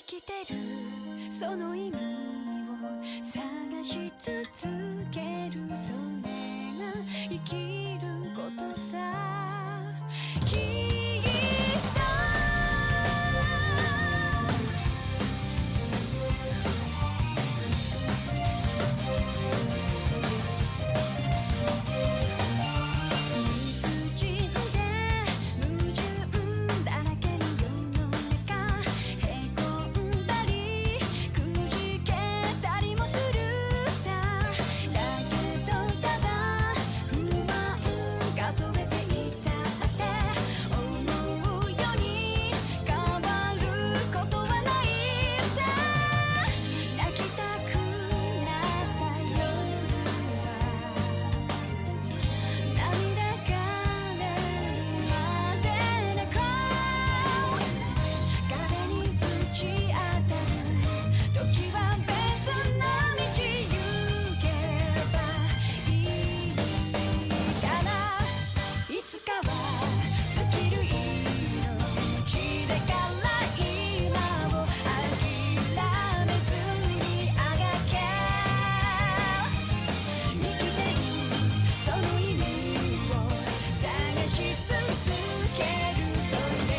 きてるその意味を探し続けるそれが生きることさきっと理不尽で矛盾だらけの世の中へこんだりくじけたりもするさだけどただ不満数えていたって思うように変わることはないさ泣きたくなった夜は涙がれるまで泣こう壁にぶち当たる時は別の道行けばいいからいつかは尽きる命だから今を諦めずにあがけ生きてるその意味を探し続けるそれ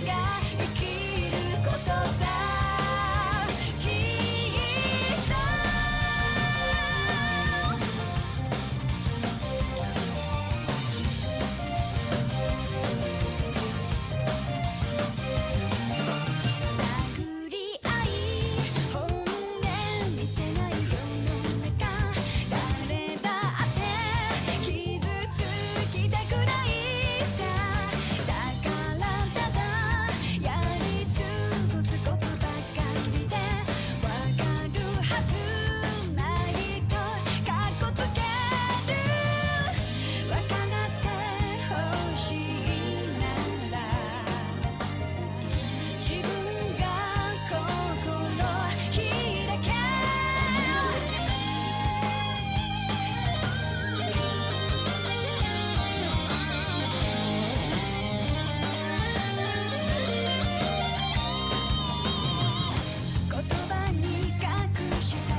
が生きることさきっと探り合い本音見せない世の中誰だって傷つきたくないさだからただやり過ごすことばかりでわかるはずないとかっこつけるわからってほしいなら自分が心開け言葉に隠した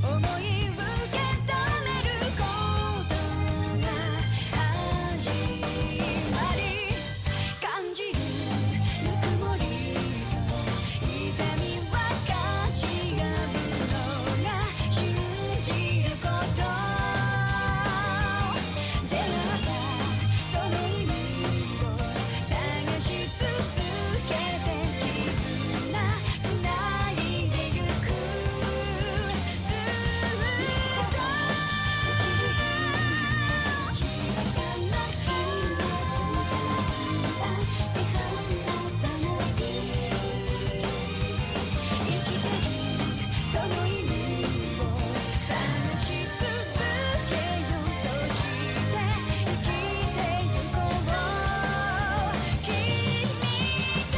思い受け止めることが始まり感じるぬくもりと痛み分かち合うのが信じること出会ったその意味を探し続けて絆つないでゆくずっと尽きる命だから今手離さない生きてるその意味を探し続けようそして生きてゆこう君と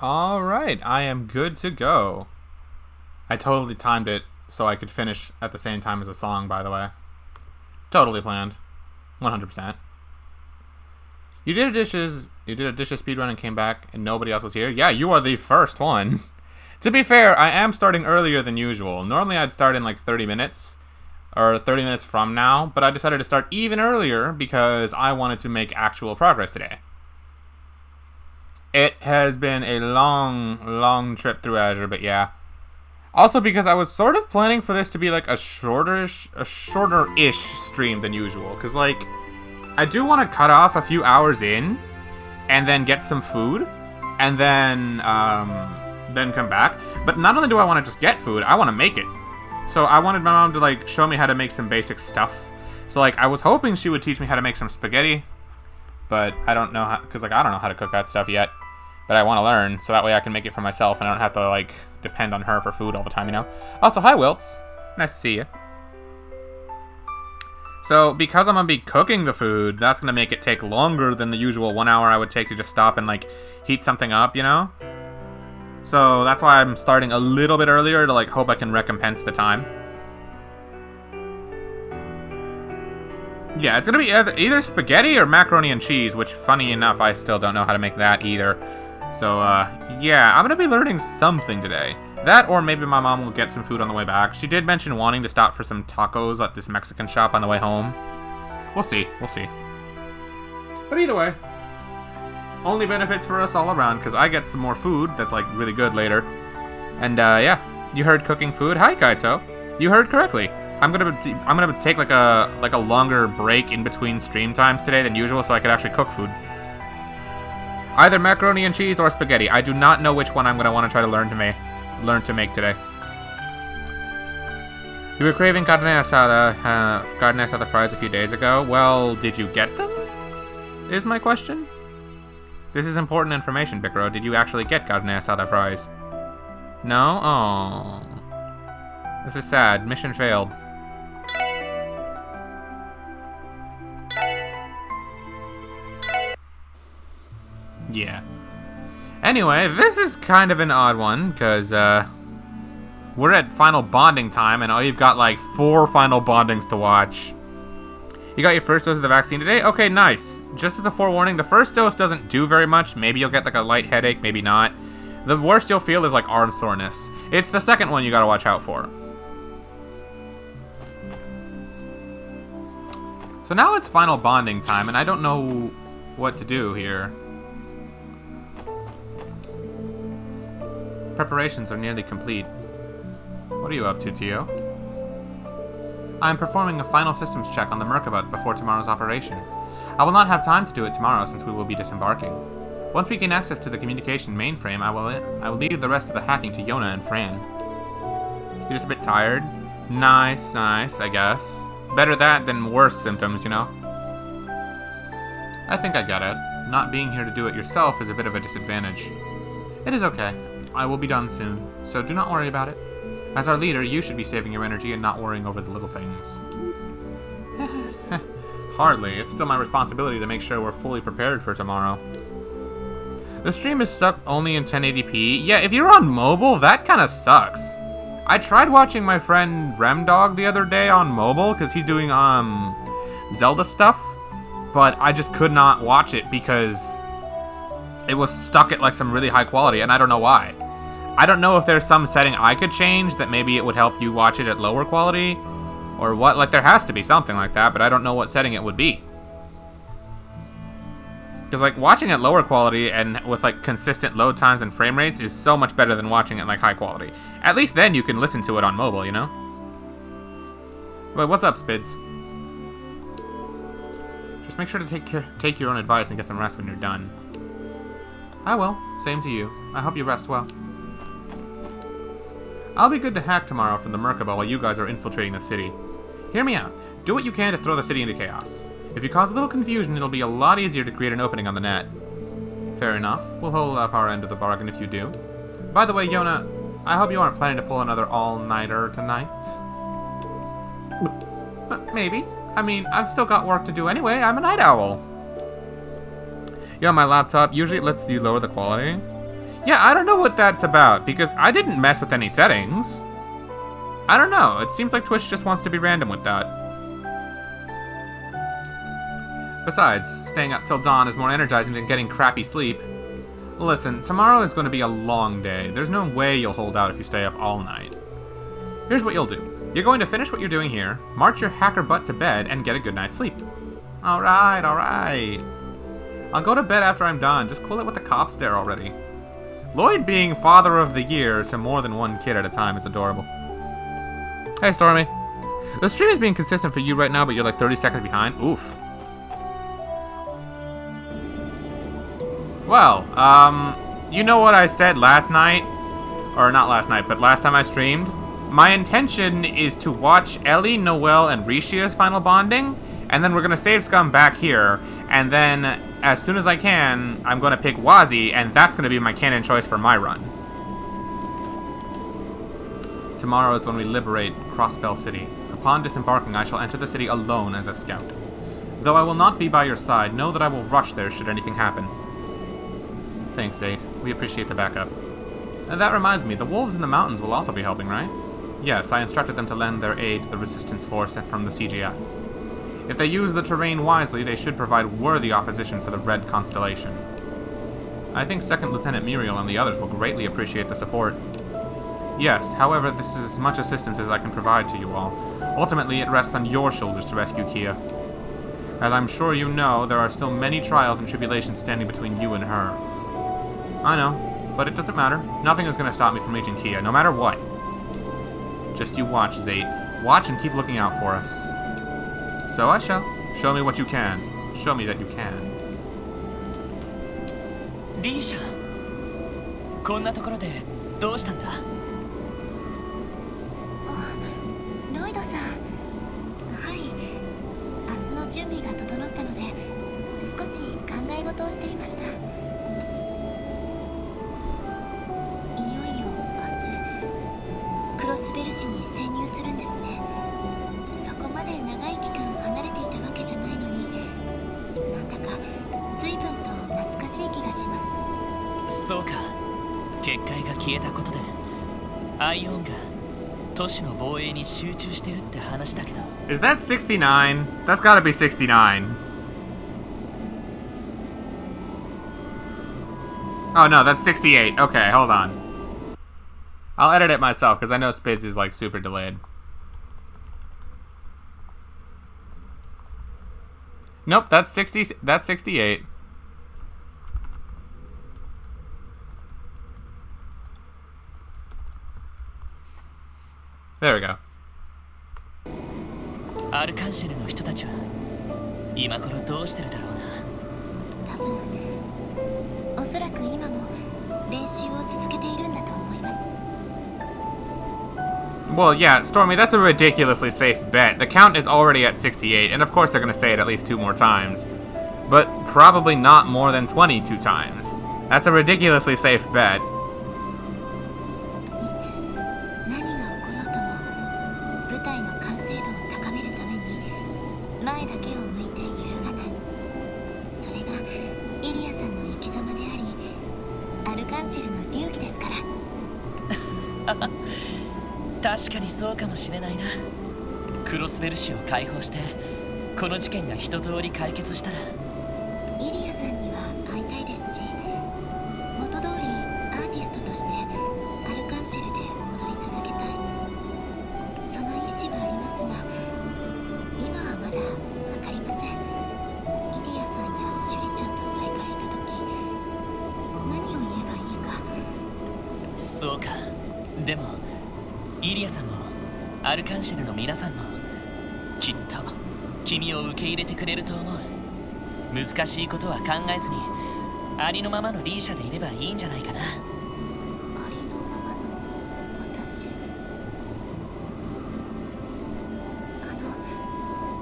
All right, I am good to go. I totally timed it so I could finish at the same time as the song, by the way. Totally planned. 100%. You did a dishes speedrun and came back and nobody else was here? Yeah, you are the first one. To be fair, I am starting earlier than usual. Normally I'd start in like 30 minutes, or 30 minutes from now, but I decided to start even earlier because I wanted to make actual progress today. It has been a long trip through Azure, but yeah. Also because I was sort of planning for this to be like a shorter-ish stream than usual. Because like, I do want to cut off a few hours in, and then get some food, and then come back. But not only do I want to just get food, I want to make it. So I wanted my mom to like show me how to make some basic stuff. So like, I was hoping she would teach me how to make some spaghetti, but I don't know how, because like I don't know how to cook that stuff yet. But I want to learn, so that way I can make it for myself and I don't have to like depend on her for food all the time, you know? Also, hi Wilts. Nice to see you. So, because I'm gonna be cooking the food, that's gonna make it take longer than the usual 1 hour I would take to just stop and, like, heat something up, you know? So, that's why I'm starting a little bit earlier to, like, hope I can recompense the time. Yeah, it's gonna be either spaghetti or macaroni and cheese, which, funny enough, I still don't know how to make that either. So, yeah, I'm gonna be learning something today. That, or maybe my mom will get some food on the way back. She did mention wanting to stop for some tacos at this Mexican shop on the way home. We'll see. We'll see. But either way, only benefits for us all around, because I get some more food that's, like, really good later. And, yeah, you heard cooking food. Hi, Kaito. You heard correctly. I'm gonna take, like a longer break in between stream times today than usual, so I could actually cook food. Either macaroni and cheese or spaghetti. I do not know which one I'm gonna want to try to learn to make today. You were craving carne asada fries a few days ago. Well, did you get them? Is my question. This is important information, Bikro. Did you actually get carne asada fries? No? Oh. This is sad. Mission failed. Yeah. Anyway, this is kind of an odd one, because, we're at final bonding time, and you've got, like, 4 final bondings to watch. You got your first dose of the vaccine today? Okay, nice. Just as a forewarning, the first dose doesn't do very much. Maybe you'll get, like, a light headache, maybe not. The worst you'll feel is, like, arm soreness. It's the second one you gotta watch out for. So now it's final bonding time, and I don't know what to do here. Preparations are nearly complete. What are you up to, Tio? I am performing a final systems check on the Merkaba before tomorrow's operation. I will not have time to do it tomorrow since we will be disembarking. Once we gain access to the communication mainframe, I will leave the rest of the hacking to Yona and Fran. You're just a bit tired? Nice, I guess. Better that than worse symptoms, you know? I think I get it. Not being here to do it yourself is a bit of a disadvantage. It is okay. I will be done soon, so do not worry about it. As our leader, you should be saving your energy and not worrying over the little things. Hardly. It's still my responsibility to make sure we're fully prepared for tomorrow. The stream is stuck only in 1080p. Yeah, if you're on mobile, that kind of sucks. I tried watching my friend Remdog the other day on mobile, because he's doing, Zelda stuff, but I just could not watch it because it was stuck at, like, some really high quality, and I don't know why. I don't know if there's some setting I could change that maybe it would help you watch it at lower quality, or what. Like, there has to be something like that, but I don't know what setting it would be. Because, like, watching at lower quality and with, like, consistent load times and frame rates is so much better than watching it, like, high quality. At least then you can listen to it on mobile, you know? But what's up, Spids? Just make sure to take your own advice and get some rest when you're done. I will. Same to you. I hope you rest well. I'll be good to hack tomorrow from the Merkaba while you guys are infiltrating the city. Hear me out. Do what you can to throw the city into chaos. If you cause a little confusion, it'll be a lot easier to create an opening on the net. Fair enough. We'll hold up our end of the bargain if you do. By the way, Yona, I hope you aren't planning to pull another all-nighter tonight. Maybe. I mean, I've still got work to do anyway. I'm a night owl. Yeah, my laptop, usually it lets you lower the quality. Yeah, I don't know what that's about, because I didn't mess with any settings. I don't know. It seems like Twitch just wants to be random with that. Besides, staying up till dawn is more energizing than getting crappy sleep. Listen, tomorrow is going to be a long day. There's no way you'll hold out if you stay up all night. Here's what you'll do. You're going to finish what you're doing here, march your hacker butt to bed, and get a good night's sleep. Alright, alright. I'll go to bed after I'm done. Just cool it with the cops there already. Lloyd being father of the year to more than one kid at a time is adorable. Hey, Stormy. The stream is being consistent for you right now, but you're like 30 seconds behind. Oof. Well, you know what I said last night? Or not last night, but last time I streamed? My intention is to watch Ellie, Noelle, and Rishia's final bonding, and then we're gonna save Scum back here, and then, as soon as I can, I'm gonna pick Wazi, and that's gonna be my canon choice for my run. Tomorrow is when we liberate Crossbell City, a Upon disembarking, I shall enter the city alone as a scout. Though I will not be by your side, know that I will rush there should anything happen. Thanks, 8. We appreciate the backup. And that reminds me, the wolves in the mountains will also be helping, right? Yes, I instructed them to lend their aid to the resistance force sent from the CGF. If they use the terrain wisely, they should provide worthy opposition for the Red Constellation. I think 2nd Lieutenant Muriel and the others will greatly appreciate the support. Yes, however, this is as much assistance as I can provide to you all. Ultimately, it rests on your shoulders to rescue Kia. As I'm sure you know, there are still many trials and tribulations standing between you and her. I know, but it doesn't matter. Nothing is going to stop me from reaching Kia, no matter what. Just you watch, Zate. Watch and keep looking out for us. So I shall. Show me what you can. Show me that you can. リーシャ、こんなところでどうしたんだ？ロイドさん、はい、明日の準備が整ったので少し考え事をしていました。いよいよ明日クロスベル市に潜入するんですね。そこまで長い期間離れていたわけじゃないのに、なんだか随分と懐かしい気がします。そうか、結界が消えたことでアイオンが都市の防衛に集中してるって話だけど。 Is that 69? That's gotta be 69. Oh no, that's 68. Okay, hold on. I'll edit it myself because I know Spids is like super delayed. Nope, that's 60. That's 68. There we go. アルカンシェルの人たちは今頃どうしてるだろうな。多分おそらく今も練習を続けているんだと思います。 Well, yeah, Stormy, that's a ridiculously safe bet. The count is already at 68, and of course they're going to say it at least 2 more times. But probably not more than 22 times. That's a ridiculously safe bet. いつ何が起ころうとも舞台の完成度を高めるために前だけを向いて揺るがない。それがイリアさんの生き様であり、アルカンシェルの流儀ですから。確かにそうかもしれないな。クロスベル市を解放してこの事件が一通り解決したら、イリアさんには会いたいですし、元通りアーティストとしてアルカンシェルで踊り続けたい。その意思はありますが、今はまだ分かりません。イリアさんやシュリちゃんと再会した時、何を言えばいいか。そうか。でもイリアさんもアルカンシェルの皆さんもきっと君を受け入れてくれると思う。難しいことは考えずにありのままのリーシャでいればいいんじゃないかな。ありのままの私。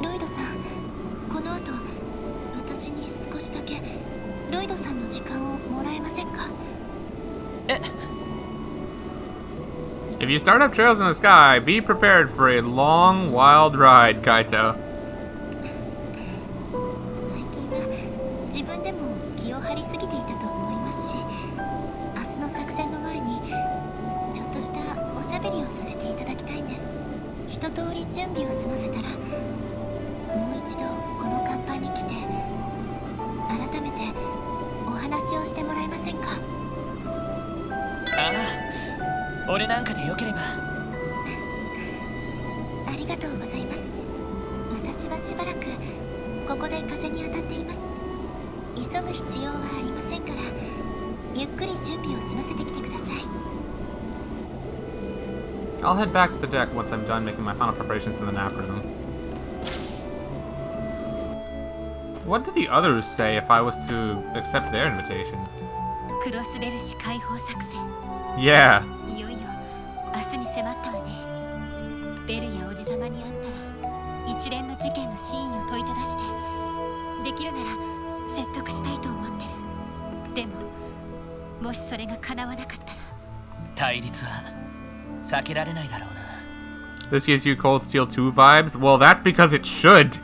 ロイドさん、この後私に少しだけロイドさんの時間をもらえませんか？え？ If you start up trails in the sky, be prepared for a long, wild ride, Kaito. 最近は自分でも気を張りすぎていたと思いますし、明日の作戦の前にちょっとしたおしゃべりをさせていただきたいんです。一通り準備を済ませたら、もう一度この甲板に来て改めてお話をしてもらえませんか？ああ、俺なんかでよければ。ありがとうございます。私はしばらくここで風に当たっています。急ぐ必要はありませんから、ゆっくり準備を済ませてきてください。 I'll head back to the deck once I'm done making my final preparations in the nap room. What did the others say if I was to accept their invitation? クロスベル市解放作戦。 Yeah. いよいよ明日に迫ったわね。ベルやおじさまに会ったら一連の事件の真意を問いただして、できるなら説得したいと思ってる。でももしそれが叶わなかったら、対立は避けられないだろうな。This gives you Cold Steel 2 vibes? Well, that's because it should.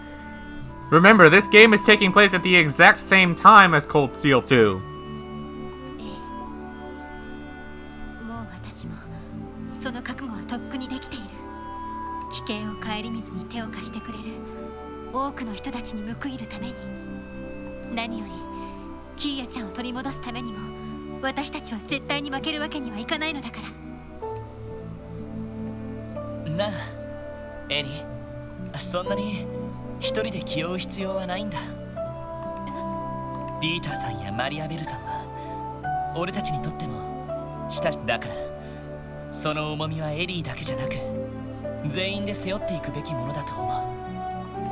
Remember, this game is taking place at the exact same time as Cold Steel 2. もう私もその覚悟はとっくにできている。危険を顧みずに手を貸してくれる多くの人たちに報いるために、何よりキーヤちゃんを取り戻すためにも私たちは絶対に負けるわけにはいかないのだから。なあエリー、そんなに一人で気負う必要はないんだ。ディーターさんやマリアベルさんは俺たちにとっても親しだから、その重みはエリーだけじゃなく全員で背負っていくべきものだと思う。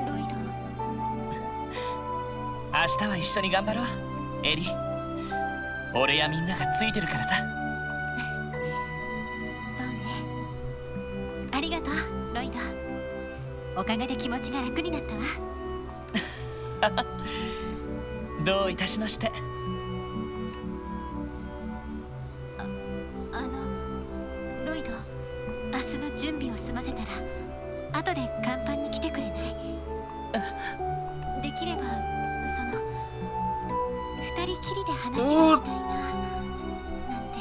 ロイド、明日は一緒に頑張ろうエリー。俺やみんながついてるからさ。そうね。ありがとうロイド、おかげで気持ちが楽になったわ。どういたしまして。ロイド、明日の準備を済ませたら後で甲板に来てくれない？できればその二人きりで話がしたいななんて。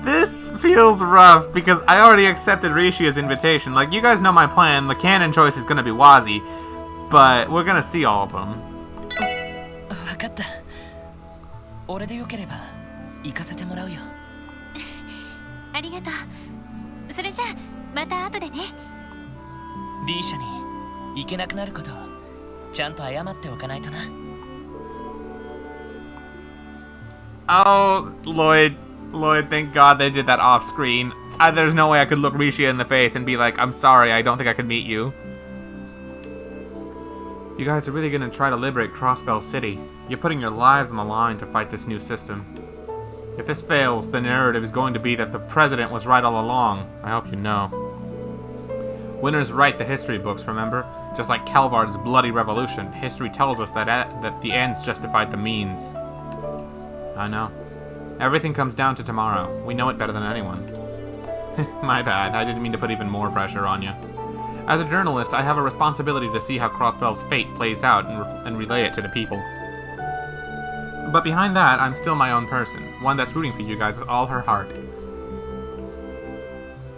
This feels rough because I already accepted Rishia's invitation. Like, you guys know my plan. The canon choice is gonna be Wazi, but we're gonna see all of them. 分かった。俺でよければ行かせてもらうよ。ありがとう。それじゃあまた後でね。リーシャに行けなくなることをちゃんと謝っておかないとな。Oh, Lloyd, thank God they did that off screen. There's no way I could look Rishia in the face and be like, I'm sorry, I don't think I could meet you. You guys are really gonna try to liberate Crossbell City. You're putting your lives on the line to fight this new system. If this fails, the narrative is going to be that the president was right all along. I hope you know. Winners write the history books, remember? Just like Calvard's bloody revolution, history tells us that the ends justified the means. I know. Everything comes down to tomorrow. We know it better than anyone. My bad, I didn't mean to put even more pressure on you. As a journalist, I have a responsibility to see how Crossbell's fate plays out and relay it to the people. But behind that, I'm still my own person, one that's rooting for you guys with all her heart.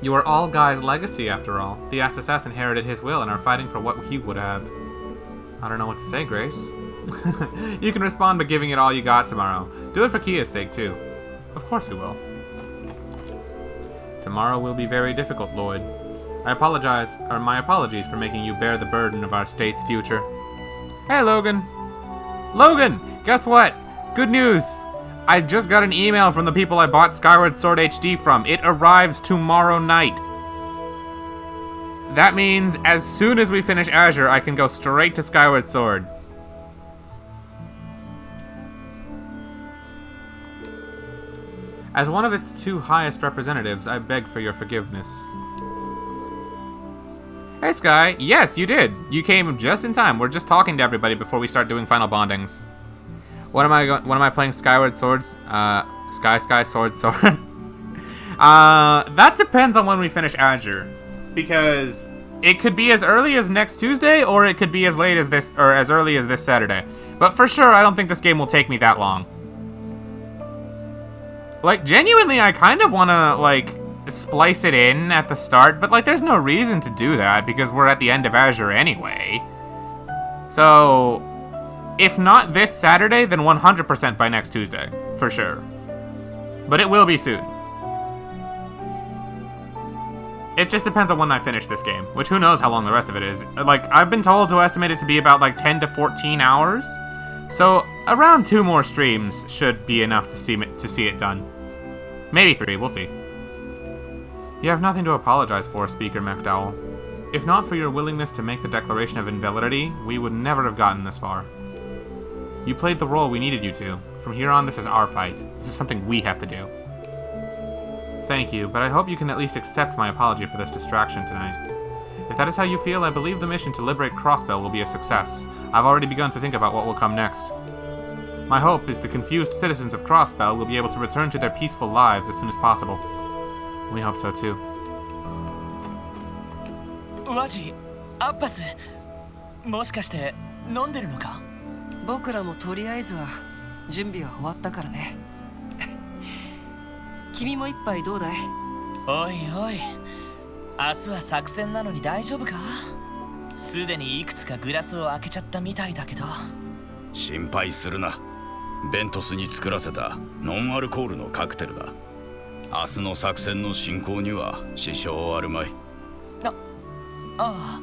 You are all Guy's legacy, after all. The SSS inherited his will and are fighting for what he would have. I don't know what to say, Grace. You can respond by giving it all you got tomorrow. Do it for Kia's sake, too. Of course we will. Tomorrow will be very difficult, Lloyd. My apologies for making you bear the burden of our state's future. Hey, Logan! Logan! Guess what? Good news! I just got an email from the people I bought Skyward Sword HD from. It arrives tomorrow night. That means as soon as we finish Azure, I can go straight to Skyward Sword. As one of its two highest representatives, I beg for your forgiveness. Hey, Sky. Yes, you did. You came just in time. We're just talking to everybody before we start doing final bondings. When am I playing Skyward Swords? Sky, Sword. That depends on when we finish Azure. Because it could be as early as next Tuesday, or it could be as late as this, or as early as this Saturday. But for sure, I don't think this game will take me that long. Like, genuinely, I kind of want to, like, splice it in at the start, but, like, there's no reason to do that, because we're at the end of Azure anyway. So, if not this Saturday, then 100% by next Tuesday, for sure. But it will be soon. It just depends on when I finish this game, which who knows how long the rest of it is. Like, I've been told to estimate it to be about, like, 10 to 14 hours. So, around 2 more streams should be enough to see it done. Maybe 3, we'll see. You have nothing to apologize for, Speaker McDowell. If not for your willingness to make the declaration of invalidity, we would never have gotten this far. You played the role we needed you to. From here on, this is our fight. This is something we have to do. Thank you, but I hope you can at least accept my apology for this distraction tonight. If that is how you feel, I believe the mission to liberate Crossbell will be a success. I've already begun to think about what will come next. My hope is the confused citizens of Crossbell will be able to return to their peaceful lives as soon as possible. We hope so too. ワジ、アッパス、もしかして飲んでるのか？僕らもとりあえずは準備は終わったからね。君も一杯どうだい？おいおい、明日は作戦なのに大丈夫か？すでにいくつかグラスを開けちゃったみたいだけど。心配するな。ベントスに作らせたノンアルコールのカクテルだ。明日の作戦の進行には支障あるまい。あ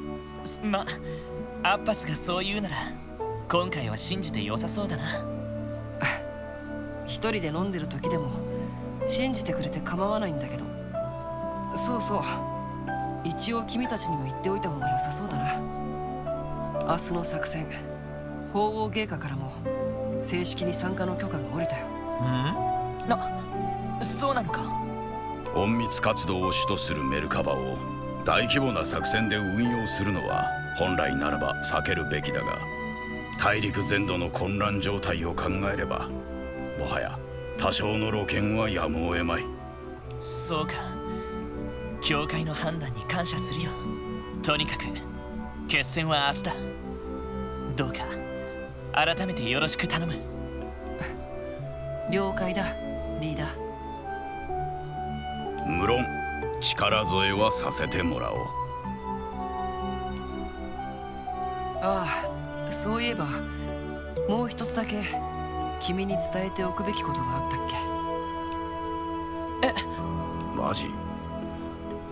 あ、アッパスがそう言うなら今回は信じて良さそうだな。一人で飲んでる時でも信じてくれて構わないんだけど。そうそう、一応君たちにも言っておいた方が良さそうだな。明日の作戦、法王芸家からも正式に参加の許可が下りたよ。そうなのか？隠密活動を主とするメルカバを大規模な作戦で運用するのは本来ならば避けるべきだが、大陸全土の混乱状態を考えればもはや多少の露見はやむを得まい。そうか、教会の判断に感謝するよ。とにかく決戦は明日だ。どうか改めてよろしく頼む。了解だ、リーダー。無論力添えはさせてもらおう。ああ、そういえばもう一つだけ君に伝えておくべきことがあったっけ？マジ？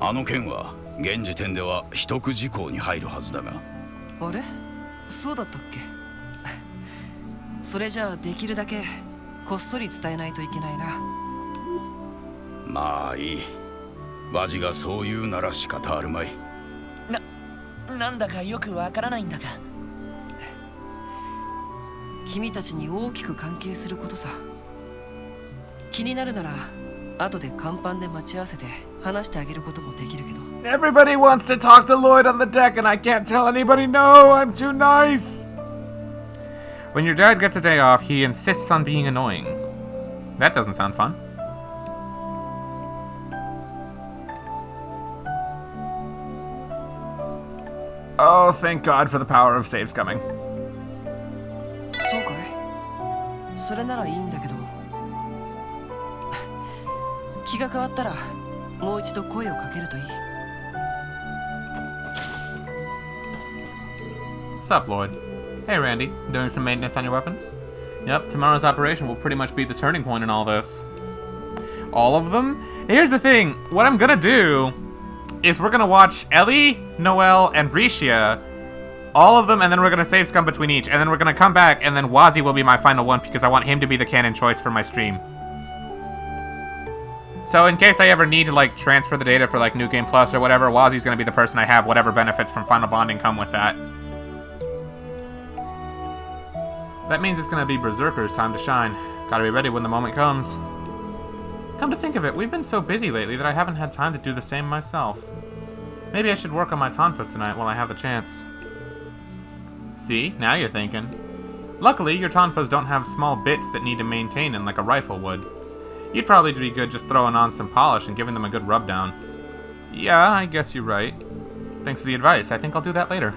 あの件は現時点では秘匿事項に入るはずだが。あれ？そうだったっけ？それじゃあできるだけこっそり伝えないといけないな。まあいい。ワジがそう言うなら仕方あるまい。なんだかよくわからないんだが。君たちに大きく関係することさ。気になるなら後で甲板で待ち合わせて話してあげることもできるけど。 Everybody wants to talk to Lloyd on the deck and I can't tell anybody no, I'm too nice. When your dad gets a day off, he insists on being annoying. That doesn't sound fun. Oh, thank God for the power of saves coming. そうかい？それならいいんだけど、気が変わったらもう一度声をかけるといい。 What's up, Lloyd? Hey, Randy. Doing some maintenance on your weapons? Yep, tomorrow's operation will pretty much be the turning point in all this. All of them? Here's the thing. What I'm gonna do is we're gonna watch Ellie, Noelle, and Risha, all of them, and then we're gonna save scum between each, and then we're gonna come back, and then Wazi will be my final one because I want him to be the canon choice for my stream. So in case I ever need to like transfer the data for like New Game Plus or whatever, Wazi's gonna be the person I have, whatever benefits from Final Bonding come with that. That means it's gonna be Berserker's time to shine. Gotta be ready when the moment comes. Come to think of it, we've been so busy lately that I haven't had time to do the same myself. Maybe I should work on my tonfas tonight while I have the chance. See, now you're thinking. Luckily, your tonfas don't have small bits that need to maintain in like a rifle would. You'd probably be good just throwing on some polish and giving them a good rub down. Yeah, I guess you're right. Thanks for the advice, I think I'll do that later.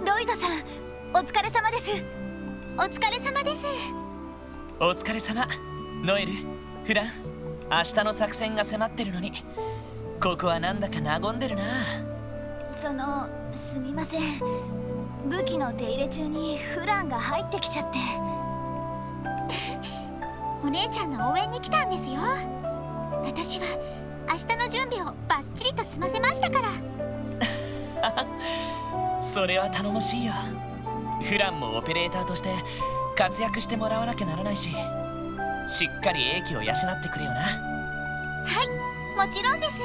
ロイドさん、お疲れ様です。お疲れ様です。お疲れ様。ノエル、フラン、明日の作戦が迫ってるのにここはなんだか和んでるな。すみません。武器の手入れ中にフランが入ってきちゃって。お姉ちゃんの応援に来たんですよ。私は明日の準備をバッチリと済ませましたから。それは頼もしいよ。フランもオペレーターとして活躍してもらわなきゃならないし、しっかり英気を養ってくれよな。はい、もちろんです。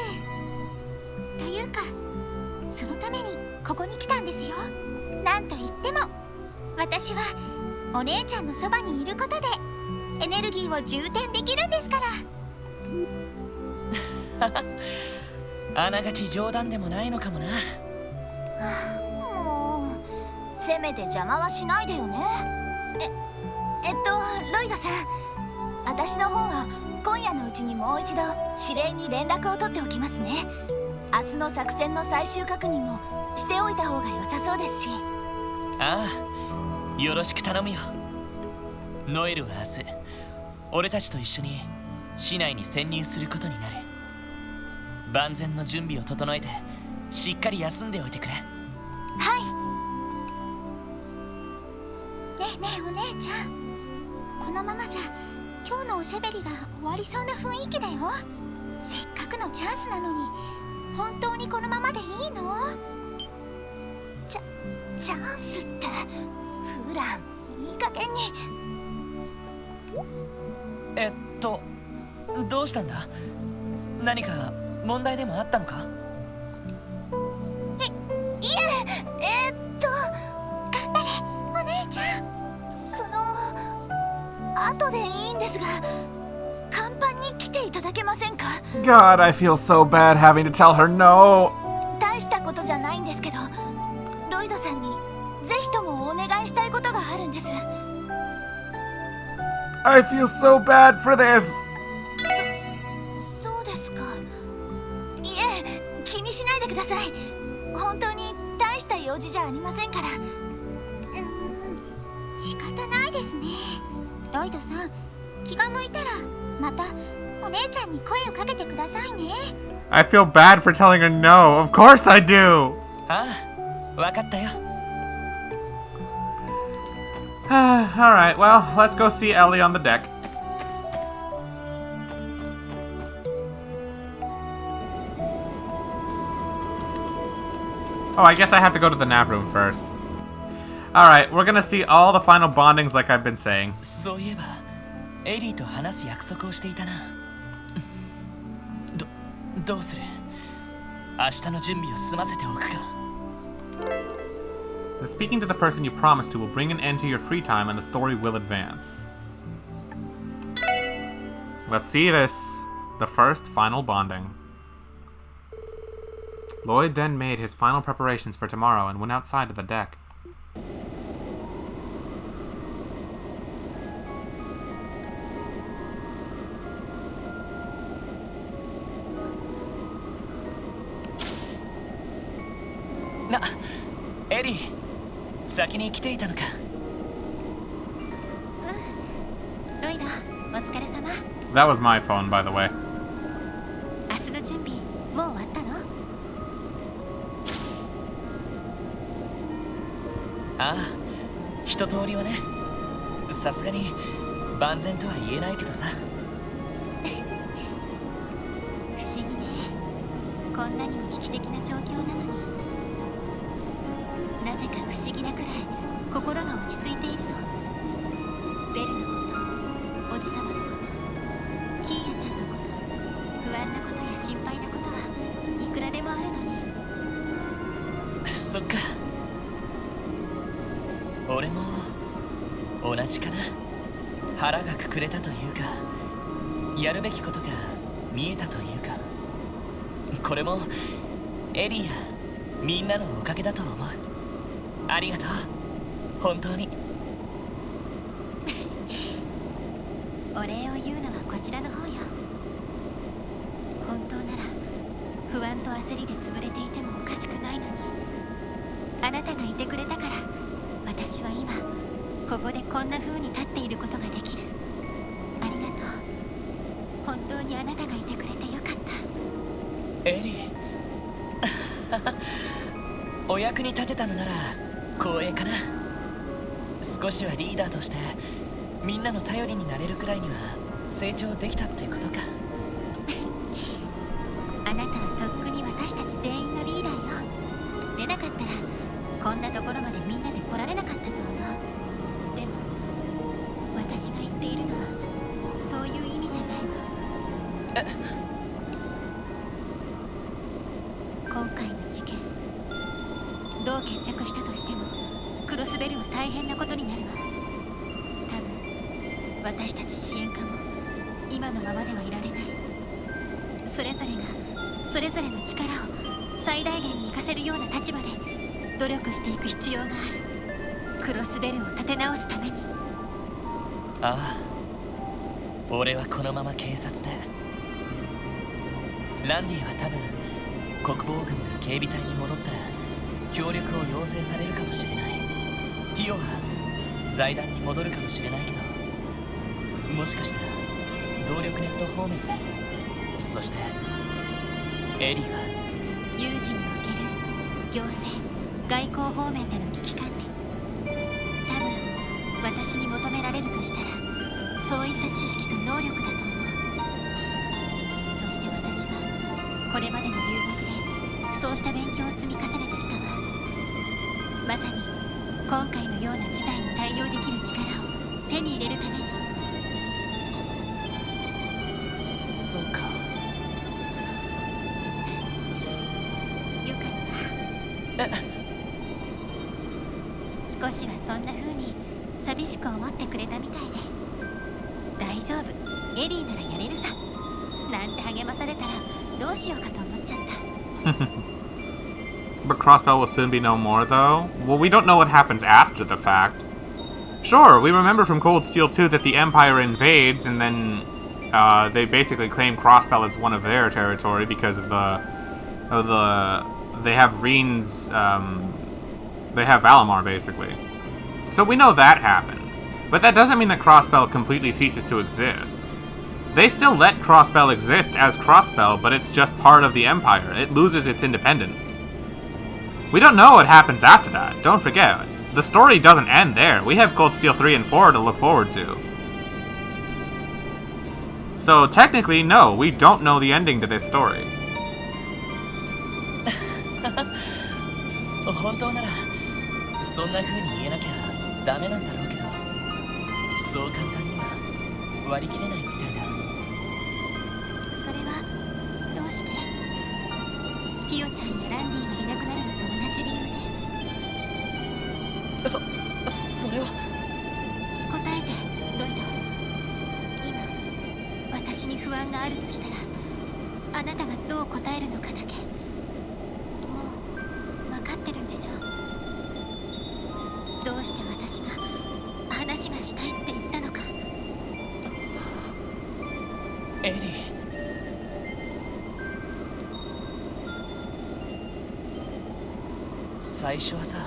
というか、そのためにここに来たんですよ。なんといっても私はお姉ちゃんのそばにいることでエネルギーを充填できるんですから。あながち冗談でもないのかもな。もうせめて邪魔はしないでよね。ロイドさん、私の方は今夜のうちにもう一度指令に連絡を取っておきますね。明日の作戦の最終確認もしておいた方が良さそうですし。ああ、よろしく頼むよ。ノエルは明日俺たちと一緒に市内に潜入することになる。万全の準備を整えてしっかり休んでおいてくれ。はい。ねえねえお姉ちゃん、このままじゃ今日のおしゃべりが終わりそうな雰囲気だよ。せっかくのチャンスなのに本当にこのままでいいの？チャンスってフラン、いい加減に。どうしたんだ？何か問題でもあったのか？いえ、頑張れお姉ちゃん。後でいいんですが、甲板に来ていただけませんか？ God, I feel so bad having to tell her no. 大したことじゃないんですけど、ロイドさんにぜひともお願いしたいことがあるんです。I feel so bad for this. そうですか。いえ、気にしないでください。本当に大した用事じゃありませんから。仕方ないですね。ロイドさん、気が向いたらまたお姉ちゃんに声をかけてくださいね。I feel bad for telling her no. Of course I do. ああ、わかったよ。Alright, well, let's go see Ellie on the deck. Oh, I guess I have to go to the nap room first. Alright, we're gonna see all the final bondings like I've been saying. そういえばエリーと話す約束をしていたな。どうする？明日の準備を済ませておくか。Speaking to the person you promised to will bring an end to your free time and the story will advance. Let's see this. The first final bonding. Lloyd then made his final preparations for tomorrow and went outside to the deck. Eddie, 先に来ていたのか。ロイド、お疲れ様。That was my phone, by the way. 明日の準備もう終わったの？ああ、一通りはね。さすがに万全とは言えないけどさ。不思議ね。こんなにも危機的な状況なのに、なぜか不思議なくらい心が落ち着いているの。ベルのこと、おじさまのこと、キーヤちゃんのこと、不安なことや心配なことはいくらでもあるのに。そっか。俺も同じかな。腹がくくれたというか、やるべきことが見えたというか、これもエリーやみんなのおかげだと思う。ありがとう、本当に。お礼を言うのはこちらの方よ。本当なら不安と焦りで潰れていてもおかしくないのに、あなたがいてくれたから私は今ここでこんな風に立っていることができる。ありがとう。本当にあなたがいてくれてよかった。エリーお役に立てたのなら光栄かな。少しはリーダーとしてみんなの頼りになれるくらいには成長できたってことか。あなたはとっくに私たち全員のリーダーよ。でなかったらこんなところまでみんなで来られなかったと思う。でも私が言っているのはそういう意味じゃないわ。今回の事件どう決着したとしてもクロスベルは大変なことになるわ。多分私たち支援家も今のままではいられない。それぞれがそれぞれの力を最大限に活かせるような立場で努力していく必要がある。クロスベルを立て直すために。ああ、俺はこのまま警察で、ランディは多分国防軍が警備隊に戻ったら協力を要請されるかもしれない。ティオは財団に戻るかもしれないけど、もしかしたら動力ネット方面で、そしてエリーは有事における行政外交方面での危機管理、多分私に求められるとしたらそういった知識と能力だと思う。そして私はこれまでの留学でそうした勉強を積み重ねてきたわ。まさに今回のような事態に対応できる力を手に入れるために。そうか。よかった。少しはそんな風に寂しく思ってくれたみたいで。大丈夫、エリーならやれるさなんて励まされたらどうしようかと思っちゃった。But Crossbell will soon be no more, though? Well, we don't know what happens after the fact. Sure, we remember from Cold Steel 2 that the Empire invades, and then they basically claim Crossbell as one of their territory because of they have Reen's, they have Valimar, basically. So we know that happens. But that doesn't mean that Crossbell completely ceases to exist. They still let Crossbell exist as Crossbell, but it's just part of the Empire. It loses its independence. We don't know what happens after that, don't forget. The story doesn't end there. We have Cold Steel 3 and 4 to look forward to. So technically, no, we don't know the ending to this story. 本当ならそんな風に言えなきゃダメなんだろうけど、そう簡単には割り切れないみたいだ。それはどうして？ティオちゃんやランディがいなくなるのと同じ理由で。それは答えて、ロイド。今私に不安があるとしたら、あなたがどう答えるのかだけ。もう分かってるんでしょ。どうして私が話がしたいって言ったのか。エリー、最初はさ、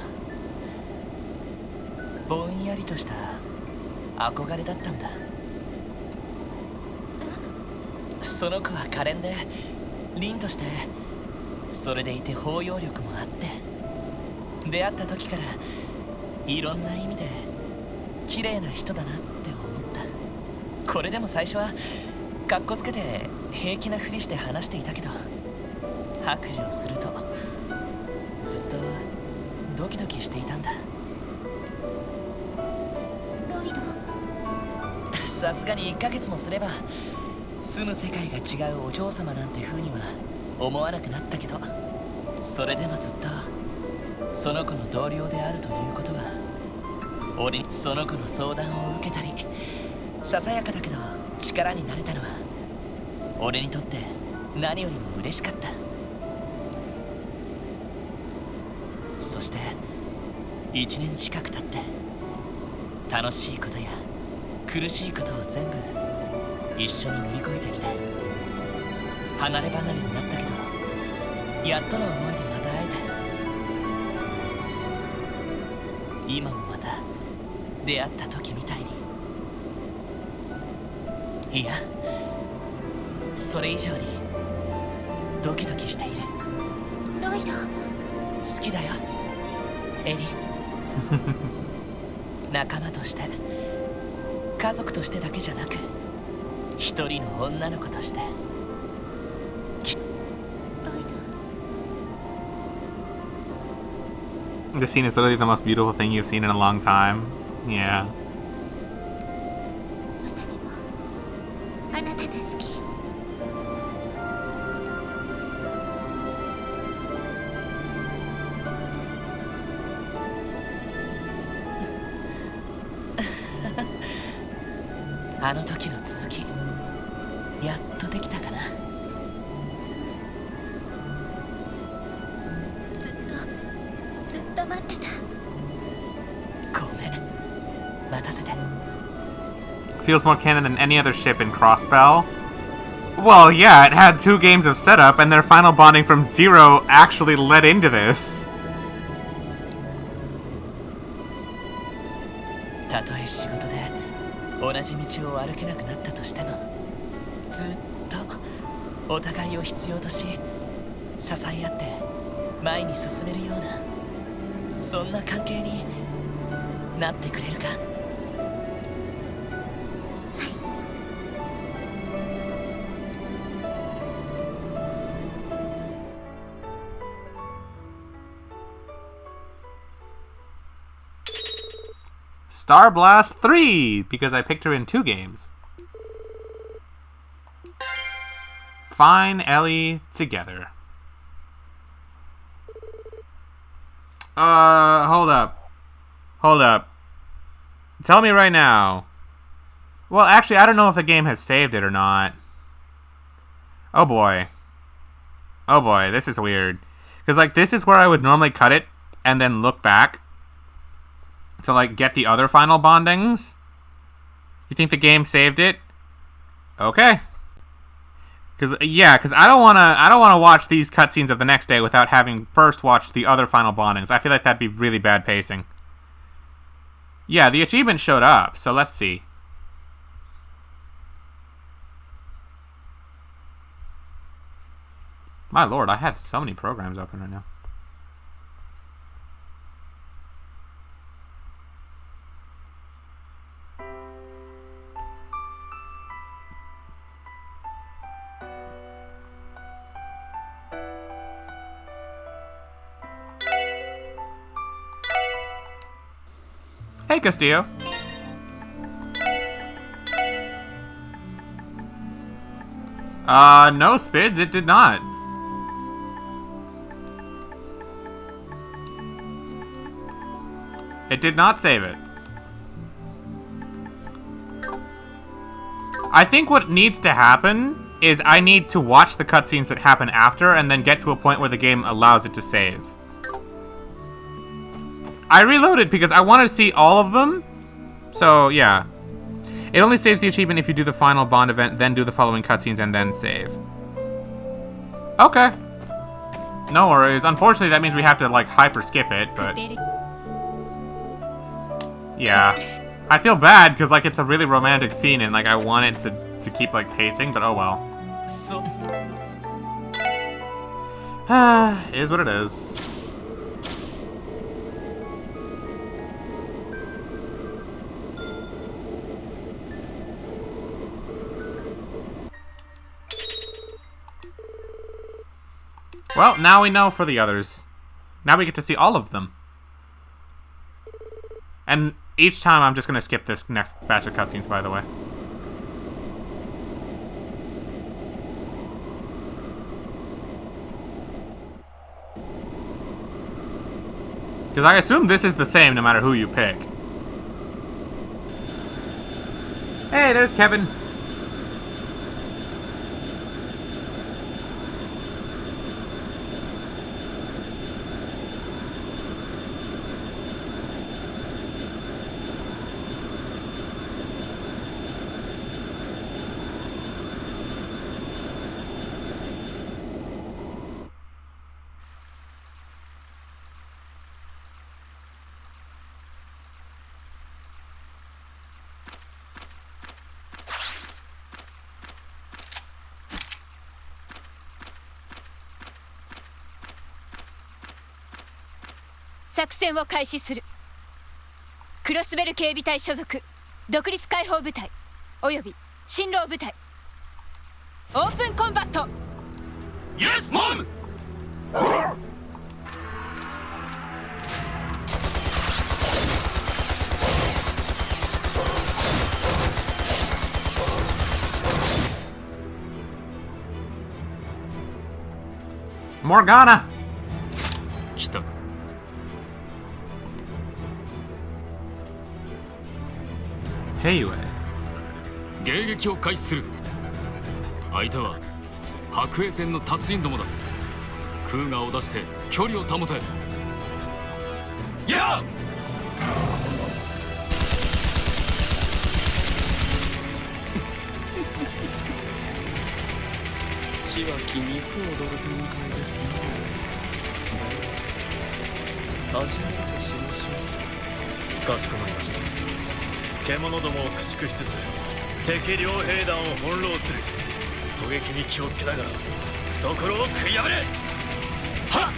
ぼんやりとした憧れだったんだ。その子は可憐で凛として、それでいて包容力もあって、出会った時からいろんな意味で綺麗な人だなって思った。これでも最初はかっこつけて平気なふりして話していたけど、白状するとずっとドキドキしていたんだ。ロイド。さすがに1ヶ月もすれば住む世界が違うお嬢様なんて風には思わなくなったけど、それでもずっとその子の同僚であるということは、俺にその子の相談を受けたり、ささやかだけど力になれたのは俺にとって何よりも嬉しかった。そして1年近く経って、楽しいことや苦しいことを全部一緒に乗り越えてきて、離れ離れになったけど、やっとの思いでまた会えた。今もまた出会った時みたいに、いや、それ以上にドキドキしている。ロイド。好きだよ、エリ。仲間として、家族としてだけじゃなく、一人の女の子として。ロイド。 This scene is literally the most beautiful thing you've seen in a long time. Yeah. 私もあなたが好き。あの時の続き、やっとできたかな。ずっと待ってた。ごめん、待たせて。 Feels more canon than any other ship in Crossbell. Well, yeah, it had 2 games of setup, and their final bonding from 0 actually led into this. たとえ仕事で同じ道を歩けなくなったとしてもずっとお互いを必要とし支え合って前に進めるようなそんな関係になってくれるか。Star Blast 3, because I picked her in 2 games. Fine Ellie together. Hold up. Hold up. Tell me right now. Well, actually, I don't know if the game has saved it or not. Oh boy. Oh boy, this is weird. Because, like, this is where I would normally cut it and then look back to, like, get the other final bondings. You think the game saved it? Okay. Because I don't wanna watch these cutscenes of the next day without having first watched the other final bondings. I feel like that'd be really bad pacing. Yeah, the achievement showed up, so let's see. My lord, I have so many programs open right now. Hey, Castillo. No, Spids, it did not. It did not save it. I think what needs to happen is I need to watch the cutscenes that happen after and then get to a point where the game allows it to save. I reloaded because I want to see all of them. So, yeah. It only saves the achievement if you do the final bond event, then do the following cutscenes, and then save. Okay. No worries. Unfortunately, that means we have to, like, hyper skip it, but... yeah. I feel bad, because, like, it's a really romantic scene, and, like, I want it to keep, like, pacing, but oh well. So... is what it is. Well, now we know for the others. Now we get to see all of them. And each time I'm just going to skip this next batch of cutscenes, by the way. Because I assume this is the same no matter who you pick. Hey, there's Kevin.作戦を開始する。クロスベル警備隊所属独立解放部隊および新郎部隊オープンコンバット。 Yes, Mom! Morgana! 来たか。Hey, you. 迎撃を開始する。相手は白衛戦の達人どもだ。クーガーを出して距離を保て。やあ血は気肉踊る展開ですね。始めるとしましょう。かしこまりました。獣どもを駆逐しつつ敵両兵団を翻弄する。狙撃に気をつけながら懐を食い破れ。はっ。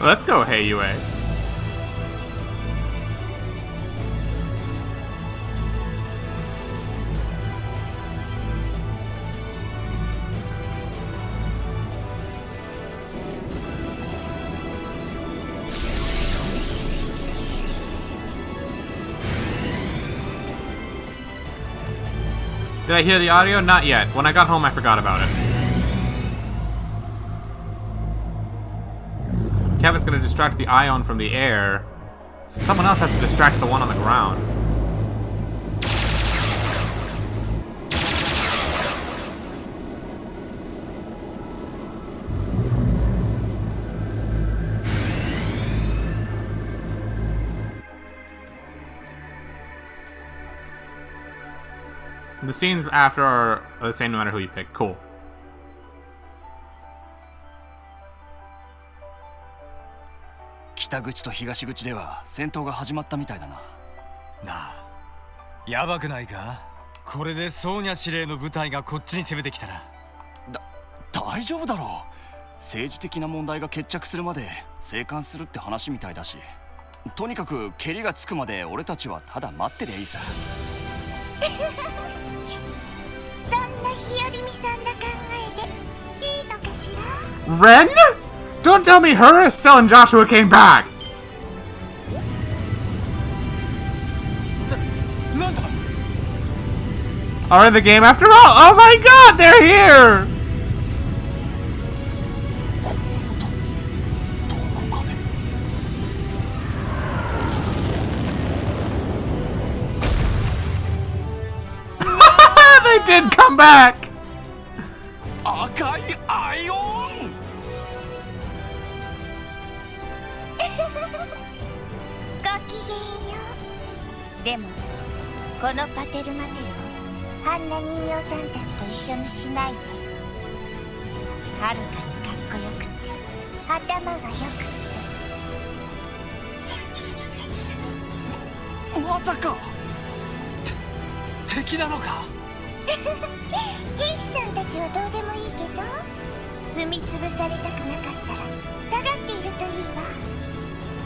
Let's go, Hey Yue. Did I hear the audio? Not yet. When I got home, I forgot about it. Kevin's gonna distract the Ion from the air, so someone else has to distract the one on the ground. The scenes after are the same no matter who you pick. Cool. 北口と東口では戦闘が始まったみたいだな。なあ、やばくないか？これでソーニャ司令の部隊がこっちに攻めてきたら。大丈夫だろう。政治的な問題が決着するまで静観するって話みたいだし、とにかく蹴りがつくまで俺たちはただ待ってりゃいいさ。そんな日和美さんの考えでいいのかしら。 Ren? Don't tell me her, Estelle, and Joshua came back! なんだ? Are in the game after all? Oh my god, they're here! どこかで They did come back! 赤いアイオン。ごきげんよう。でもこのパテルマテルをあんな人形さんたちと一緒にしないで。はるかにかっこよくて頭がよくて。まさか敵なのか？兵士さんたちはどうでもいいけど、踏みつぶされたくなかったら下がっているといいわ。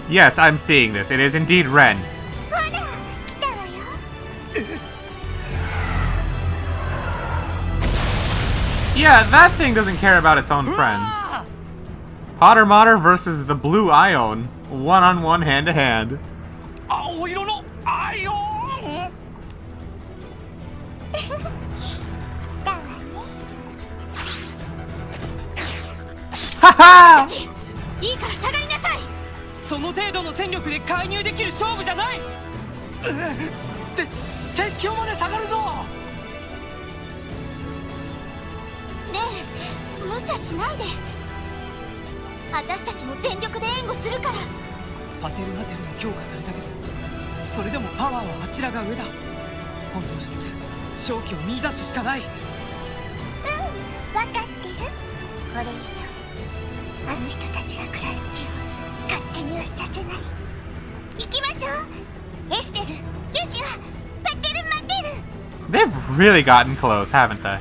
Yes, I'm seeing this. It is indeed Ren. ほら来たわよ。Yeah, that thing doesn't care about its own friends. Potter Motter versus the Blue Ion. One-on-one, hand-to-hand. 青色のアイオン。来たわね。Haha! いいから下がりなさい。その程度の戦力で介入できる勝負じゃない。鉄橋まで下がるぞ。ねえ、無茶しないで。私たちも全力で援護するから。パテルマテルも強化されたけど、それでもパワーはあちらが上だ。翻弄しつつ勝機を見出すしかない。分かってる。これ以上あの人たちが暮らす地を勝手にはさせない。行きましょう。エステル、ヨシュア、パテルマテル。 They've really gotten close, haven't they?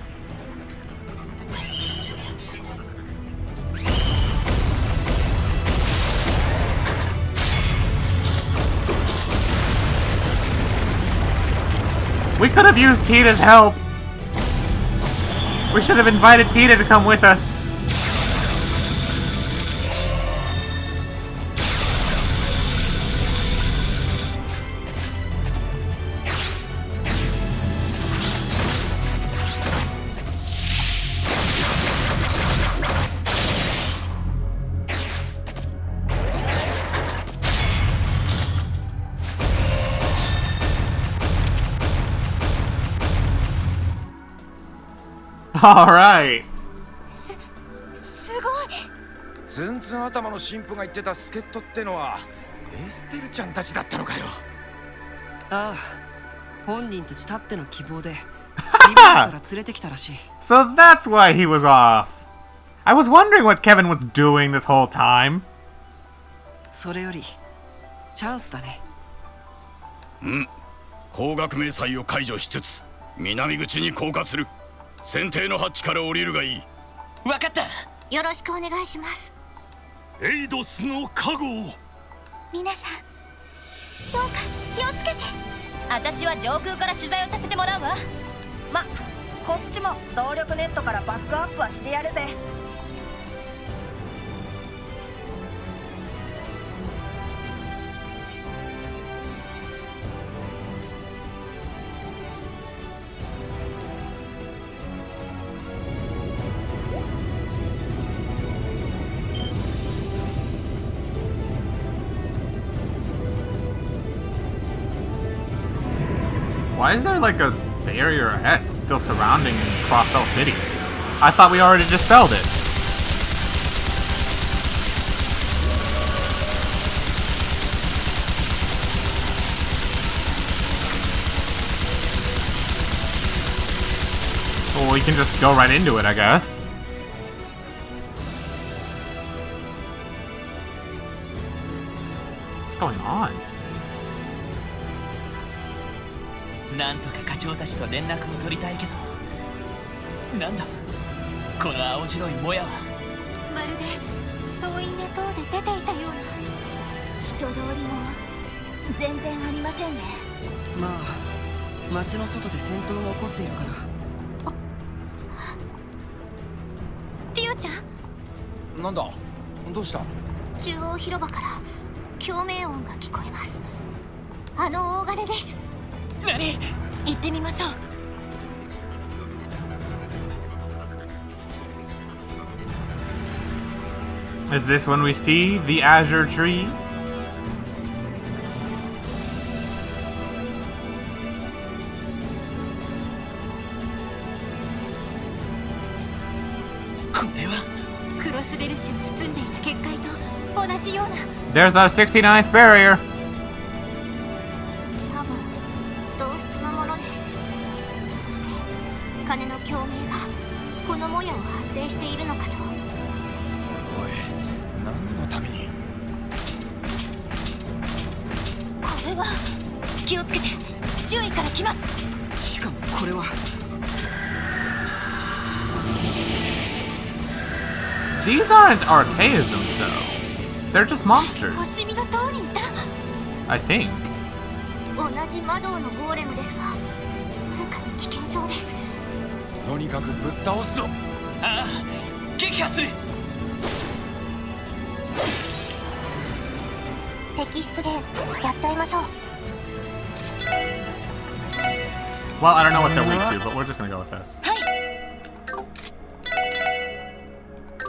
We could have used Tita's help. We should have invited Tita to come with us. All right. すごい。ツンツン頭の神父が言ってた助っ人ってのはエステルちゃんたちだったのかよ。ああ、本人たちたっての希望でリビングから連れてきたらしい。 So that's why he was off. I was wondering what Kevin was doing this whole time. それよりチャンスだね。高学名祭を解除しつつ南口に降下する。船底のハッチから降りるがいい。わかった。よろしくお願いします。エイドスの加護を。皆さんどうか気をつけて。私は上空から取材をさせてもらうわ。ま、こっちも動力ネットからバックアップはしてやるぜ。Why is there like a barrier-esque still surrounding Crossbell City? I thought we already dispelled it. Well, we can just go right into it, I guess. What's going on? なんとか課長たちと連絡を取りたいけど、なんだこの青白いもやは。まるで総員で塔で出ていたような。人通りも全然ありませんね。まあ街の外で戦闘が起こっているから。ティオちゃん。なんだ、どうした？中央広場から共鳴音が聞こえます。あの大金です。何？行ってみましょう。Is this when we see the Azure Tree? これはクロスベルシを包んでいた結界と同じような。 There's our 69th barrier. 多分同質のものです。そして金の共鳴がこのもやを発生しているのかと。おい、何のために？これは気をつけて、周囲から来ます。しかもこれは These aren't archaisms, though. They're just monsters. 星見の塔にいた。 I think. 同じ魔導のゴーレムですが、はるかに危険そうです。とにかくぶっ倒すぞ。ああ、撃破する。敵出現やっちゃいましょう。 Well, I don't know what they're weak to, but we're just gonna go with this. はい。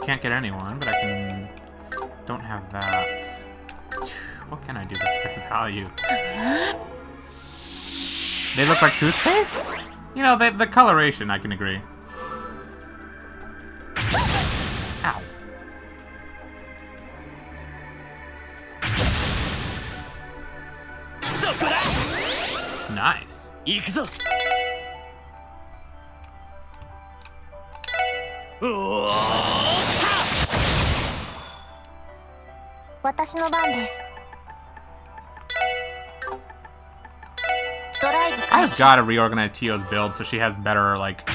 Can't get anyone, but I can... Don't have that. What can I do that's good value? They look like toothpaste? You know, the coloration, I can agree. Ow. Nice. 行くぞ。私の番です。ドライブ I've 開始。 gotta reorganize Tio's build so she has better, like,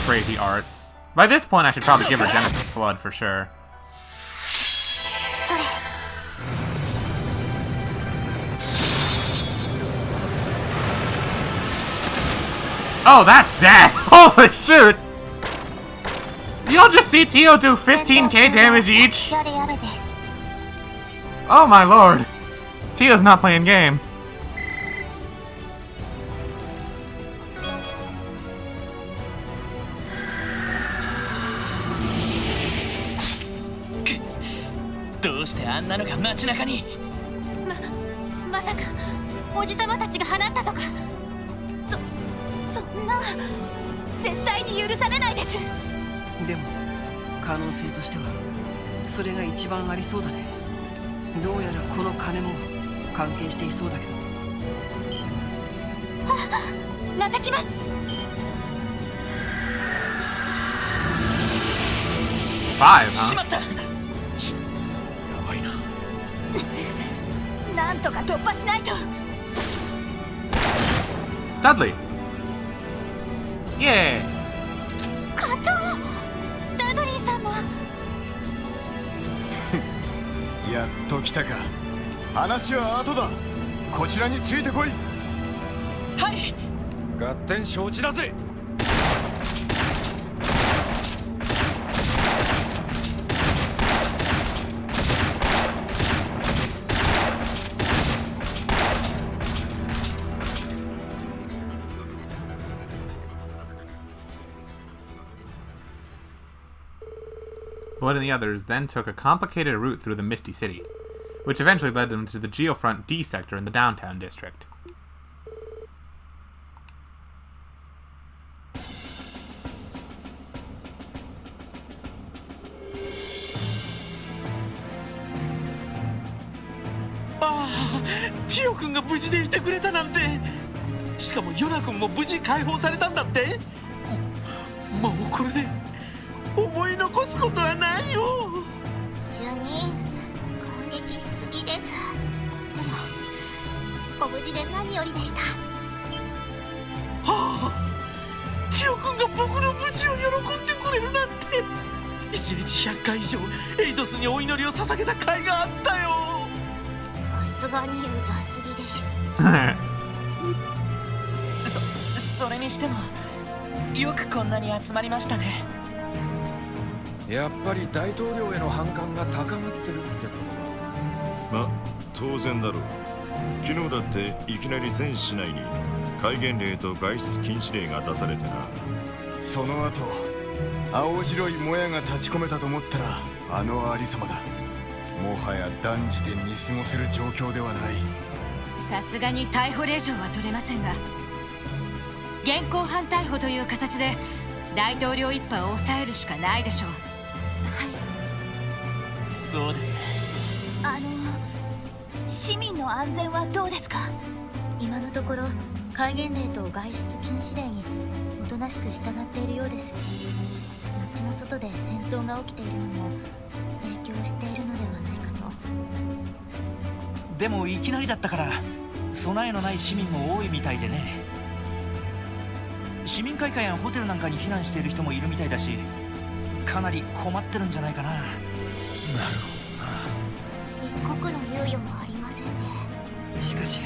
crazy arts. By this point, I should probably give her Genesis Flood for sure. それ。 Oh, that's dead! Holy shoot! You'll just see Tio do 15k damage each? やれやれです。 Oh my lord! Tio's not playing games. どうしてあんなのが街中に。まさかおじさまたちが放ったとか。そんな絶対に許されないです。でも可能性としてはそれが一番ありそうだね。どうやらこの金も関係していそうだけど。また来ます。5, し huh? まった。やばいな。なんとか突破しないと。 Dudley. Yeah. 課長、ダドリーさんも。やっと来たか。話は後だ。こちらについてこい。はい。合点承知だぜ。Wood and the others then took a complicated route through the Misty City, which eventually led them to the Geofront D sector in the downtown district. Ah, ティオ君が無事でいてくれたなんて。しかもヨナ君も無事解放されたんだって。もうこれで思い残すことはないよ。主任、感激しすぎです。でもご無事で何よりでした。はあ、ティオ君が僕の無事を喜んでくれるなんて。1日100回以上エイドスにお祈りを捧げた甲斐があったよ。さすがにうざすぎです。それにしてもよくこんなに集まりましたね。やっぱり大統領への反感が高まってるってことだ。ま、当然だろう。昨日だっていきなり全市内に戒厳令と外出禁止令が出されてな。その後青白いもやが立ち込めたと思ったらあのありさまだ。もはや断じて見過ごせる状況ではない。さすがに逮捕令状は取れませんが、現行犯逮捕という形で大統領一派を抑えるしかないでしょう。はい。そうですね。市民の安全はどうですか？今のところ戒厳令と外出禁止令におとなしく従っているようです。街の外で戦闘が起きているのも影響しているのではないかと。でもいきなりだったから備えのない市民も多いみたいでね。市民会館やホテルなんかに避難している人もいるみたいだし、かなり困ってるんじゃないかな。なるほどな。一刻の猶予もありませんね。しかし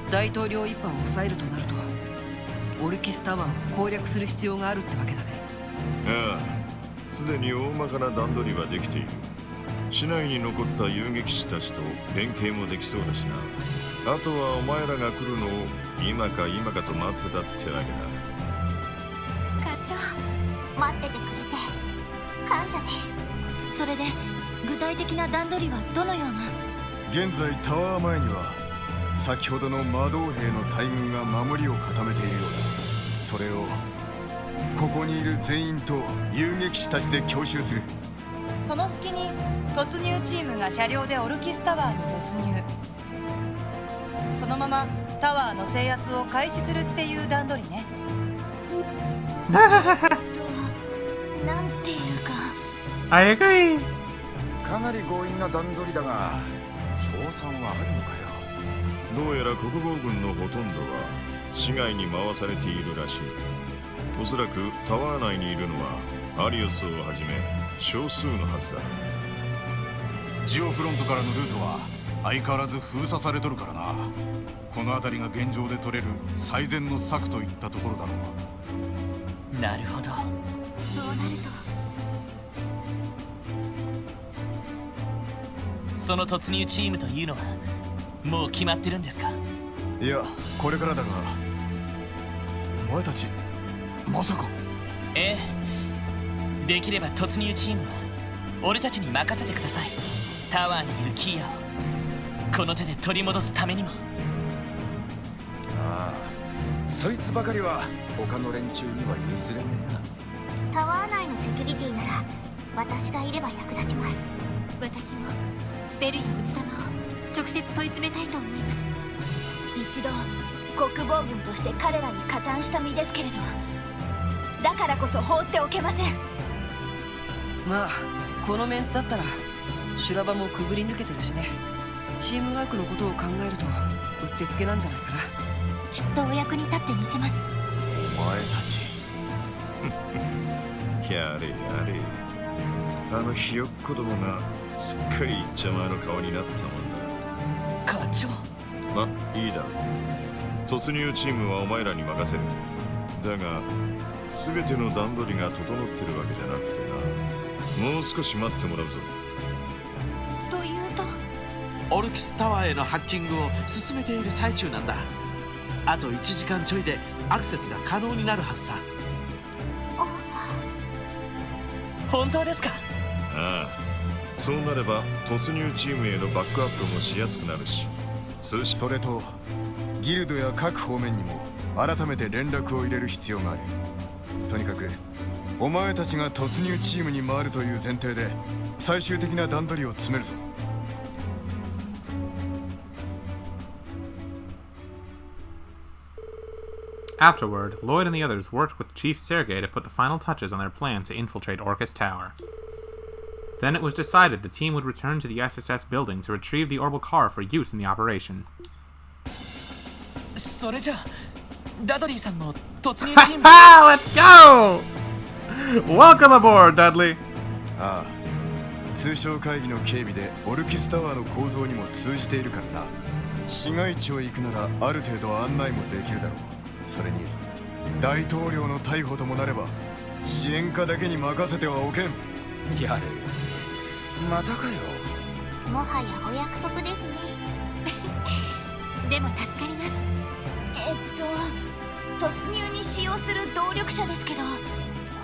大統領一派を抑えるとなるとオルキスタワーを攻略する必要があるってわけだね。ああ、すでに大まかな段取りはできている。市内に残った遊撃士たちと連携もできそうだしな。あとはお前らが来るのを今か今かと待ってたってわけだ。課長、待っててくれて感謝です。それで具体的な段取りはどのような？現在タワー前には先ほどの魔導兵の大軍が守りを固めているようだ。それをここにいる全員と遊撃士たちで強襲する。その隙に突入チームが車両でオルキスタワーに突入。そのままタワーの制圧を開始するっていう段取りね。なんていうか I agree. かなり強引な段取りだが勝算はあるのかよ。どうやら国防軍のほとんどは市外に回されているらしい。おそらくタワー内にいるのはアリオスをはじめ少数のはずだ。ジオフロントからのルートは相変わらず封鎖されとるからな。この辺りが現状で取れる最善の策といったところだろう。なるほど。そうなるとその突入チームというのはもう決まってるんですか？いや、これからだが。お前たちまさか。ええ、できれば突入チームは俺たちに任せてください。タワーにいるキーヤをこの手で取り戻すためにも。ああ、そいつばかりは他の連中には譲れねえな。タワー内のセキュリティなら私がいれば役立ちます。私もベルやおじさまを直接問い詰めたいと思います。一度国防軍として彼らに加担した身ですけれど、だからこそ放っておけません。まあこのメンツだったら修羅場もくぐり抜けてるしね。チームワークのことを考えるとうってつけなんじゃないかな。きっとお役に立ってみせます。お前たちやれやれ、あのひよっこどもがすっかりいっちゃまの顔になったもんだ。課長。ま、いいだろう。突入チームはお前らに任せる。だが全ての段取りが整ってるわけじゃなくてな、もう少し待ってもらうぞ。というと、オルキスタワーへのハッキングを進めている最中なんだ。あと1時間ちょいでアクセスが可能になるはずさ。本当ですか？ああ、そうなれば突入チームへのバックアップもしやすくなるし、それとギルドや各方面にも改めて連絡を入れる必要がある。とにかくお前たちが突入チームに回るという前提で最終的な段取りを詰めるぞ。Afterward, Lloyd and the others worked with Chief Sergei to put the final touches on their plan to infiltrate Orcus Tower. Then it was decided the team would return to the SSS building to retrieve the orbital car for use in the operation. それじゃあ、ダドリーさんも突入チーム。Let's go! Welcome aboard, Dudley! ああ、通商会議の警備でオルキスタワーの構造にも通じているからな。市街地を行くならある程度案内もできるだろう。それに大統領の逮捕ともなれば支援課だけに任せてはおけん。やれ、またかよ。もはやお約束ですね。でも助かります。突入に使用する動力車ですけど、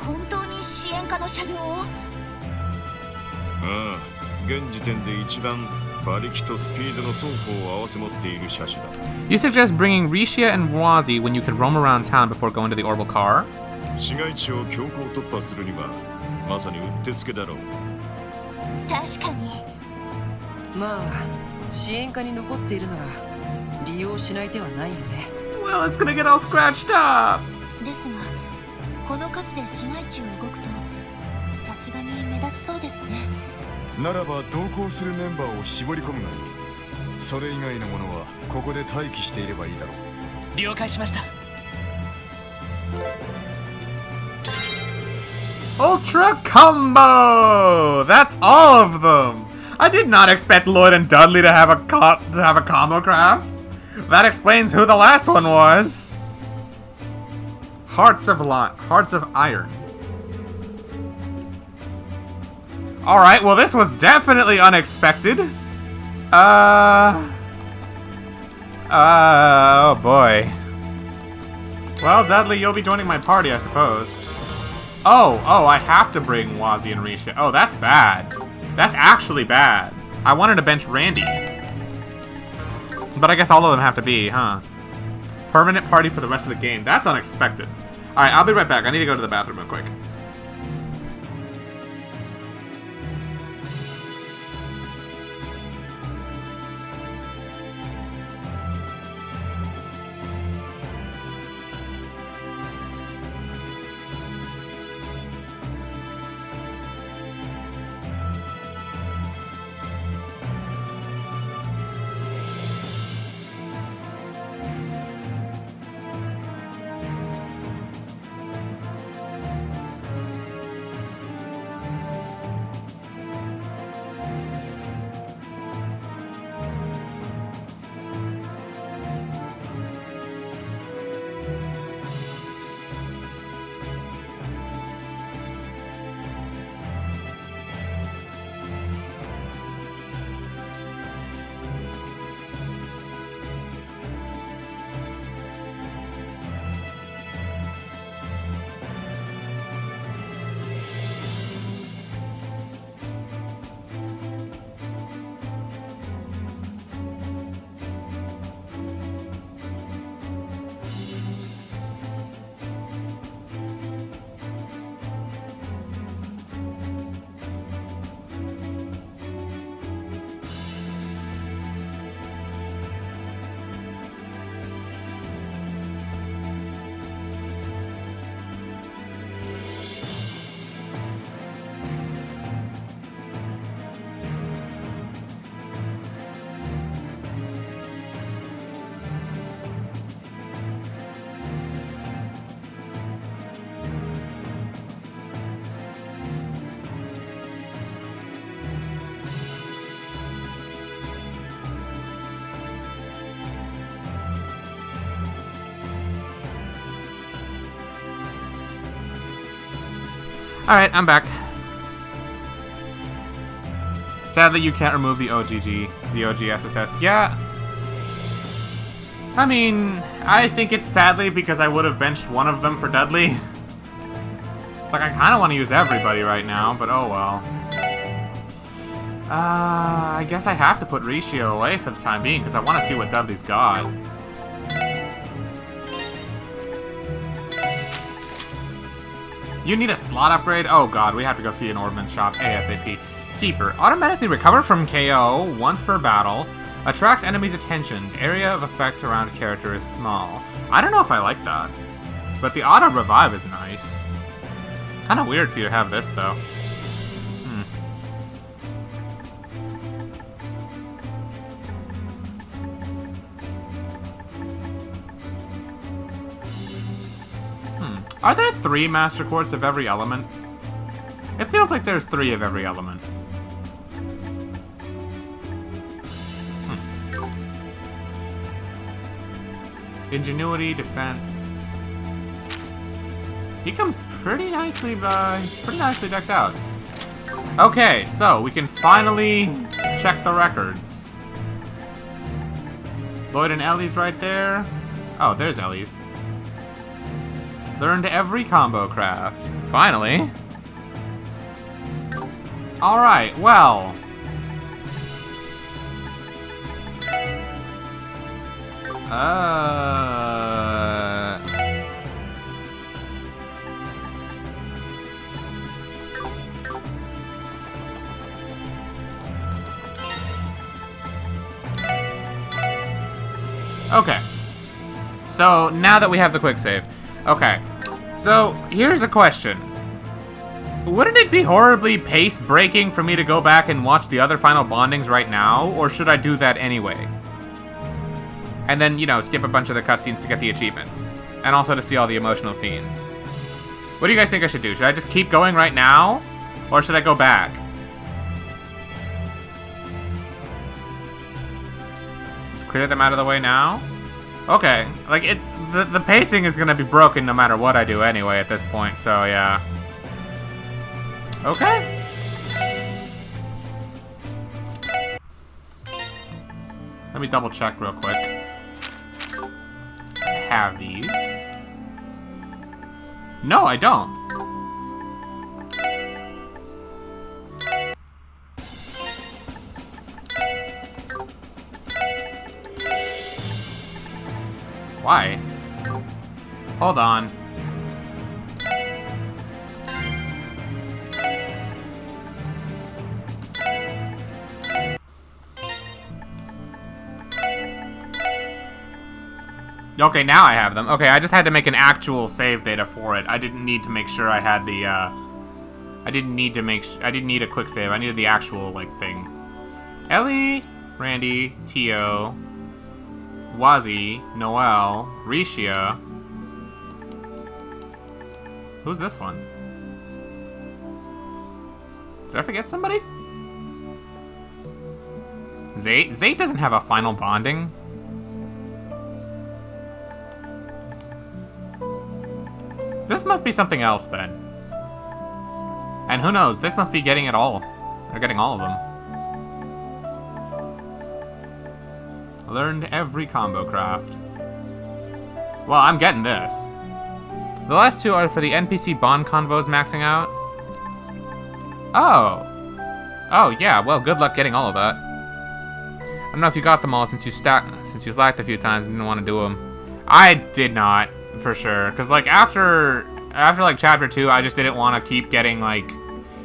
本当に支援課の車両を？ああ、現時点で一番馬力とスピードの双方を併せ持っている車種だ。You suggest bringing Rishia and Wazi when you can roam around town before going to the orbital car? 市街地を強行突破するにはまさにうってつけだろう。確かに。まあ支援課に残っているなら利用しない手はないよね。Well, it's gonna get all scratched up! ですが、この数で市街地を動くとさすがに目立ちそうですね。ならば同行するメンバーを絞り込むがいい。それ以外のものはここで待機していればいいだろう。了解しました。Ultra Combo! That's all of them! I did not expect Lloyd and Dudley to have a combo craft. That explains who the last one was. Hearts of Iron. Alright, well this was definitely unexpected. Oh boy. Well, Dudley, you'll be joining my party, I suppose. Oh, I have to bring Wazi and Risha. Oh, that's bad. That's actually bad. I wanted to bench Randy. But I guess all of them have to be, huh? Permanent party for the rest of the game. That's unexpected. Alright, I'll be right back. I need to go to the bathroom real quick. Alright, I'm back. Sadly, you can't remove the OGG, the OG SSS. Yeah. I mean, I think it's sadly because I would have benched one of them for Dudley. It's like I kind of want to use everybody right now, but oh well. I guess I have to put Ricio away for the time being because I want to see what Dudley's got. You need a slot upgrade? Oh god, we have to go see an ordnance shop ASAP. Keeper. Automatically recover from KO once per battle. Attracts enemies' attentions. Area of effect around character is small. I don't know if I like that. But the auto revive is nice. Kind of weird for you to have this, though. Are there 3 Master Quartz of every element? It feels like there's 3 of every element. Ingenuity, defense. He comes pretty nicely decked out. Okay, so we can finally check the records. Lloyd and Ellie's right there. Oh, there's Ellie's. Learned every combo craft. Finally. Alright, well. Okay. So, now that we have the quick save. Okay. So, here's a question. Wouldn't it be horribly pace-breaking for me to go back and watch the other final bondings right now? Or should I do that anyway? And then, you know, skip a bunch of the cutscenes to get the achievements. And also to see all the emotional scenes. What do you guys think I should do? Should I just keep going right now? Or should I go back? Just clear them out of the way now? Okay. Like, it's... The pacing is gonna be broken no matter what I do anyway at this point, so yeah. Okay. Let me double check real quick. Have these. No, I don't. Why? Hold on. Okay, now I have them. Okay, I just had to make an actual save data for it. I didn't need to make sure I had the, I didn't need a quick save. I needed the actual, like, thing. Ellie, Randy, Tio, Wazi, Noel, Rishia. Who's this one? Did I forget somebody? Zate? Zate doesn't have a final bonding. This must be something else, then. And who knows, this must be getting it all. They're getting all of them. Learned every combo craft. Well, I'm getting this. The last 2 are for the NPC bond convos maxing out. Oh. Oh, yeah, well, good luck getting all of that. I don't know if you got them all since you slacked a few times and didn't want to do them. I did not. For sure, because like after like chapter 2, I just didn't want to keep getting like,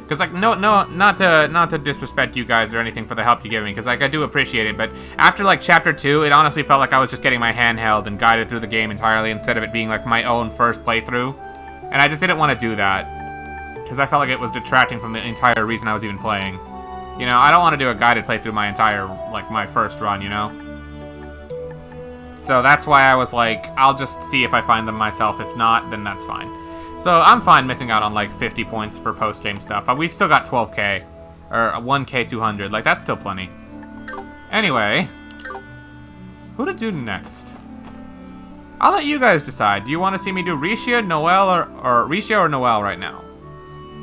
because like not to disrespect you guys or anything for the help you give me, because like I do appreciate it, but after like chapter 2, it honestly felt like I was just getting my hand held and guided through the game entirely instead of it being like my own first playthrough, and I just didn't want to do that because I felt like it was detracting from the entire reason I was even playing. You know, I don't want to do a guided playthrough my entire like my first run, you know. So that's why I was like, I'll just see if I find them myself. If not, then that's fine. So I'm fine missing out on like 50 points for post-game stuff. We've still got 12k. Or 1k 200. Like, that's still plenty. Anyway. Who to do next? I'll let you guys decide. Do you want to see me do Rishia, Noel, or Rishia or Noel right now?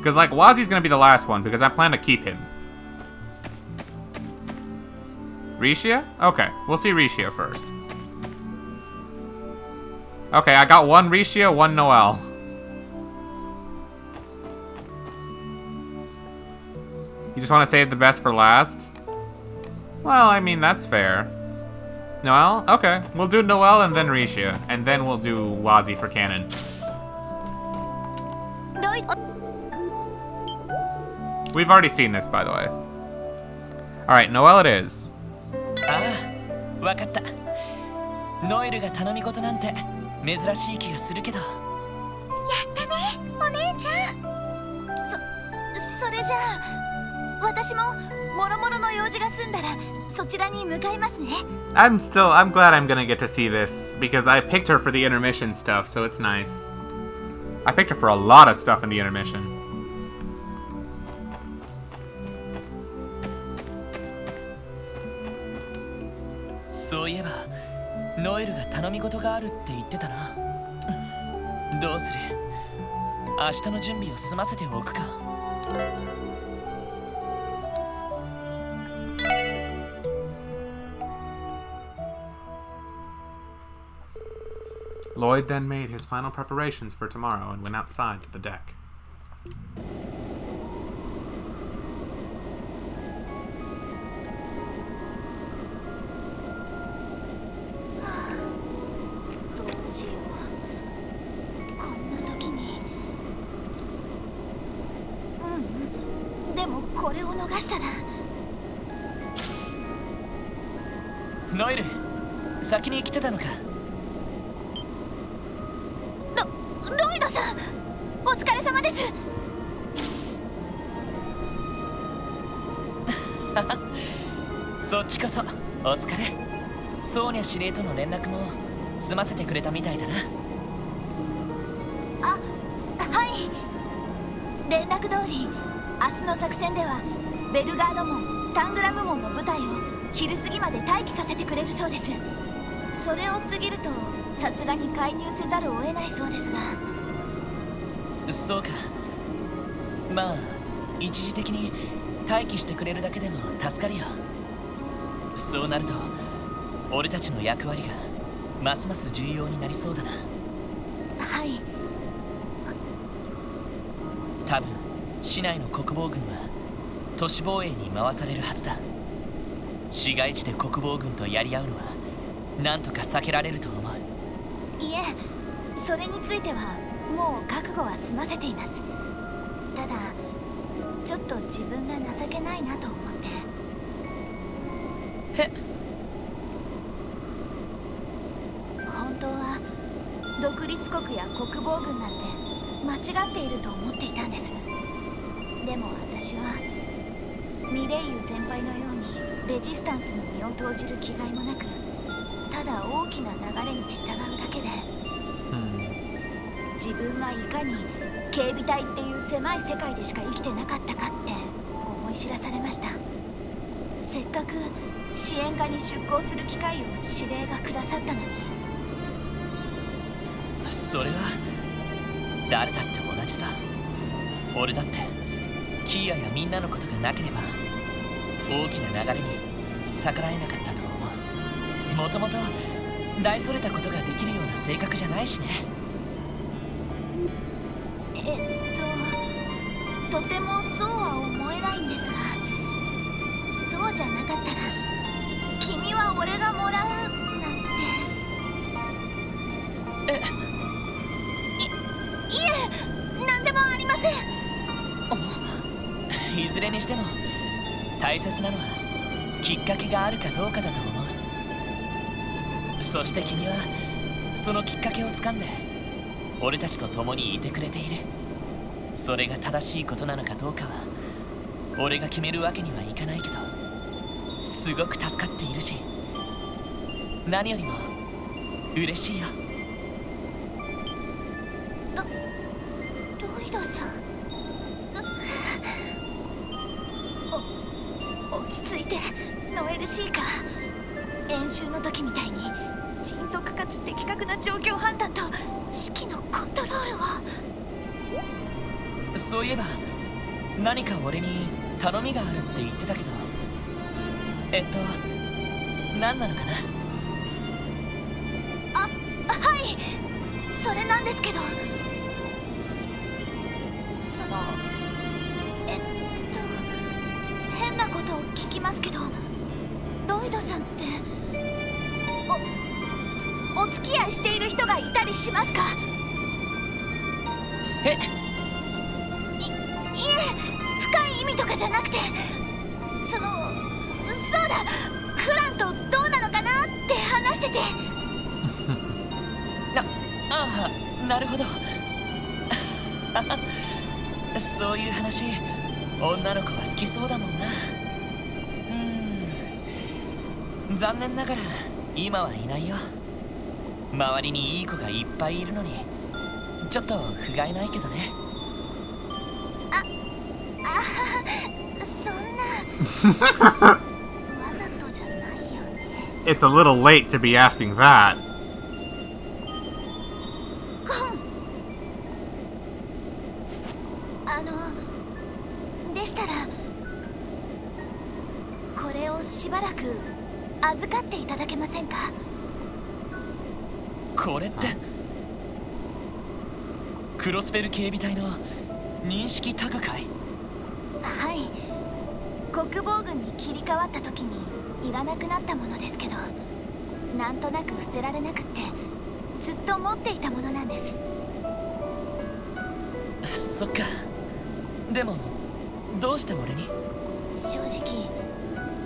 Because, like, Wazi's gonna be the last one, because I plan to keep him. Rishia? Okay, we'll see Rishia first. Okay, I got one Rishia, one Noel. You just want to save the best for last? Well, I mean, that's fair. Noel? Okay, we'll do Noel and then Rishia, and then we'll do Wazi for canon. We've already seen this, by the way. Alright, Noel it is. Ah, わかった。ノエルが頼み事なんて珍しい気がするけど。やったね、お姉ちゃん。それじゃあ私ももろもろの用事が済んだらそちらに向かいますね。I'm glad I'm gonna get to see this, because I picked her for the intermission stuff, so it's nice. I picked her for a lot of stuff in the intermission. そういえばノエルが頼み事があるって言ってたな。どうする？明日の準備を済ませておくか。Lloyd then made his final preparations for tomorrow and went outside to the deck.ノエル、先に来てたのか。ロイドさん、お疲れ様です。そっちこそお疲れ。ソーニャ司令との連絡も済ませてくれたみたいだな。あ、はい。連絡通り明日の作戦ではベルガード門、タングラム門の部隊を昼過ぎまで待機させてくれるそうです。それを過ぎるとさすがに介入せざるを得ないそうですが。そうか。まあ一時的に待機してくれるだけでも助かるよ。そうなると俺たちの役割がますます重要になりそうだな。はい。多分市内の国防軍は都市防衛に回されるはずだ。市街地で国防軍とやり合うのはなんとか避けられると思う。いえ、それについてはもう覚悟は済ませています。ただちょっと自分が情けないなと思って。本当は独立国や国防軍なんて間違っていると思っていたんです。でも私はミレイユ先輩のようにレジスタンスに身を投じる気概もなく、ただ大きな流れに従うだけで、自分がいかに警備隊っていう狭い世界でしか生きてなかったかって思い知らされました。せっかく支援課に出向する機会を指令がくださったのに。それは誰だって同じさ。俺だってキーヤやみんなのことがなければ大きな流れに逆らえなかったと思う。もともと大それたことができるような性格じゃないしね。とてもそうは思えないんですが、そうじゃなかったら君は俺がもらうなんて。いえ、何でもありません。いずれにしても大切なのはきっかけがあるかどうかだと思う。そして君はそのきっかけをつかんで俺たちと共にいてくれている。それが正しいことなのかどうかは俺が決めるわけにはいかないけど、すごく助かっているし、何よりも嬉しいよ。ロイドさん、落ち着いてノエルシーカー。演習の時みたいに迅速かつ的確な状況判断と指揮のコントロールを。そういえば何か俺に頼みがあるって言ってたけど、何なのかな。はい、それなんですけど、変なことを聞きますけど、ロイドさんってお付き合いしている人がいたりしますか？いえ、深い意味とかじゃなくて、そうだ、フランとどうなのかなって話してて。ああ、なるほど。そういう話、女の子は好きそうだもんな。残念ながら今はいないよ。周りにいい子がいっぱいいるのに、ちょっと不甲斐ないけどね。そんな。わざとじゃないよね。It's a little late to be asking that. でしたら、これをしばらく預かっていただけませんか？これってクロスベル警備隊の認識タグかい？はい、国防軍に切り替わった時にいらなくなったものですけど、なんとなく捨てられなくってずっと持っていたものなんです。そっか。でもどうして俺に？正直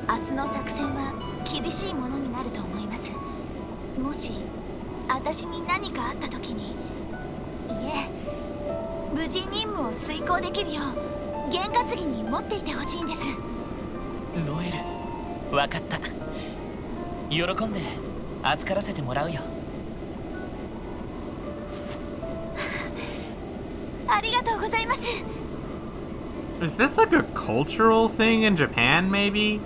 明日の作戦は厳しいものになると思います。もし私に何かあった時に、いえ、無事任務を遂行できるよう験担ぎに持っていてほしいんです。ノエル、分かった。喜んで預からせてもらうよ。ありがとうございます。Is this like a cultural thing in Japan, maybe?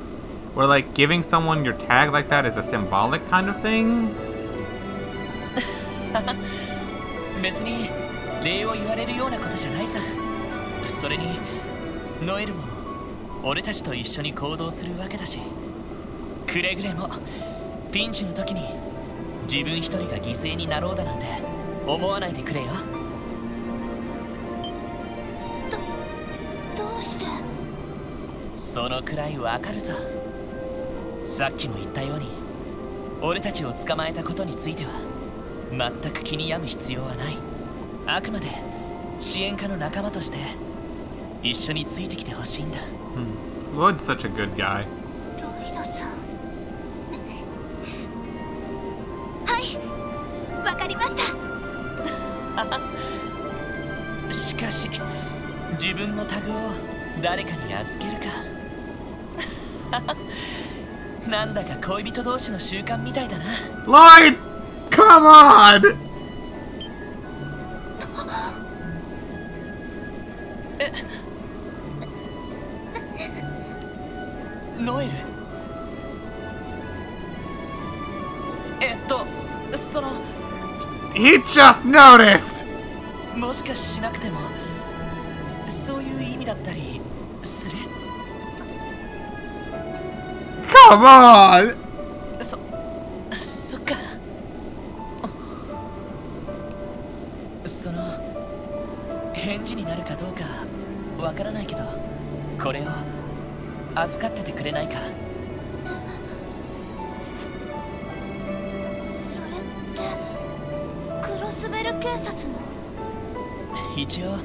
Where like giving someone your tag like that is a symbolic kind of thing? 別に礼を言われるようなことじゃないさ。それにノエルも俺たちと一緒に行動するわけだし、くれぐれもピンチの時に自分一人が犠牲になろうだなんて思わないでくれよ。どうして？そのくらいわかるさ。さっきも言ったように、俺たちを捕まえたことについては全く気に病む必要はない。あくまで支援家の仲間として一緒についてきてほしいんだ。Lloyd's such a good guy. ロイドさん。はい、わかりました。しかし自分のタグを誰かに預けるか。なんだか恋人同士の習慣みたいだな。Lloyd! Come on! ノエル、その He just noticed! もしかしなくてもそういう意味だったりする？ Come on! そっか。その返事になるかどうかわからないけど、これを預かっててくれないか？それってクロスベル警察の？一応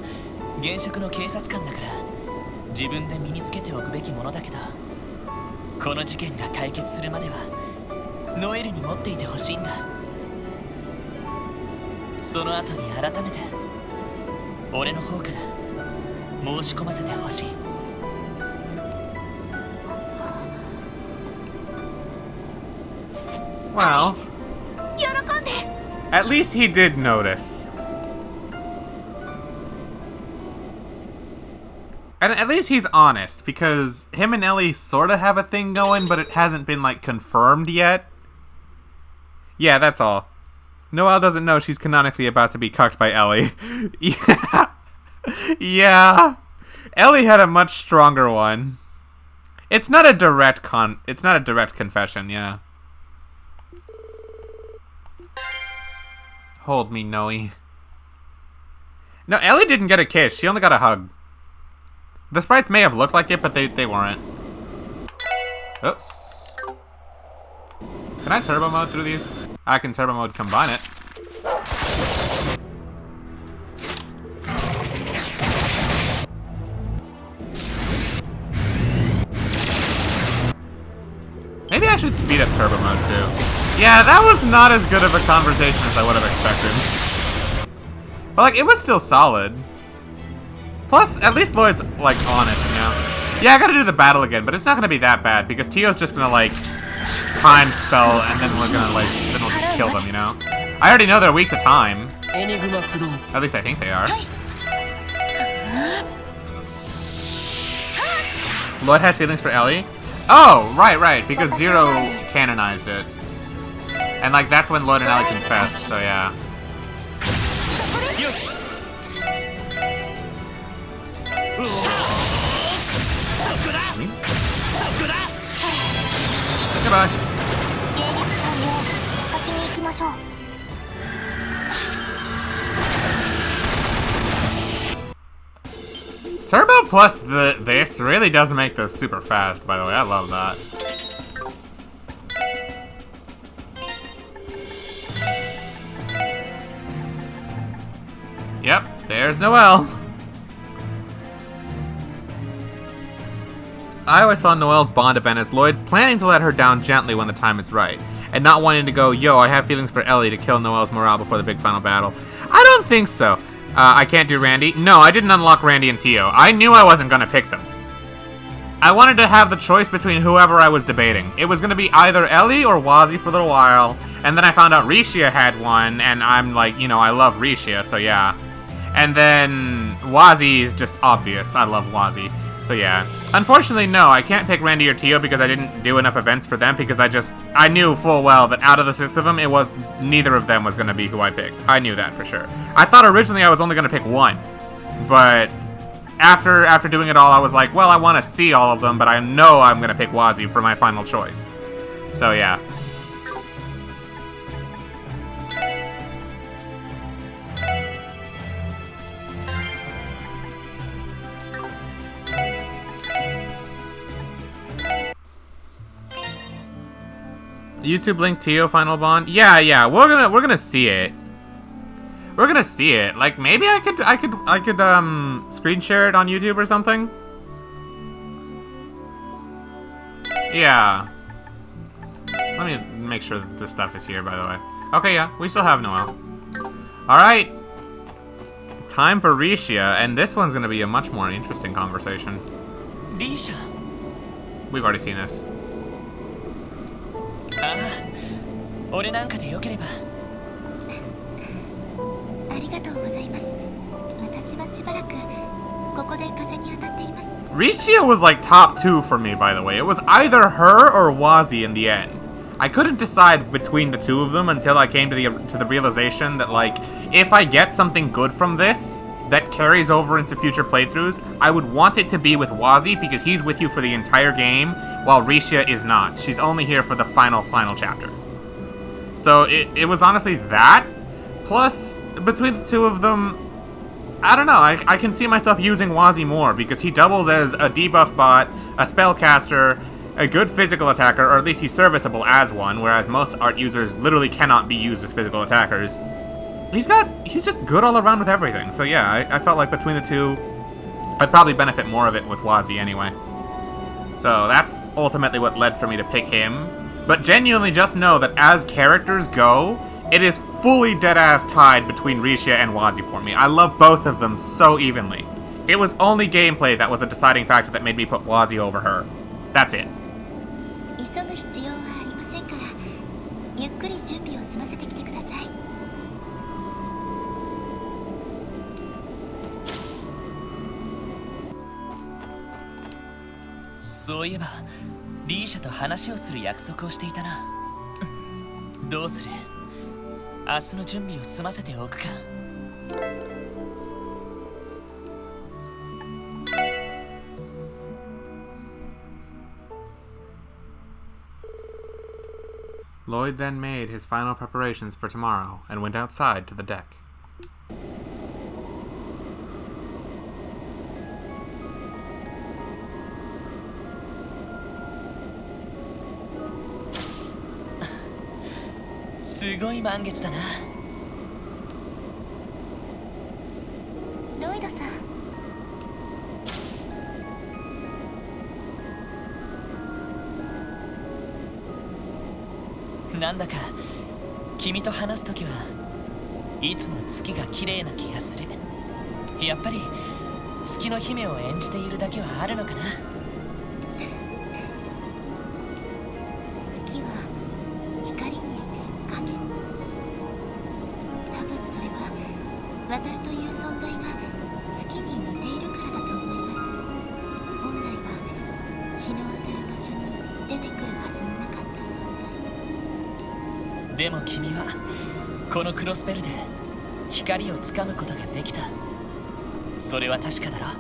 現職の警察官だから自分で身につけておくべきものだけど、この事件が解決するまではノエルに持っていてほしいんだ。その後に改めて俺の方から申し込ませてほしい。Well, 喜んで。 at least he did notice. And at least he's honest, because him and Ellie sort of have a thing going, but it hasn't been, like, confirmed yet. Yeah, that's all. Noelle doesn't know she's canonically about to be cucked by Ellie. Yeah. Yeah. Ellie had a much stronger one. It's not a direct confession, yeah. Hold me, Noe. No, Ellie didn't get a kiss. She only got a hug. The sprites may have looked like it, but they weren't. Oops. Can I turbo mode through these? I can turbo mode combine it. Maybe I should speed up turbo mode too. Yeah, that was not as good of a conversation as I would have expected. But like, it was still solid. Plus, at least Lloyd's like honest, you know? Yeah, I gotta do the battle again, but it's not gonna be that bad because Tio's just gonna like time spell and then we're gonna like, then we'll just kill them, you know? I already know they're weak to time. At least I think they are. Lloyd has feelings for Ellie? Oh, right, because Zero canonized it. And like, that's when Lloyd and Ellie confessed, so yeah. Goodbye. Turbo plus this really does make this super fast, by the way. I love that. Yep, there's Noelle. I always saw Noelle's Bond event as Lloyd planning to let her down gently when the time is right, and not wanting to go, yo, I have feelings for Ellie to kill Noelle's morale before the big final battle. I don't think so. I can't do Randy. No, I didn't unlock Randy and Tio. I knew I wasn't gonna pick them. I wanted to have the choice between whoever I was debating. It was gonna be either Ellie or Wazi for a little while, and then I found out Rishia had one, and I'm like, you know, I love Rishia, so yeah. And then Wazi is just obvious. I love Wazi. So yeah. Unfortunately, no, I can't pick Randy or Tio because I didn't do enough events for them because I knew full well that out of the 6 of them, neither of them was going to be who I picked. I knew that for sure. I thought originally I was only going to pick one, but after doing it all, I was like, well, I want to see all of them, but I know I'm going to pick Wazi for my final choice. So yeah. YouTube link Tio final bond. Yeah, we're gonna see it. We're gonna see it. Like maybe I could screen share it on YouTube or something. Yeah. Let me make sure that this stuff is here, by the way. Okay, yeah, we still have Noelle. All right. Time for Rishia, and this one's gonna be a much more interesting conversation. Risha. We've already seen this. ああ、俺なんかでよければ。ありがとうございます。私はしばらくここで風に当たっています。Rishia was like top 2 for me, by the way. It was either her or Wazi in the end. I couldn't decide between the two of them until I came to the realization that like, if I get something good from this that carries over into future playthroughs, I would want it to be with Wazi because he's with you for the entire game, while Rishia is not. She's only here for the final chapter. So it was honestly that, plus between the two of them, I don't know, I can see myself using Wazi more because he doubles as a debuff bot, a spellcaster, a good physical attacker, or at least he's serviceable as one, whereas most art users literally cannot be used as physical attackers. He's just good all around with everything. So yeah, I felt like between the two, I'd probably benefit more of it with Wazi anyway. So that's ultimately what led for me to pick him. But genuinely just know that as characters go, it is fully dead-ass tied between Rishia and Wazi for me. I love both of them so evenly. It was only gameplay that was a deciding factor that made me put Wazi over her. That's it. 急ぐ必要はありませんから、ゆっくり準備を済ませてきてください。そういえばリーシャと話をする約束をしていたな。どうする？明日の準備を済ませておくか。Lloyd then made his final preparations for tomorrow and went outside to the deck.すごい満月だな。ロイドさん、なんだか君と話すときはいつも月が綺麗な気がする。やっぱり月の姫を演じているだけはあるのかな。月は光にして影。多分それは私という存在が月に似ているからだと思います。本来は日の当たる場所に出てくるはずのなかった存在。でも君はこのクロスベルで光をつかむことができた。それは確かだろ。は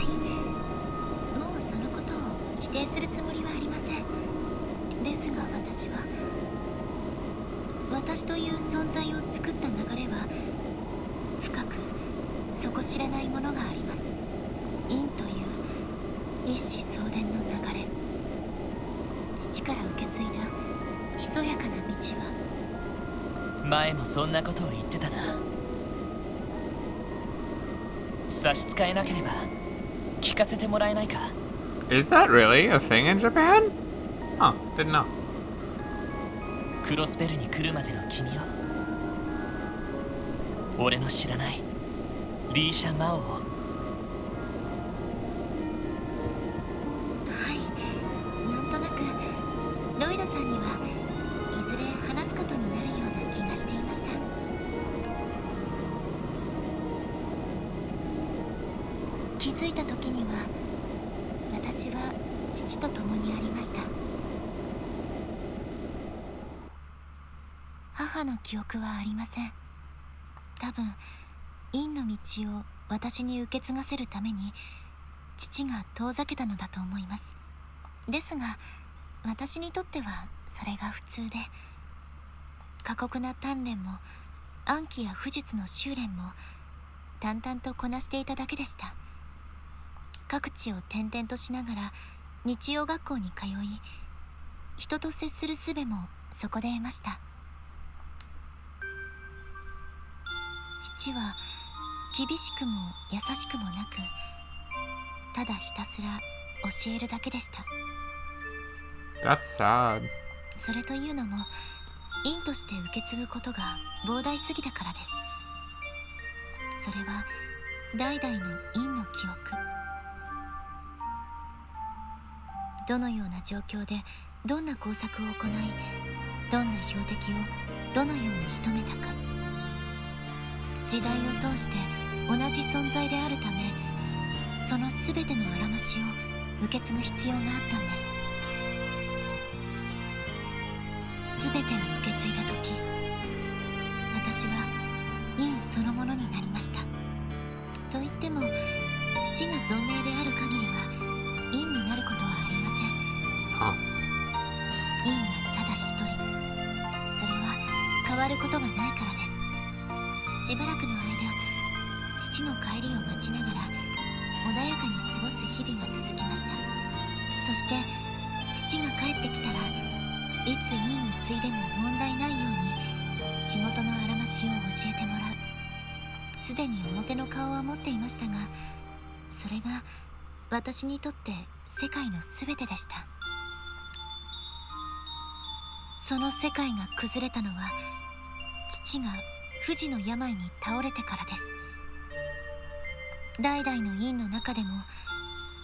い、もうそのことを否定するつもりはありません。ですが私という存在を作った流れは深く底知れないものがあります。陰という一子相伝の流れ、父から受け継いだひそやかな道は。前もそんなことを言ってたな。差し支えなければ聞かせてもらえないか。 Is that really a thing in Japan? Huh, didn't know. クロスベルに来るまでの君を、俺の知らないリーシャ・マオを。はい、なんとなくロイドさんにはいずれ話すことになるような気がしていました。気づいた時には私は父と共にありました。母の記憶はありません。多分陰の道を私に受け継がせるために父が遠ざけたのだと思います。ですが私にとってはそれが普通で、過酷な鍛錬も暗記や武術の修練も淡々とこなしていただけでした。各地を転々としながら日曜学校に通い、人と接する術もそこで得ました。父は厳しくも優しくもなく、ただひたすら教えるだけでした。 That's sad. それというのも陰として受け継ぐことが膨大すぎたからです。それは代々の陰の記憶。どのような状況でどんな工作を行い、どんな標的をどのように仕留めたか、時代を通して同じ存在であるため、その全てのあらましを受け継ぐ必要があったんです。全てを受け継いだ時、私は陰そのものになりました。と言っても父が存命である限りは陰になることはありません。陰はただ一人。それは変わることがないからです。しばらくの間、父の帰りを待ちながら穏やかに過ごす日々が続きました。そして父が帰ってきたらいつ陰に継いでも問題ないように仕事のあらましを教えてもらう。すでに表の顔は持っていましたが、それが私にとって世界の全てでした。その世界が崩れたのは父が不治の病に倒れてからです。代々の陰の中でも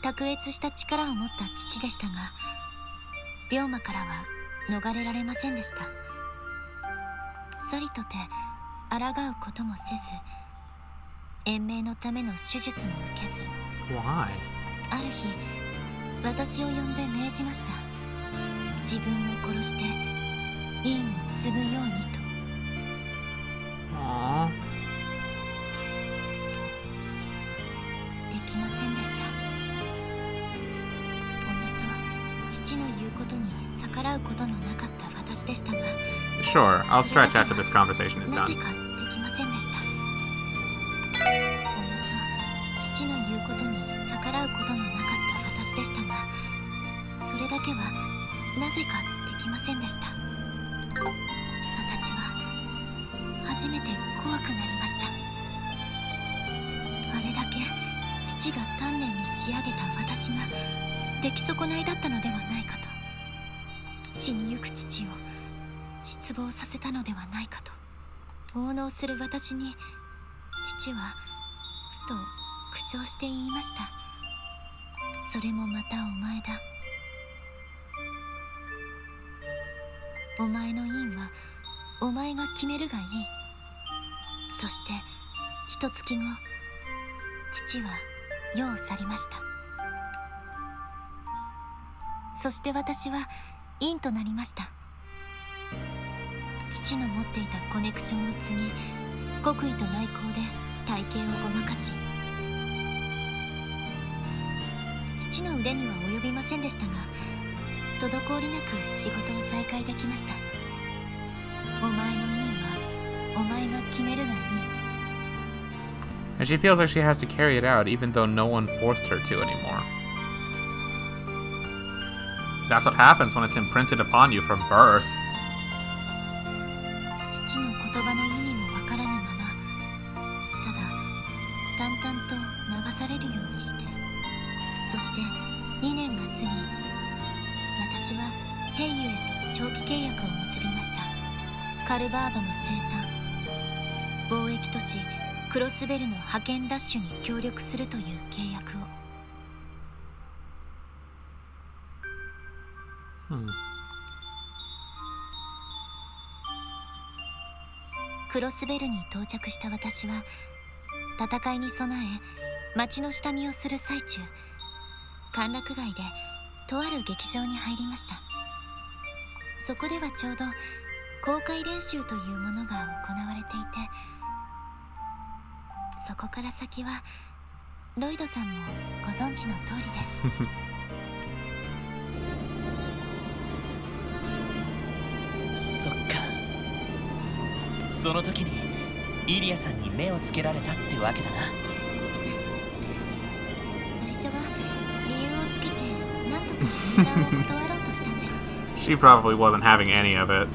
卓越した力を持った父でしたが、病魔からは逃れられませんでした。さりとて抗うこともせず、延命のための手術も受けず、 Why? ある日私を呼んで命じました。自分を殺して陰を継ぐようにと。できませんでした。およそ父の言うことに逆逆らうことのなかった私でしたが、 Sure, I'll stretch after this conversation is な done. ぜかできませんでした。およそ父の言うことに逆らうことのなかった私でしたが、それだけはなぜかできませんでした。私は初めて怖くなりました。あれだけ父が丹念に仕上げた私が出来損ないだったのではないかと、死にゆく父を失望させたのではないかと応答する私に、父はふと苦笑して言いました。それもまたお前だ。お前の因はお前が決めるがいい。そして一月後、父は世を去りました。そして私は因となりました。父の持っていたコネクションを継ぎ、国威と内向で体型をごまかし、父の腕には及びませんでしたが、滞りなく仕事を再開できました。お前の因はお前が決めるがいい。 And she feels like she has to carry it out even though no one forced her to anymore. That's what happens when it's imprinted upon you from birth. 父の言葉の意味もわからぬまま、ただ淡々と流されるようにして、そして2年が過ぎ、私はヘイユへと長期契約を結びました。カルバードの西端、貿易都市クロスベルの派遣ダッシュに協力するという契約を。クロスベルに到着した私は、戦いに備え町の下見をする最中、歓楽街でとある劇場に入りました。そこではちょうど公開練習というものが行われていて、そこから先はロイドさんもご存知の通りです。そっか。その時にイリアさんに目をつけられたってわけだな。最初は理由をつけてなんとか入団を断ろうとしたんです。 She probably wasn't having any of it.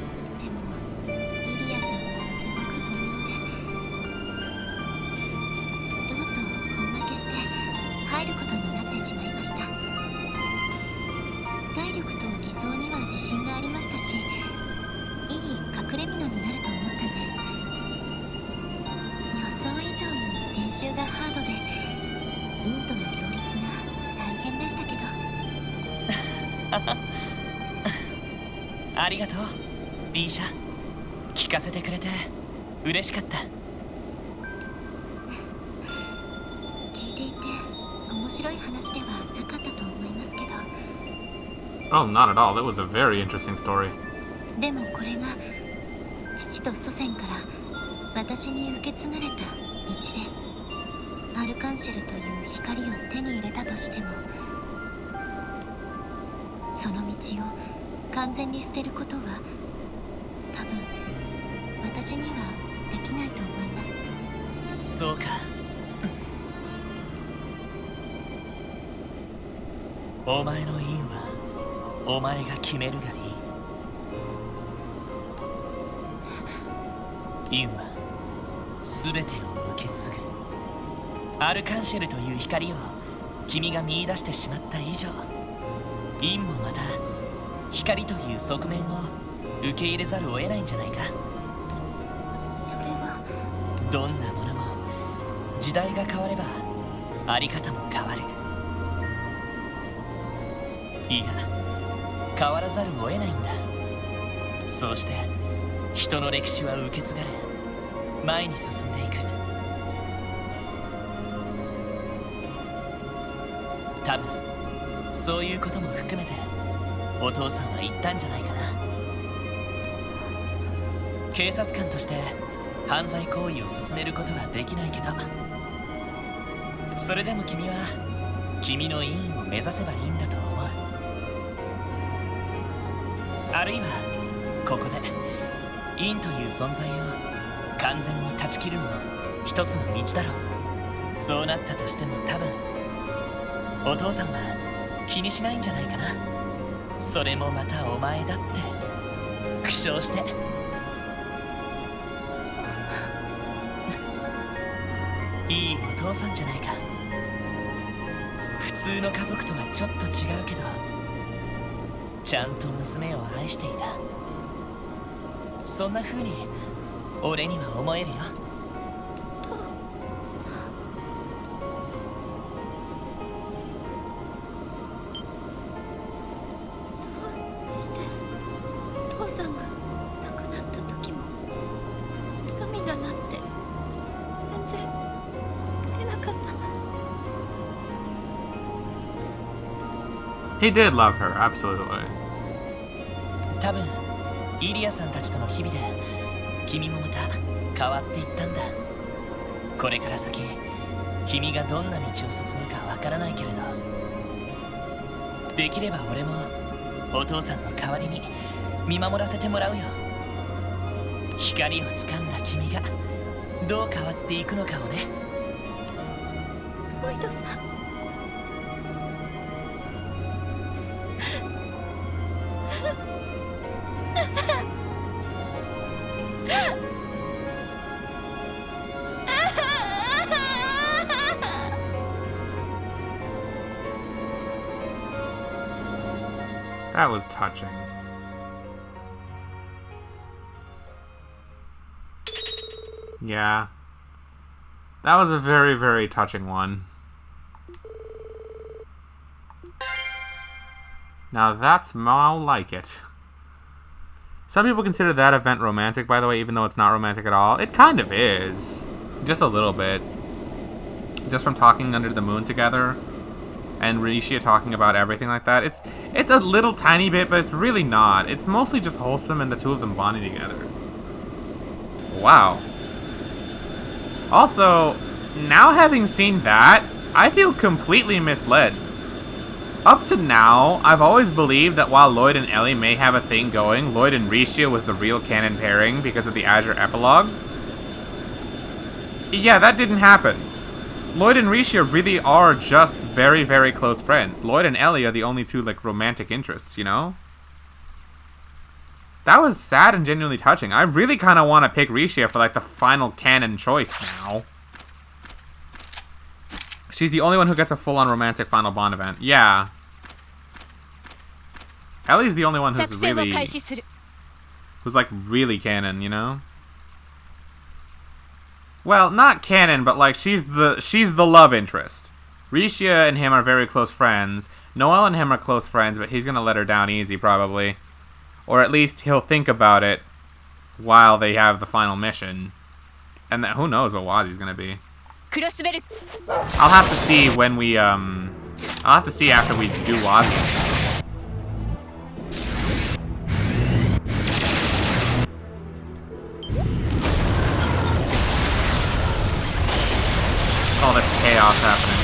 ありがとう、リーシャ。聞かせてくれて嬉しかった。聞いていて面白い話ではなかったと思いますけど。 Oh, not at all. It was a very interesting story. でもこれが父と祖先から私に受け継がれた道です。アルカンシェルという光を手に入れたとしても、その道を完全に捨てることは多分私にはできないと思います。そうか。お前の因はお前が決めるがいい。因は全てを受け継ぐ。アルカンシェルという光を君が見出してしまった以上、因もまた光という側面を受け入れざるを得ないんじゃないか。それはどんなものも時代が変わればあり方も変わる。いや、変わらざるを得ないんだ。そうして人の歴史は受け継がれ、前に進んでいく。多分そういうことも含めてお父さんは言ったんじゃないかな。警察官として犯罪行為を進めることはできないけど、それでも君は君の因を目指せばいいんだと思う。あるいはここでインという存在を完全に断ち切るのも一つの道だろう。そうなったとしても多分お父さんは気にしないんじゃないかな。それもまたお前だって苦笑して。いいお父さんじゃないか。普通の家族とはちょっと違うけどちゃんと娘を愛していた。そんな風に俺には思えるよ。どうしてお父さんが亡くなった時も涙なんて全然こぼれなかったのに。 He did love her, absolutely. 多分イリアさんたちとの日々で君もまた変わっていったんだ。これから先君がどんな道を進むかわからないけれどできれば俺もお父さんの代わりに見守らせてもらうよ。光をつかんだ君がどう変わっていくのかをね。ロイドさん、That was touching. Yeah. That was a very, very touching one. Now that's more like it. Some people consider that event romantic, by the way, even though it's not romantic at all. It kind of is. Just a little bit. Just from talking under the moon together. And Rishia talking about everything like that. It's a little tiny bit, but it's really not. It's mostly just wholesome and the two of them bonding together. Wow. Also, now having seen that, I feel completely misled. Up to now, I've always believed that while Lloyd and Ellie may have a thing going, Lloyd and Rishia was the real canon pairing because of the Azure epilogue. Yeah, that didn't happen. Lloyd and Rishia really are just very, very close friends. Lloyd and Ellie are the only two, like, romantic interests, you know? That was sad and genuinely touching. I really kind of want to pick Rishia for, like, the final canon choice now. She's the only one who gets a full-on romantic final bond event. Yeah. Ellie's the only one who's really... who's, like, really canon, you know? Well, not canon, but like she's the love interest. Rishia and him are very close friends. Noel and him are close friends, but he's gonna let her down easy probably, or at least he'll think about it while they have the final mission. And who knows what Wazi's gonna be. I'll have to see when we I'll have to see after we do Wazi's. All this chaos happening.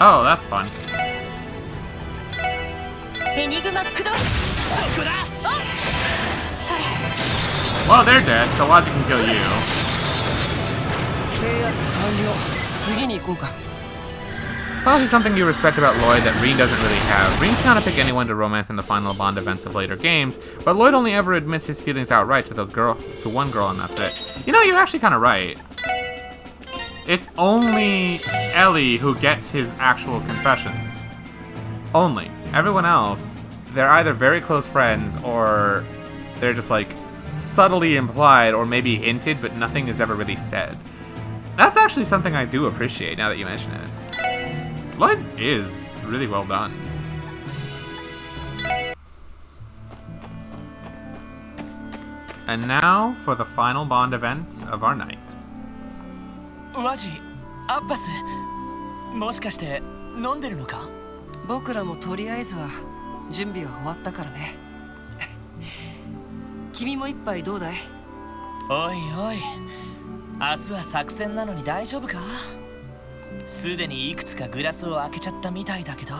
Oh, that's fun. Well, they're dead, so Wazi can kill you. It's obviously something you respect about Lloyd that Reen doesn't really have. Reen cannot pick anyone to romance in the final bond events of later games, but Lloyd only ever admits his feelings outright to one girl, and that's it. You know, you're actually kind of right. It's only Ellie who gets his actual confessions. Only. Everyone else, they're either very close friends or they're just like subtly implied or maybe hinted, but nothing is ever really said. That's actually something I do appreciate now that you mention it. Lloyd is really well done. And now for the final Bond event of our night. ワジ、アッバス、もしかして飲んでるのか？僕らもとりあえずは準備は終わったからね。君も一杯どうだい？おいおい、明日は作戦なのに大丈夫か？すでにいくつかグラスを開けちゃったみたいだけど。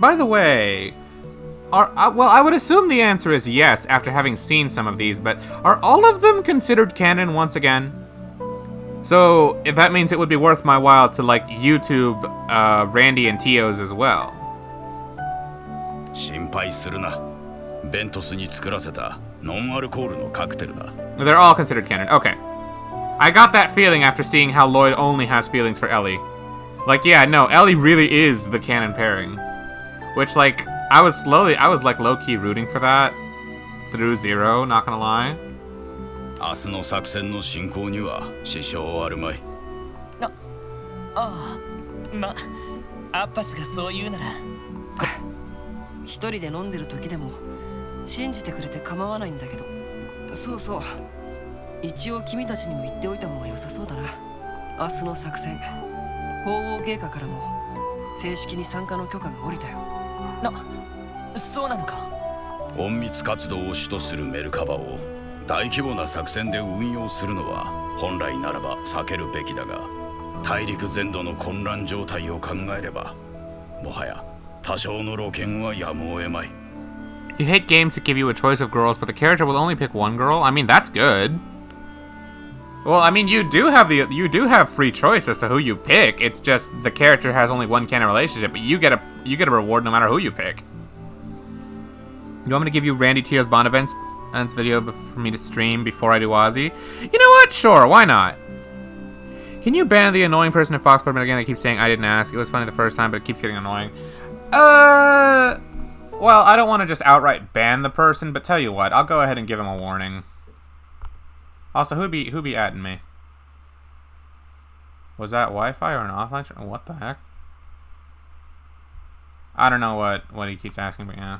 By the way, well, I would assume the answer is yes after having seen some of these, but are all of them considered canon once again? So, if that means it would be worth my while to, like, YouTube Randy and Tio's as well. 心配するな。ベントスに作らせたノンアルコールのカクテルだ。They're all considered canon. Okay. I got that feeling after seeing how Lloyd only has feelings for Ellie. Like, yeah, no, Ellie really is the canon pairing. Which, like, I was like low-key rooting for that through Zero, not gonna lie. 明日の作戦の進行には支障あるまい。ああ、ま、アッパスがそう言うなら。一人で飲んでる時でも信じてくれて構わないんだけど。そうそう。一応君たちにも言っておいた方が良さそうだな。明日の作戦、法王芸家からも正式に参加の許可が下りたよ。そうなのか？隠密活動を主とするメルカバを大規模な作戦で運用するのは本来ならば避けるべきだが、大陸全土の混乱状態を考えればもはや多少の露見はやむを得まい。 You hate games that give you a choice of girls, but the character will only pick one girl? I mean, that's good. Well, I mean, you do have free choice as to who you pick. It's just the character has only one canon relationship, but you get a reward no matter who you pick. You want me to give you Randy Tio's Bond events video for me to stream before I do Ozzy? You know what? Sure, why not? Can you ban the annoying person in Fox Department again that keeps saying I didn't ask? It was funny the first time, but it keeps getting annoying. Well, I don't want to just outright ban the person, but tell you what, I'll go ahead and give him a warning. Also, who be atting me? Was that Wi-Fi or an offline? What the heck? I don't know what he keeps asking, but yeah.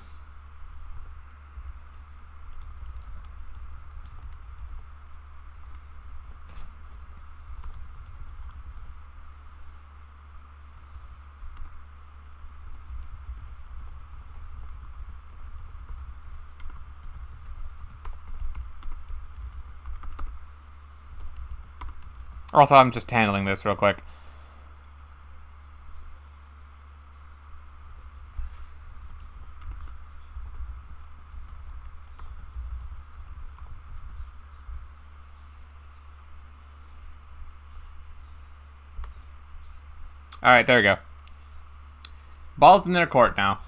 Also, I'm just handling this real quick. Alright, there we go. Ball's in their court now.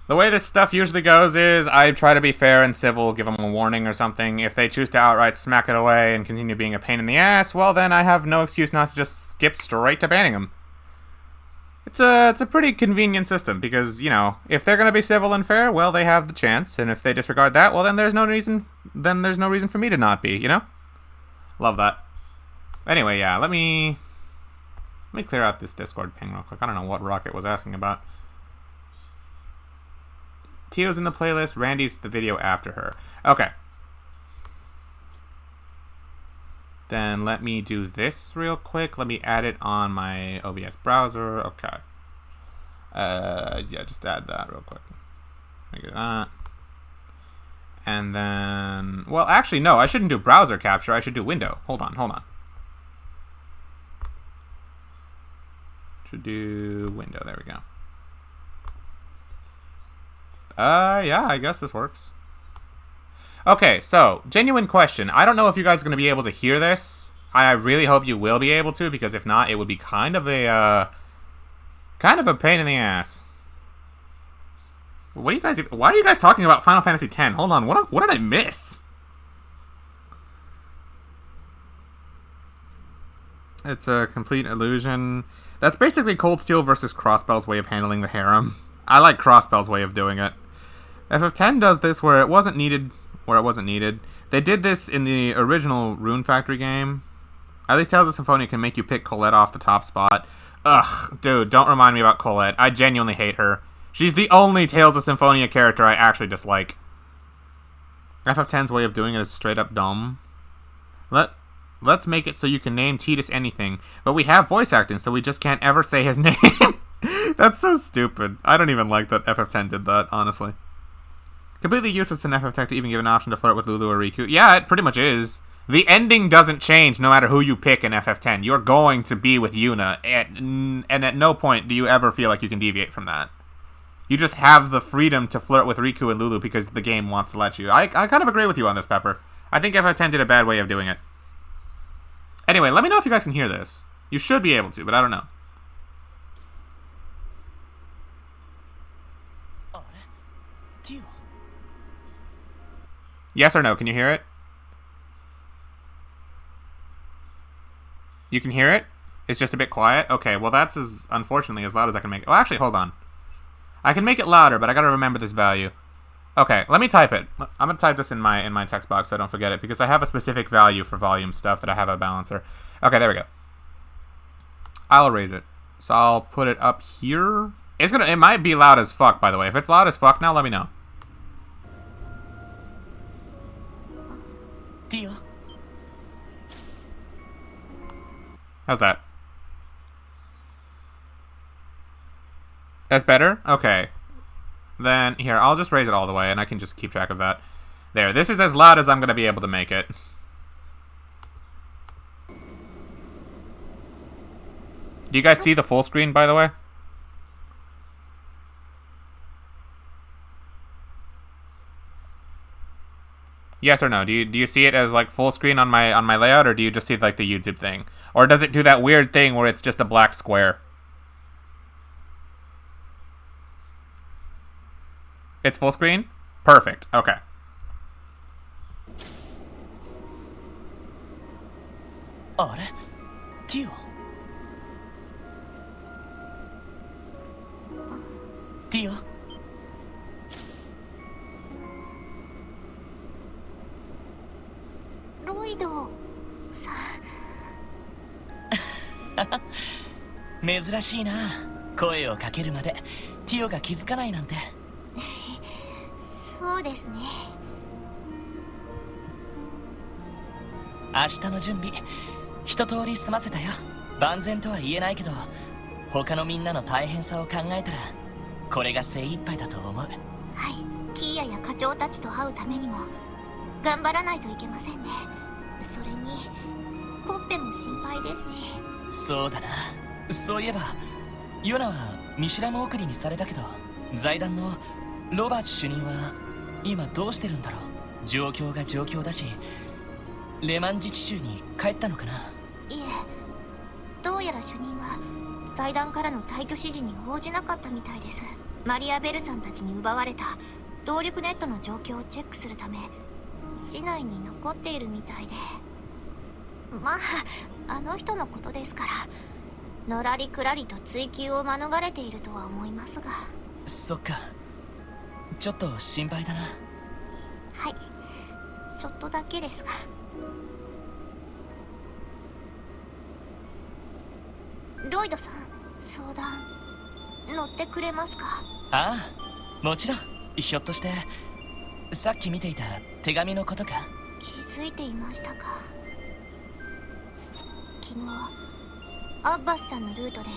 The way this stuff usually goes is I try to be fair and civil, give them a warning or something. If they choose to outright smack it away and continue being a pain in the ass, well then I have no excuse not to just skip straight to banning them. It's a pretty convenient system because, you know, if they're going to be civil and fair, well they have the chance, and if they disregard that, well then there's no reason for me to not be, you know? Love that. Anyway, yeah, let me clear out this Discord ping real quick. I don't know what Rocket was asking about. Tio's in the playlist, Randy's the video after her. Okay. Then let me do this real quick. Let me add it on my OBS browser. Okay. Yeah, just add that real quick. Make it that. And then, well, actually, no, I shouldn't do browser capture. I should do window. Hold on. Should do window. There we go. Yeah, I guess this works. Okay, so, genuine question. I don't know if you guys are going to be able to hear this. I really hope you will be able to, because if not, it would be kind of a pain in the ass. Why are you guys talking about Final Fantasy X? Hold on, what did I miss? It's a complete illusion. That's basically Cold Steel versus Crossbell's way of handling the harem. I like Crossbell's way of doing it. FF10 does this where it wasn't needed. They did this in the original Rune Factory game. At least Tales of Symphonia can make you pick Colette off the top spot. Ugh, dude, don't remind me about Colette. I genuinely hate her. She's the only Tales of Symphonia character I actually dislike. FF10's way of doing it is straight up dumb. Let's make it so you can name Tidus anything, but we have voice acting, so we just can't ever say his name. That's so stupid. I don't even like that FF10 did that, honestly. Completely useless in FF10 to even give an option to flirt with Lulu or Riku. Yeah, it pretty much is. The ending doesn't change no matter who you pick in FF10. You're going to be with Yuna, and at no point do you ever feel like you can deviate from that. You just have the freedom to flirt with Riku and Lulu because the game wants to let you. I kind of agree with you on this, Pepper. I think FF10 did a bad way of doing it. Anyway, let me know if you guys can hear this. You should be able to, but I don't know. Yes or no? Can you hear it? You can hear it? It's just a bit quiet? Okay, well that's unfortunately as loud as I can make it. Oh, actually, hold on. I can make it louder, but I gotta remember this value. Okay, let me type it. I'm gonna type this in my text box so I don't forget it, because I have a specific value for volume stuff that I have a balancer. Okay, there we go. I'll raise it. So I'll put it up here. It might be loud as fuck, by the way. If it's loud as fuck now, let me know. Dio. How's that? That's better? Okay. Then, here, I'll just raise it all the way, and I can just keep track of that. There, this is as loud as I'm going to be able to make it. Do you guys see the full screen, by the way? Yes or no? Do you see it as like full screen on my layout, or do you just see like the YouTube thing? Or does it do that weird thing where it's just a black square? It's full screen? Perfect. Okay. Dio. Dio. ロイドさん珍しいな。声をかけるまでティオが気づかないなんて。そうですね。明日の準備一通り済ませたよ。万全とは言えないけど、他のみんなの大変さを考えたらこれが精一杯だと思う。はい、キーヤや課長たちと会うためにも頑張らないといけませんね。それにコッペも心配ですし。そうだな。そういえばヨナは見知らぬ送りにされたけど、財団のロバーツ主任は今どうしてるんだろう。状況が状況だし、レマン自治州に帰ったのかな。いえ、どうやら主任は財団からの退去指示に応じなかったみたいです。マリア・ベルさんたちに奪われた動力ネットの状況をチェックするため市内に残っているみたいで。まああの人のことですから、のらりくらりと追及を免れているとは思いますが。そっか、ちょっと心配だな。はい、ちょっとだけですが。ロイドさん、相談乗ってくれますか？ああ、もちろん。ひょっとしてさっき見ていた手紙のことか？気づいていましたか？昨日アッバスさんのルートで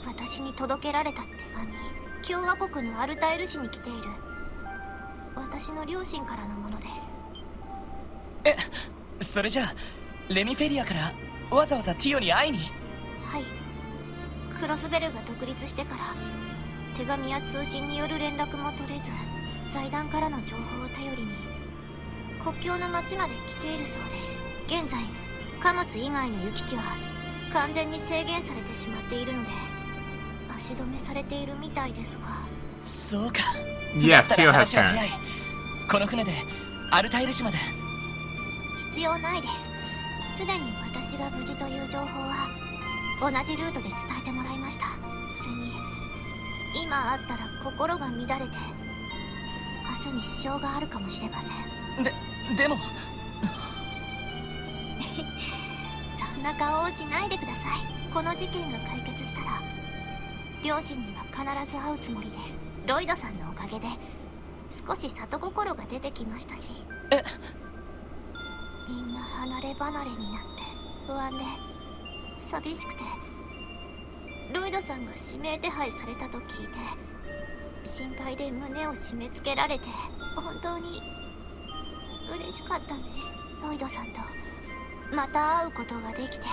私に届けられた手紙、共和国のアルタイル市に来ている私の両親からのものです。それじゃあレミフェリアからわざわざティオに会いに？はい、クロスベルが独立してから手紙や通信による連絡も取れず、財団からの情報を頼りに国境の町まで来ているそうです。現在貨物以外の行き来は完全に制限されてしまっているので足止めされているみたいですが。そうか。Yes, Tio has parents. この船でアルタイル市まで。必要ないです。すでに私が無事という情報は同じルートで伝えてもらいました。それに今会ったら心が乱れて明日に支障があるかもしれません。でもそんな顔をしないでください。この事件が解決したら両親には必ず会うつもりです。ロイドさんのおかげで少し里心が出てきましたし、みんな離れ離れになって不安で寂しくて、ロイドさんが指名手配されたと聞いて心配で胸を締め付けられて、本当に嬉しかったんです。ロイドさんとまた会うことができて、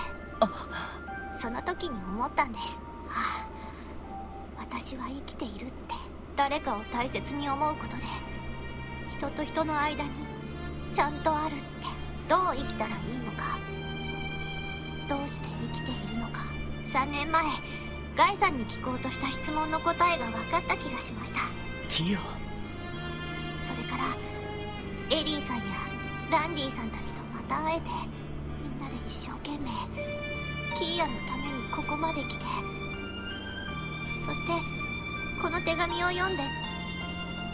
その時に思ったんです。私は生きているって、誰かを大切に思うことで人と人の間にちゃんとあるって、どう生きたらいいのか、どうして生きているのか。3年前ガイさんに聞こうとした質問の答えが分かった気がしました。ティオ。それからエリーさんやランディさんたちとまた会えて、みんなで一生懸命キーヤのためにここまで来て、そしてこの手紙を読んで、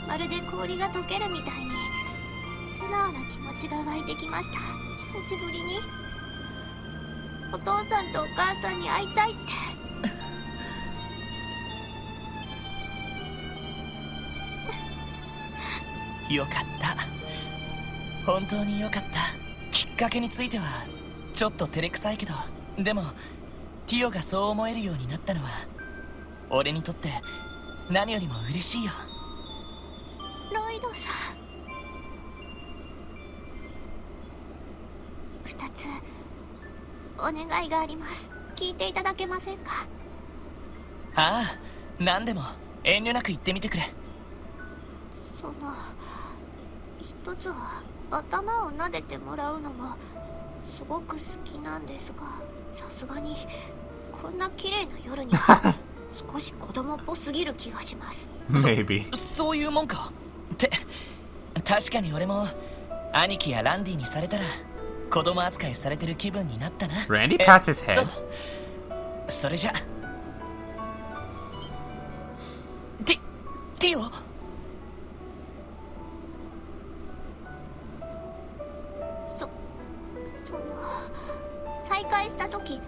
まるで氷が溶けるみたいに素直な気持ちが湧いてきました。久しぶりにお父さんとお母さんに会いたいって。よかった。本当によかった。きっかけについてはちょっと照れくさいけど、でもティオがそう思えるようになったのは俺にとって何よりも嬉しいよ。ロイドさん、2つお願いがあります。聞いていただけませんか？ああ、何でも遠慮なく言ってみてくれ。その一つは頭を撫でてもらうのもすごく好きなんですが、さすがにこんな綺麗な夜には少し子供っぽすぎる気がします。Maybe. そういうもんかって確かに俺も兄貴やランディにされたら子供扱いされてる気分になったな。Randy passed his head. それじゃティオ。その再会した時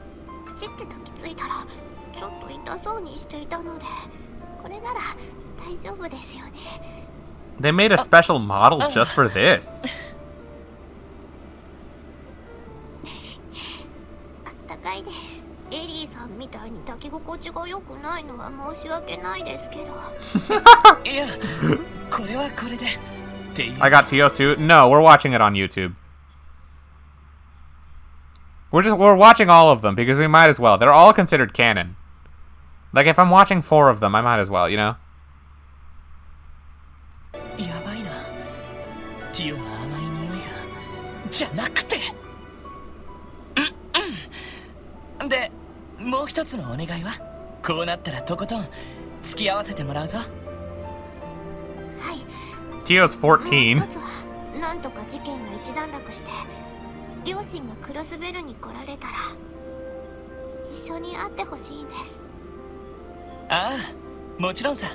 走って抱きついたらちょっと痛そうにしていたので、これなら大丈夫ですよね。They made a special model just for this. あったかいです。エリーさんみたいに抱き心地が良くないのは申し訳ないですけど。いや、これはこれで。I got Tio's too. No, we're watching it on YouTube. We're watching all of them because we might as well. They're all considered canon. Like if I'm watching 4 of them, I might as well, you know? やばいな。ティオの甘い匂いがじゃなくて。で、もう一つのお願いは、こうなったらとことん付き合わせてもらうぞ。はい。Tio's 14. もう一つはなんとか事件が一段落して両親がクロスベルに来られたら一緒に会ってほしいんです。ああ、もちろんさ。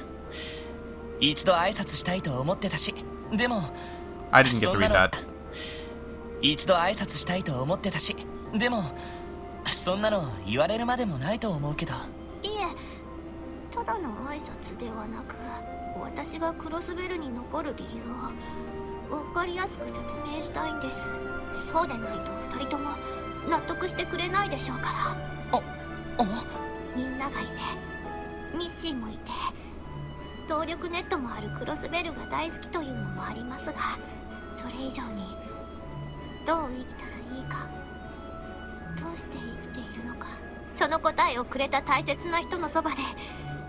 一度挨拶したいと思ってたし、でも I didn't get to read that. 一度挨拶したいと思ってたし、でもそんなの言われるまでもないと思うけど。いえ、ただの挨拶ではなく、私がクロスベルに残る理由を分かりやすく説明したいんです。そうでないと2人とも納得してくれないでしょうから。みんながいて、ミッシーもいて、動力ネットもあるクロスベルが大好きというのもありますが、それ以上にどう生きたらいいか、どうして生きているのか、その答えをくれた大切な人のそばで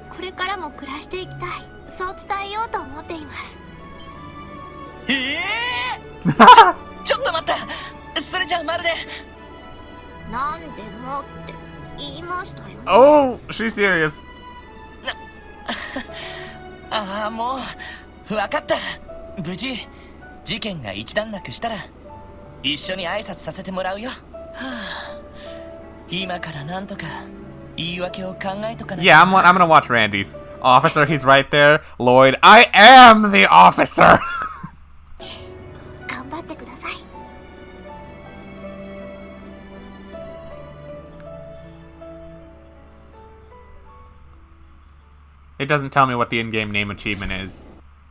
これからも暮らしていきたい、そう伝えようと思っています。ちょっと待った。それじゃあまるでなんでもって言いましたよね。Oh, she's serious. ああ、もう分かった。無事事件が一段落したら一緒に挨拶させてもらうよ。はあ、今からなんとか言い訳を考えとかな。 Yeah, I'm gonna watch Randy's. Officer, he's right there. Lloyd, I am the officer. 頑張ってください。It doesn't tell me what the in-game name achievement is.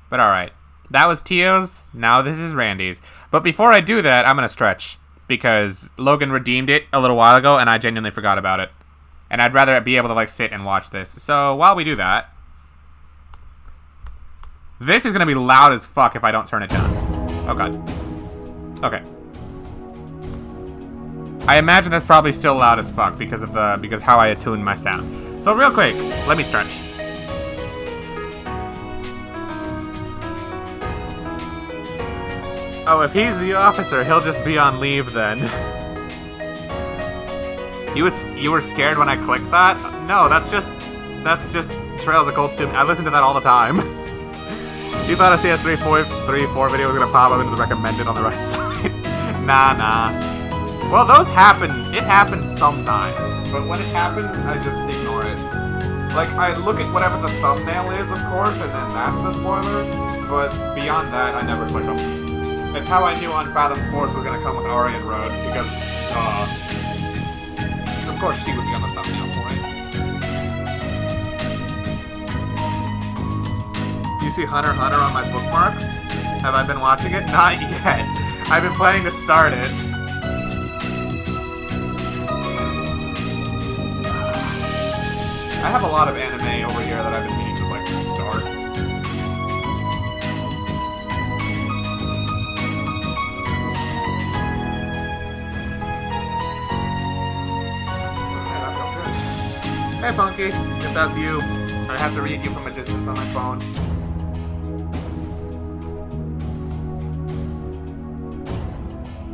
But alright. That was Tio's. Now this is Randy's. But before I do that, I'm going to stretch. Because Logan redeemed it a little while ago, and I genuinely forgot about it. And I'd rather be able to, like, sit and watch this. So, while we do that... This is going to be loud as fuck if I don't turn it down. Oh, God. Okay. I imagine that's probably still loud as fuck because how I attuned my sound. So, real quick, let me stretch. Oh, if he's the officer, he'll just be on leave then. You were scared when I clicked that? No, that's just Trails of Cold Steel. I listen to that all the time. You thought a CS334 video was gonna pop up into the recommended on the right side? Nah. Well, those happen. It happens sometimes, but when it happens, I just ignore it. Like, I look at whatever the thumbnail is, of course, and then that's the spoiler. But beyond that, I never click them. It's how I knew Unfathomed Force was gonna come with Aryan Road, because, of course she would be on the thumbnail for it. You see Hunter x Hunter on my bookmarks? Have I been watching it? Not yet. I've been planning to start it. I have a lot of anime over here that I've been meaning to, like, start. Hey, Punky. If that's you, I have to read you from a distance on my phone.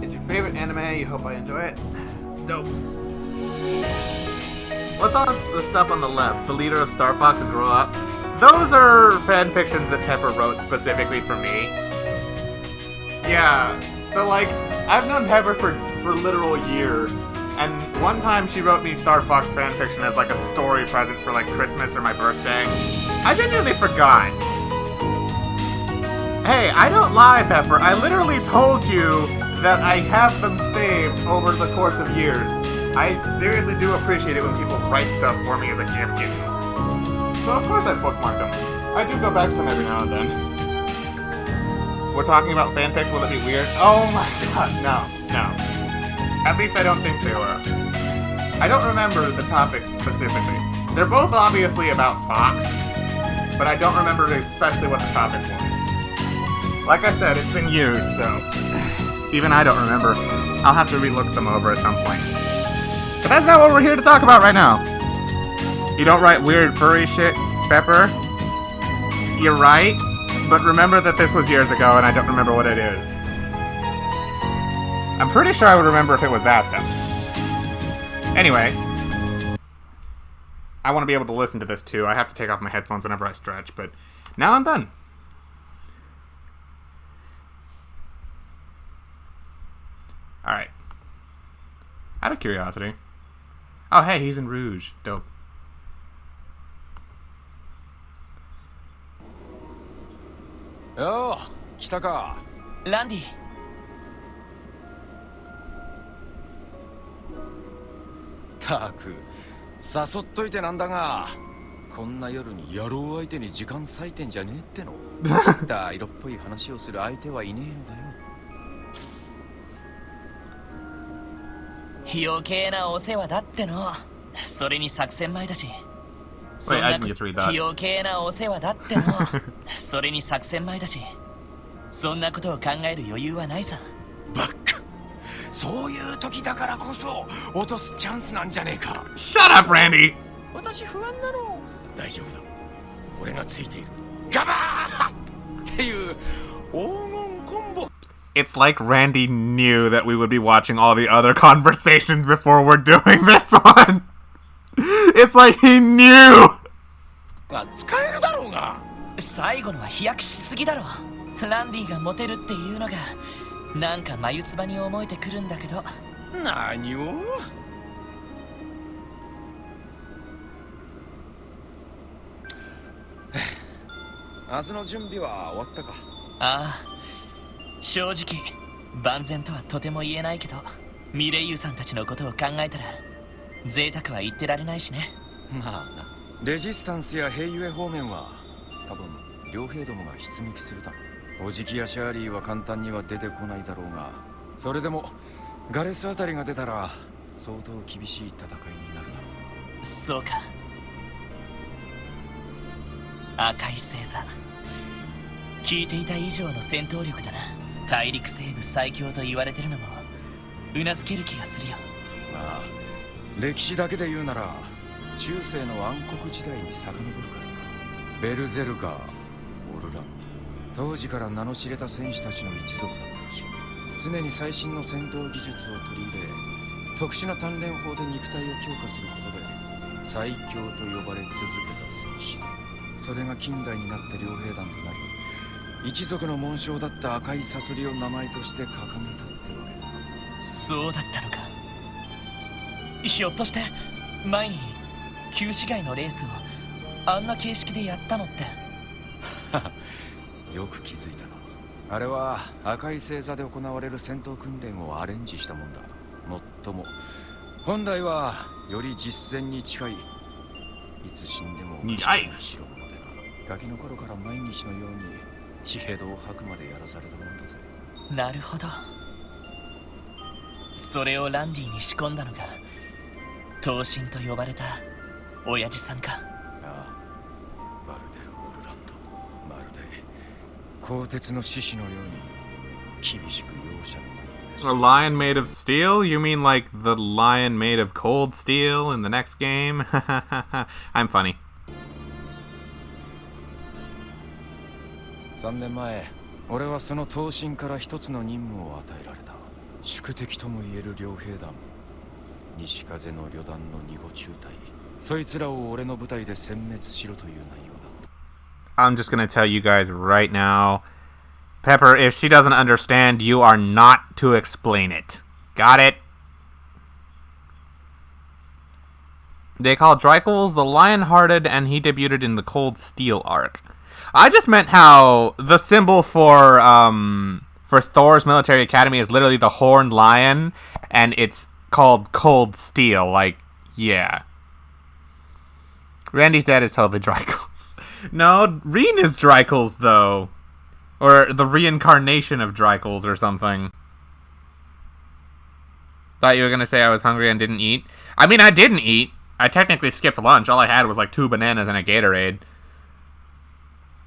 It's your favorite anime. You hope I enjoy it. Dope. What's on the stuff on the left? The leader of Star Fox and Grow Up? Those are fan fictions that Pepper wrote specifically for me. Yeah, so like, I've known Pepper for literal years. And one time she wrote me Star Fox fanfiction as like a story present for like Christmas or my birthday. I genuinely forgot. Hey, I don't lie, Pepper. I literally told you that I have them saved over the course of years. I seriously do appreciate it when people write stuff for me as a gift given. So of course I bookmarked them. I do go back to them every now and then. We're talking about fanfics, will it be weird? Oh my god, no. At least I don't think they were. I don't remember the topics specifically. They're both obviously about Fox, but I don't remember especially what the topic was. Like I said, it's been years, so even I don't remember. I'll have to relook them over at some point. But that's not what we're here to talk about right now. You don't write weird furry shit, Pepper? You're right, but remember that this was years ago and I don't remember what it is. I'm pretty sure I would remember if it was that, though. Anyway. I want to be able to listen to this, too. I have to take off my headphones whenever I stretch, but now I'm done. Alright. Out of curiosity. Oh, hey, he's in Rouge. Dope. Oh, 来たか。ランディ。たく、誘っといてなんだが、こんな夜に野郎相手に時間割いてんじゃねえっての。知った色っぽい話をする相手はいねえのだよ。余計なお世話だっての。それに作戦前だし。Wait, I didn't get to read that. 余計なお世話だっての。それに作戦前だし。そんなことを考える余裕はないさ。バッカ。そういう時だからこそ落とすチャンスなんじゃねえか。Shut up, Randy! 私不安なの。大丈夫だ。俺がついている。ガバーっていう黄金コンボ。It's like Randy knew that we would be watching all the other conversations before we're doing this one. It's like he knew! 使えるだろうが。最後のは飛躍しすぎだろ。ランディがモテるっていうのがなんか眉唾に思えてくるんだけど。何を？明日の準備は終わったか？ああ、正直万全とはとても言えないけど、ミレイユさんたちのことを考えたら贅沢は言ってられないしね。まあな。レジスタンスや兵ゆえ方面は多分両兵どもが出撃するだろう。おじきやシャーリーは簡単には出てこないだろうが、それでもガレスあたりが出たら相当厳しい戦いになるだろう。そうか。赤い星座、聞いていた以上の戦闘力だな。大陸西部最強と言われてるのもうなずける気がするよ。まあ歴史だけで言うなら中世の暗黒時代に遡るからな。ベルゼルガー、オルランド、当時から名の知れた戦士たちの一族だったらしい。常に最新の戦闘技術を取り入れ、特殊な鍛錬法で肉体を強化することで最強と呼ばれ続けた戦士。それが近代になって両兵団となり、一族の紋章だった赤いサソリを名前として掲げたってわけだ。そうだったのか。ひょっとして前に旧市街のレースをあんな形式でやったのって。よく気づいたな。あれは赤い星座で行われる戦闘訓練をアレンジしたもんだ。もっとも本来はより実戦に近い、いつ死んでもにしろものでな。ガキの頃から毎日のように血ヘドを吐くまでやらされたもんだぜ。なるほど。それをランディに仕込んだのが闘神と呼ばれた親父さんか。ああ、バルデル・オルランド、まるで鋼鉄の獅子のように厳しく容赦のない。A lion made of steel? You mean like the lion made of cold steel in the next game? I'm funny. 3年前、俺はその闘神から一つの任務を与えられた。宿敵とも言える両兵団、西風の旅団の2号中隊、そいつらを俺の部隊で殲滅しろという内容だった。I'm just gonna tell you guys right now, Pepper, if she doesn't understand, you are not to explain it. Got it? They call Drycles the Lion-Hearted, and he debuted in the Cold Steel arc. I just meant how the symbol for Thor's military academy is literally the horned lion, and it's called Cold Steel. Like, yeah. Randy's dad is totally Drycles. No, Reen is Drycles, though. Or the reincarnation of Drycles or something. Thought you were going to say I was hungry and didn't eat. I mean, I didn't eat. I technically skipped lunch. All I had was like 2 bananas and a Gatorade.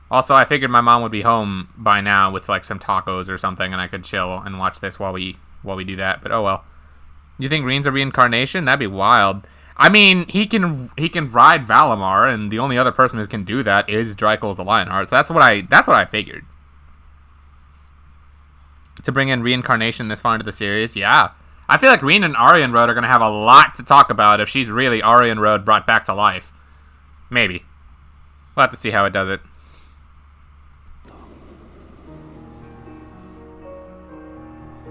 Also, I figured my mom would be home by now with like some tacos or something, and I could chill and watch this while we do that. But oh well. You think Reen's a reincarnation? That'd be wild. I mean, he can ride Valimar, and the only other person who can do that is Drycles the Lionheart. So that's what I figured. To bring in reincarnation this far into the series, yeah. I feel like Reen and Aryan Road are going to have a lot to talk about if she's really Aryan Road brought back to life. Maybe. We'll have to see how it does it.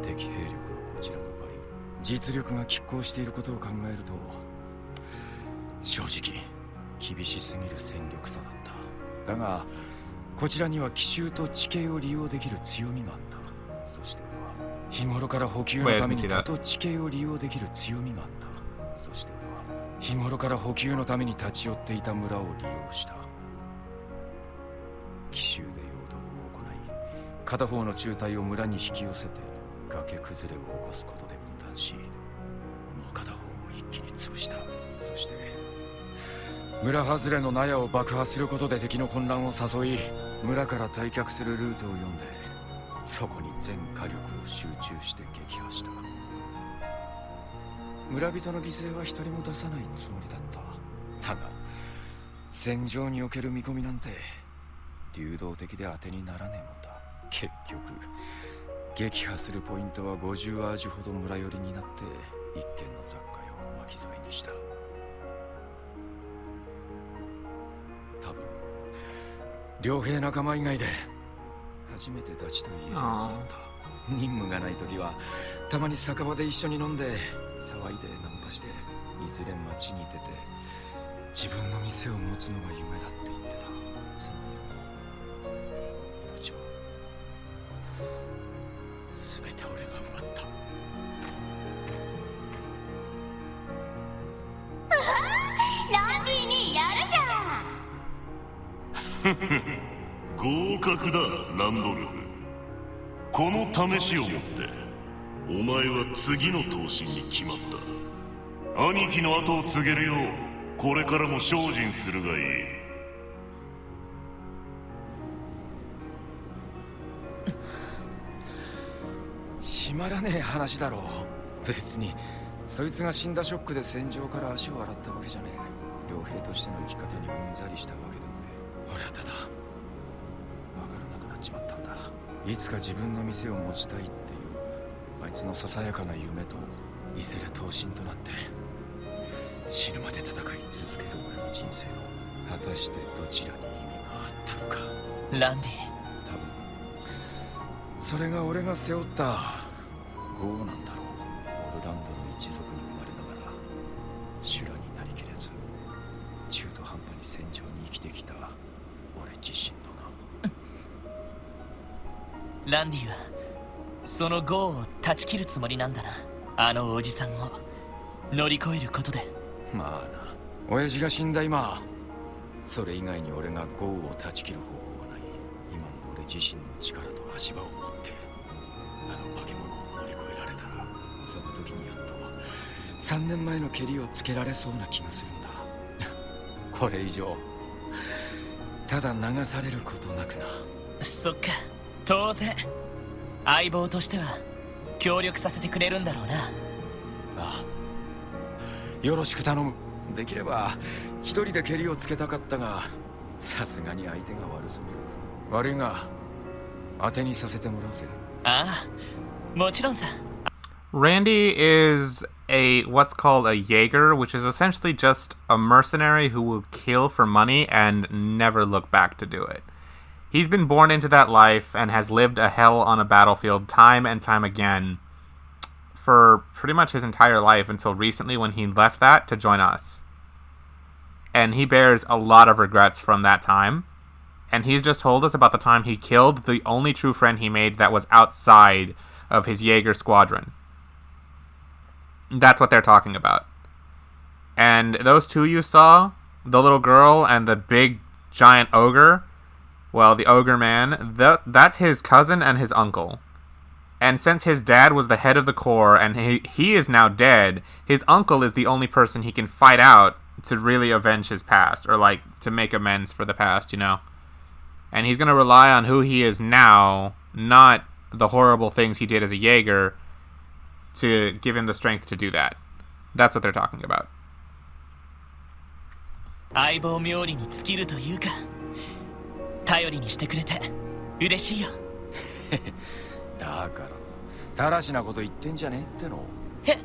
敵兵力はこちらの倍、実力が拮抗していることを考えると、正直厳しすぎる戦力差だった。だがこちらには奇襲と地形を利用できる強みがあった。そして俺は日頃から補給のために地形を利用できる強みがあった。そして俺は日頃から補給のために立ち寄っていた村を利用した。奇襲で陽動を行い、片方の中隊を村に引き寄せて崖崩れを起こすことで分断し、もう片方を一気に潰した。そして村外れの納屋を爆破することで敵の混乱を誘い、村から退却するルートを読んで、そこに全火力を集中して撃破した。村人の犠牲は一人も出さないつもりだった。だが戦場における見込みなんて流動的で当てにならねえもんだ。結局撃破するポイントは50アージュほど村寄りになって一軒の雑貨屋を巻き添えにした。多分両兵仲間以外で初めて立ちと言えるやつだった。任務がない時はたまに酒場で一緒に飲んで騒いでナンパして、いずれ街に出て自分の店を持つのが夢だって言ってた。その命も全て俺が奪った。ランディにやるじゃん。合格だ、ランドルフ。この試しをもってお前は次の闘神に決まった。兄貴の後を継げるようこれからも精進するがいい。しまらねえ話だろう。別にそいつが死んだショックで戦場から足を洗ったわけじゃねえ。傭兵としての生き方にうんざりしたわけでもねえ。俺はただわからなくなっちまったんだ。いつか自分の店を持ちたいっていうあいつのささやかな夢といずれ闘神となって死ぬまで戦い続ける俺の人生の果たしてどちらに意味があったのか。ランディ、多分それが俺が背負った業なんだろう。オルランドの一族に生まれながら修羅になりきれず中途半端に戦場に生きてきた俺自身のランディはその業を断ち切るつもりなんだな。あのおじさんを乗り越えることで。まあな、親父が死んだ今それ以外に俺が業を断ち切る方法はない。今の俺自身の力と足場を持ってあの化け物を乗り越えられたらその時にやっと3年前の蹴りをつけられそうな気がするんだ。これ以上ただ流されることなくな。そっか、当然相棒としては協力させてくれるんだろうな。ああ、よろしく頼む。できれば一人で蹴りをつけたかったがさすがに相手が悪すぎる。悪いが当てにさせてもらうぜ。ああ、もちろんさ。Randy is what's called a Jaeger, which is essentially just a mercenary who will kill for money and never look back to do it. He's been born into that life and has lived a hell on a battlefield time and time again for pretty much his entire life until recently when he left that to join us. And he bears a lot of regrets from that time. And he's just told us about the time he killed the only true friend he made that was outside of his Jaeger squadron. That's what they're talking about. And those two you saw, the little girl and the big giant ogre, well, the ogre man, that's his cousin and his uncle. And since his dad was the head of the corps and he is now dead, his uncle is the only person he can fight out to really avenge his past, or like to make amends for the past, you know? And he's going to rely on who he is now, not the horrible things he did as a Jaeger, to give him the strength to do that. That's what they're talking about. 相棒冥利に尽きるというか、頼りにしてくれて嬉しいよ。だからだらしなこと言ってんじゃねえっての。へっ。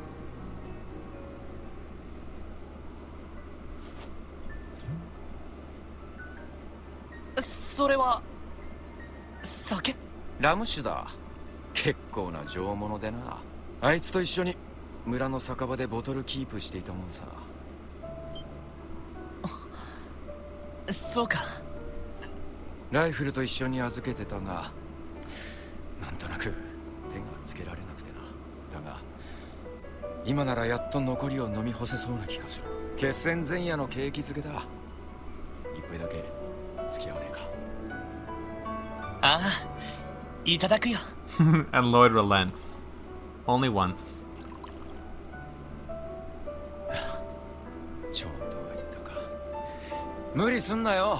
それは酒？ラム酒だ。結構な上物でな。あいつと一緒に村の酒場でボトルキープしていたもんさ。そうか。ライフルと一緒に預けてたが、なんとなく手がつけられなくてな。だが今ならやっと残りを飲み干せそうな気がする。決戦前夜の景気づけだ。一杯だけ付き合わねえか。ああ、いただくよ。And Lloyd relents. Only once. ちょうどは言ったか。無理すんなよ。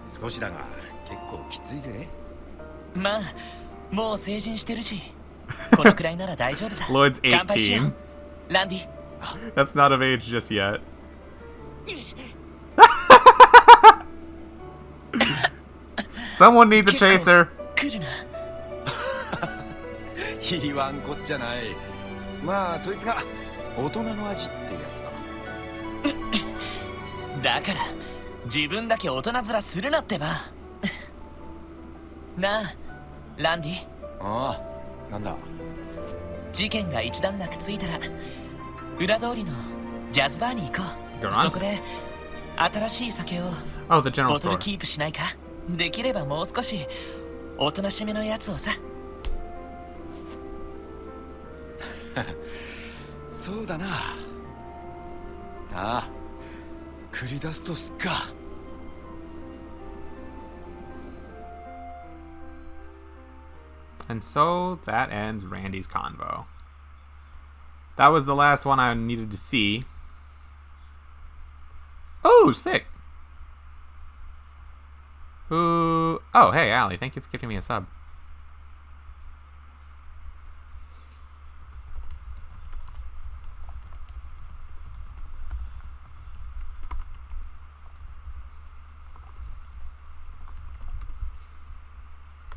少しだが結構きついぜ。まあ、もう成人してるし、このくらいなら大丈夫さ。Lloyd's 乾杯しよう。 18. ランディ。That's not of age just yet. Someone needs a chaser. 来るな。言わんこっちゃない。まあそいつが大人の味ってやつだ。だから自分だけ大人面するなってば。なあ、ランディ。ああ、なんだ。事件が一段落ついたら裏通りのジャズバーに行こう。そこで新しい酒をボトルキープしないか。できればもう少しおとなしめのやつをさ。そうだな。ああ、繰り出すとすっか。And so that ends Randy's convo. That was the last one I needed to see. Oh, sick. Who? Oh, hey, Allie. Thank you for giving me a sub.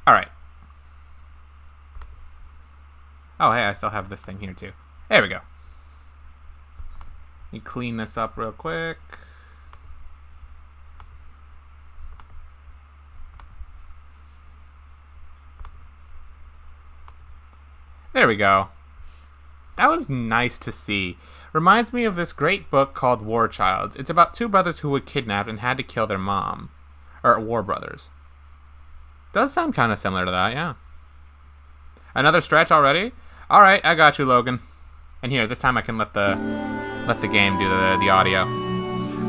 All right. Oh, hey, I still have this thing here, too. There we go. Let me clean this up real quick. There we go. That was nice to see. Reminds me of this great book called War Childs. It's about two brothers who were kidnapped and had to kill their mom. Or War Brothers. Does sound kind of similar to that, yeah. Another stretch already? Alright, I got you, Logan. And here, this time I can let the game do the audio.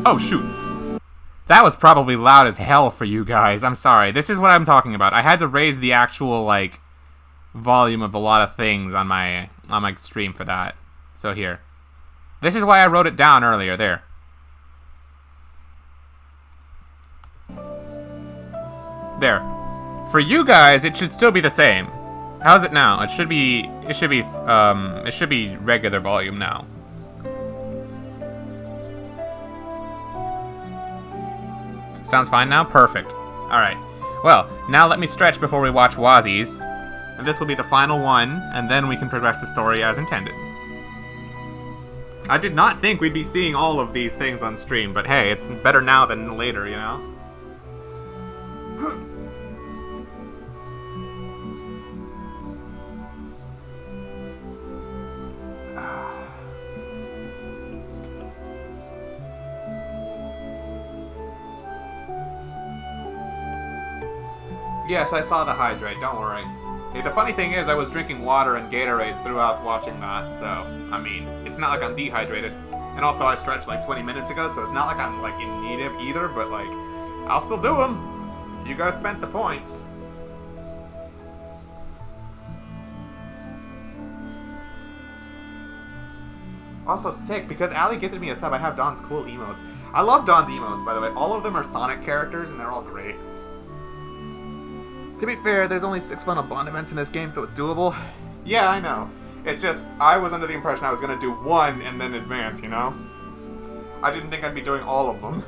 Oh, shoot. That was probably loud as hell for you guys. I'm sorry. This is what I'm talking about. I had to raise the actual, like, volume of a lot of things on my stream for that. So here. This is why I wrote it down earlier. There. There. For you guys, it should still be the same. How's it now? It should be regular volume now. Sounds fine now? Perfect. Alright. Well, now let me stretch before we watch Wazi's. And this will be the final one, and then we can progress the story as intended. I did not think we'd be seeing all of these things on stream, but hey, it's better now than later, you know? Yes, I saw the hydrate, don't worry. Hey, the funny thing is, I was drinking water and Gatorade throughout watching that, so, I mean, it's not like I'm dehydrated. And also, I stretched like 20 minutes ago, so it's not like I'm like in need of either, but like, I'll still do them. You guys spent the points. Also sick, because Allie gifted me a sub, I have Don's cool emotes. I love Don's emotes, by the way. All of them are Sonic characters, and they're all great. To be fair, there's only 6 Final Bond events in this game, so it's doable. Yeah, I know. It's just, I was under the impression I was going to do one and then advance, you know? I didn't think I'd be doing all of them.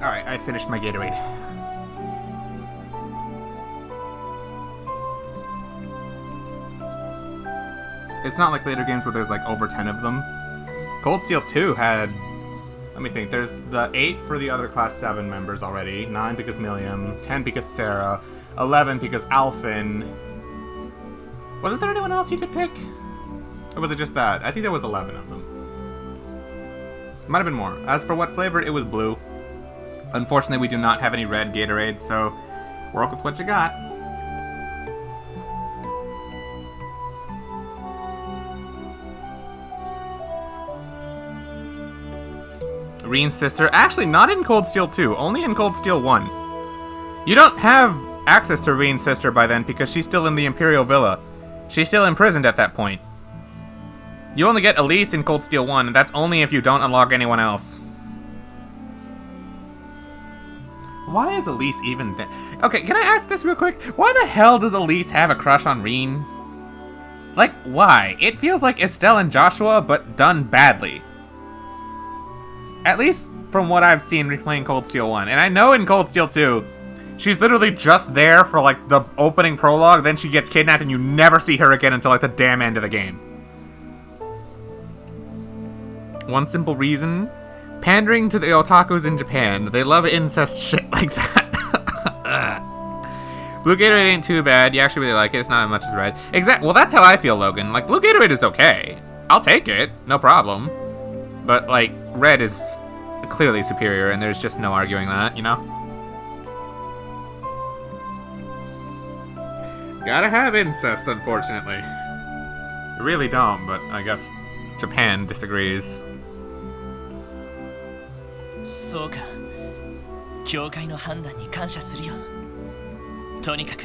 Alright, I finished my Gatorade. It's not like later games where there's like over 10 of them. Cold Steel 2 had... Let me think. There's the 8 for the other Class 7 members already. 9 because Milliam. 10 because Sarah. 11 because Alphin. Wasn't there anyone else you could pick? Or was it just that? I think there was 11 of them. Might have been more. As for what flavor, it was blue. Unfortunately, we do not have any red Gatorade, so work with what you got. Reen's sister. Actually, not in Cold Steel 2, only in Cold Steel 1. You don't have access to Reen's sister by then because she's still in the Imperial Villa. She's still imprisoned at that point. You only get Elise in Cold Steel 1, and that's only if you don't unlock anyone else. Why is Elise even there? Okay, can I ask this real quick? Why the hell does Elise have a crush on Reen? Like, why? It feels like Estelle and Joshua, but done badly. At least from what I've seen replaying Cold Steel 1. And I know in Cold Steel 2, she's literally just there for, like, the opening prologue, then she gets kidnapped and you never see her again until, like, the damn end of the game. One simple reason... pandering to the otakus in Japan. They love incest shit like that. Blue Gatorade ain't too bad. You actually really like it. It's not as much as red. Well, that's how I feel, Logan. Like, Blue Gatorade is okay. I'll take it, no problem. But, like, red is clearly superior, and there's just no arguing that, you know? Gotta have incest, unfortunately. You really don't, but I guess Japan disagrees. そうか。教会の判断に感謝するよ。とにかく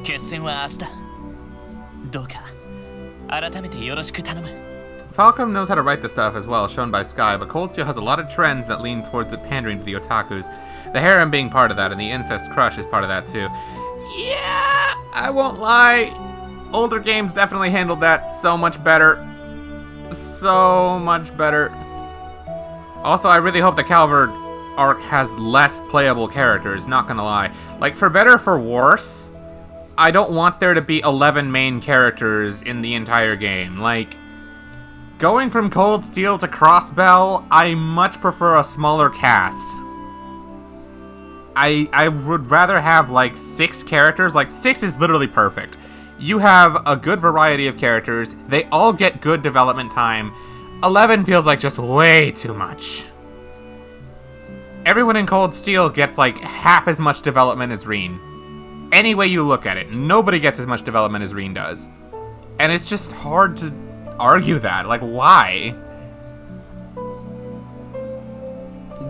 決戦は明日だ。どうか改めてよろしく頼む。Falcom knows how to write the stuff as well, shown by Sky, but Cold Steel has a lot of trends that lean towards it pandering to the otakus. The harem being part of that, and the incest crush is part of that too. Yeah, I won't lie. Older games definitely handled that so much better. So much better. Also, I really hope the Calvard arc has less playable characters, not gonna lie. Like, for better or for worse, I don't want there to be 11 main characters in the entire game. Like, going from Cold Steel to Crossbell, I much prefer a smaller cast. I would rather have, like, 6 characters. Like, 6 is literally perfect. You have a good variety of characters. They all get good development time. 11 feels like just way too much. Everyone in Cold Steel gets, like, half as much development as Reen. Any way you look at it, nobody gets as much development as Reen does. And it's just hard to argue that. Like, why?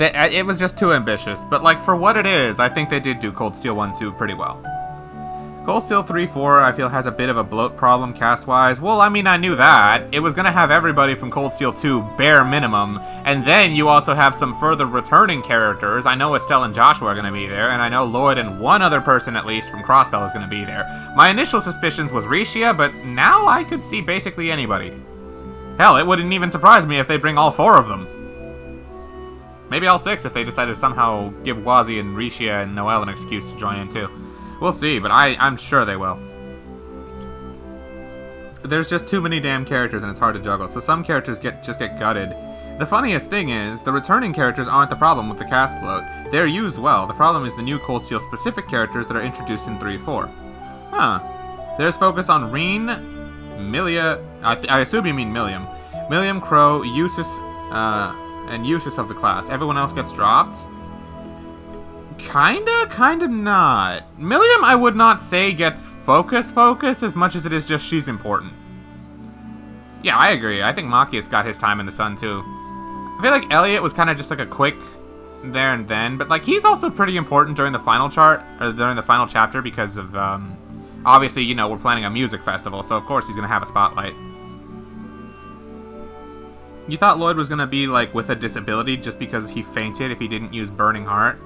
It was just too ambitious. But, like, for what it is, I think they did do Cold Steel 1-2 pretty well. Cold Steel 3-4, I feel, has a bit of a bloat problem cast-wise. Well, I mean, I knew that. It was going to have everybody from Cold Steel 2 bare minimum. And then you also have some further returning characters. I know Estelle and Joshua are going to be there, and I know Lloyd and one other person, at least, from Crossbell is going to be there. My initial suspicions was Rishia, but now I could see basically anybody. Hell, it wouldn't even surprise me if they bring all 4 of them. Maybe all 6 if they decide to somehow give Wazi and Rishia and Noelle an excuse to join in, too. We'll see, but I'm sure they will. There's just too many damn characters and it's hard to juggle, so some characters just get gutted. The funniest thing is, the returning characters aren't the problem with the cast bloat. They're used well. The problem is the new Cold Steel specific characters that are introduced in 3-4. Huh. There's focus on Reen, Milia, I assume you mean Milliam. Milliam, Crow, Eustace, and Eustace of the class. Everyone else gets dropped? Kinda not. Milliam, I would not say gets focus as much as it is just she's important. Yeah, I agree. I think Machias got his time in the sun, too. I feel like Elliot was kind of just like a quick there and then, but like he's also pretty important during the final during the final chapter because of, obviously, you know, we're planning a music festival, so of course he's gonna have a spotlight. You thought Lloyd was gonna be, like, with a disability just because he fainted if he didn't use Burning Heart?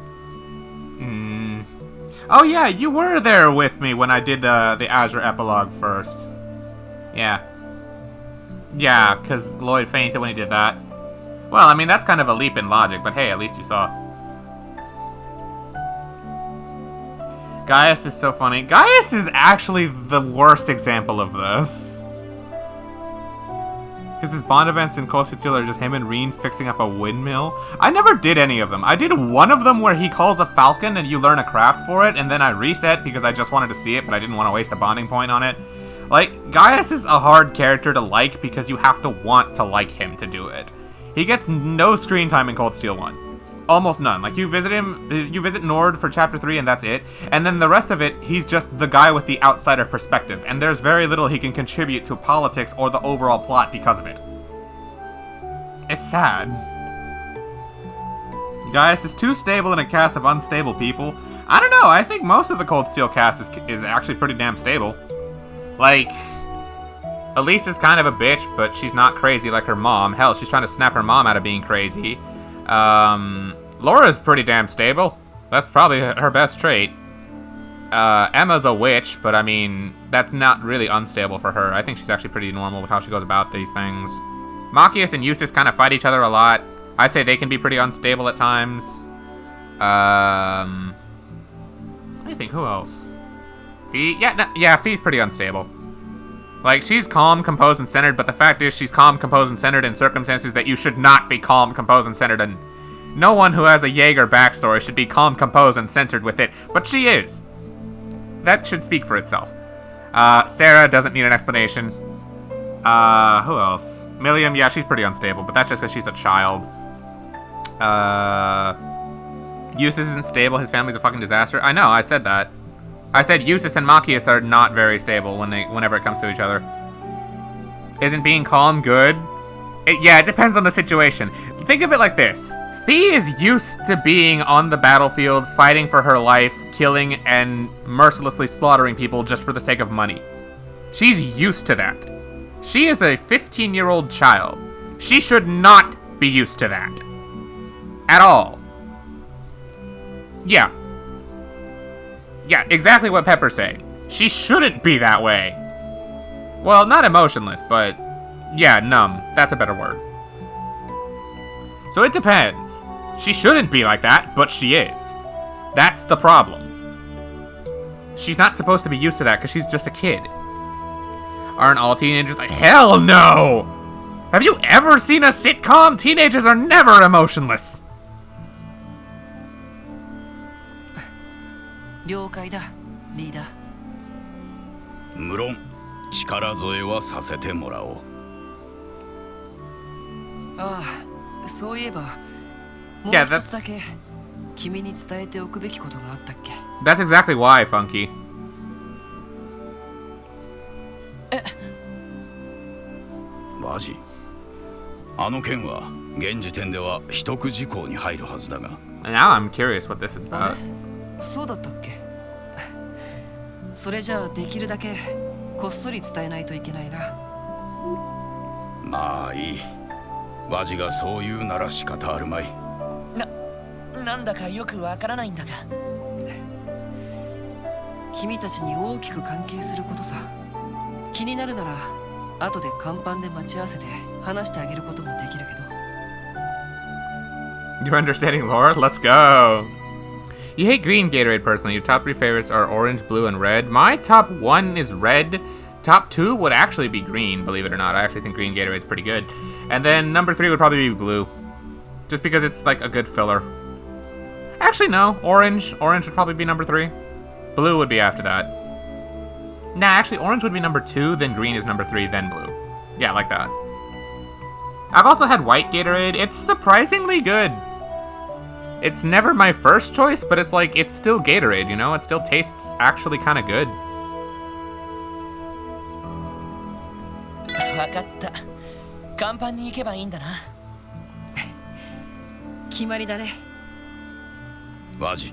Oh yeah, you were there with me when I did the Azure epilogue first. Yeah. Yeah, because Lloyd fainted when he did that. Well, I mean, that's kind of a leap in logic, but hey, at least you saw. Gaius is so funny. Gaius is actually the worst example of this. Because his Bond events in Cold Steel are just him and Reen fixing up a windmill. I never did any of them. I did one of them where he calls a falcon and you learn a craft for it, and then I reset because I just wanted to see it, but I didn't want to waste a bonding point on it. Like, Gaius is a hard character to like because you have to want to like him to do it. He gets no screen time in Cold Steel 1. Almost none. Like, you visit Nord for Chapter 3 and that's it. And then the rest of it, he's just the guy with the outsider perspective. And there's very little he can contribute to politics or the overall plot because of it. It's sad. Gaius is too stable in a cast of unstable people. I don't know, I think most of the Cold Steel cast is actually pretty damn stable. Like, Elise is kind of a bitch, but she's not crazy like her mom. Hell, she's trying to snap her mom out of being crazy. Laura's pretty damn stable. That's probably her best trait. Emma's a witch, but I mean, that's not really unstable for her. I think she's actually pretty normal with how she goes about these things. Machias and Eustace kind of fight each other a lot. I'd say they can be pretty unstable at times. I think, who else? Fee? Yeah, Fee's pretty unstable. Like, she's calm, composed, and centered, but the fact is she's calm, composed, and centered in circumstances that you should not be calm, composed, and centered in. No one who has a Jaeger backstory should be calm, composed, and centered with it, but she is. That should speak for itself. Sarah doesn't need an explanation. Who else? Milliam, yeah, she's pretty unstable, but that's just because she's a child. Eustace isn't stable. His family's a fucking disaster. I know, I said that. I said Eustace and Machias are not very stable whenever it comes to each other. Isn't being calm good? Yeah, it depends on the situation. Think of it like this. Fee is used to being on the battlefield, fighting for her life, killing and mercilessly slaughtering people just for the sake of money. She's used to that. She is a 15-year-old child. She should not be used to that. At all. Yeah. Yeah, exactly what Pepper's saying. She shouldn't be that way. Well, not emotionless, but yeah, numb. That's a better word. So it depends. She shouldn't be like that, but she is. That's the problem. She's not supposed to be used to that because she's just a kid. Aren't all teenagers like, hell no! Have you ever seen a sitcom? Teenagers are never emotionless. 了解だ、リーダー。無論力添えはさせてもらおう。ああ、そういえば、もう Yeah, 一つだけ君に伝えておくべきことがあったっけ？ That's exactly why, Funky. マジ？あの件は現時点では秘匿事項に入るはずだが。Now I'm curious what this is about. そうだったっけ？それじゃあできるだけこっそり伝えないといけないな。まあいい。ワジがそう言うなら仕方あるまい。なんだかよくわからないんだが。君たちに大きく関係することさ。気になるなら後で甲板で待ち合わせて話してあげることもできるけど。You're understanding lore? Let's go! You hate green Gatorade personally. Your top 3 favorites are orange, blue, and red. My top 1 is red. Top 2 would actually be green, believe it or not. I actually think green Gatorade's pretty good. And then number 3 would probably be blue. Just because it's like a good filler. Actually, no. Orange. Orange would probably be number 3. Blue would be after that. Nah, actually, orange would be number 2, then green is number 3, then blue. Yeah, like that. I've also had white Gatorade. It's surprisingly good. It's never my first choice, but it's like, it's still Gatorade, you know? It still tastes actually kind of good. わかった。甲板に行けばいいんだな。決まりだね。ワジ、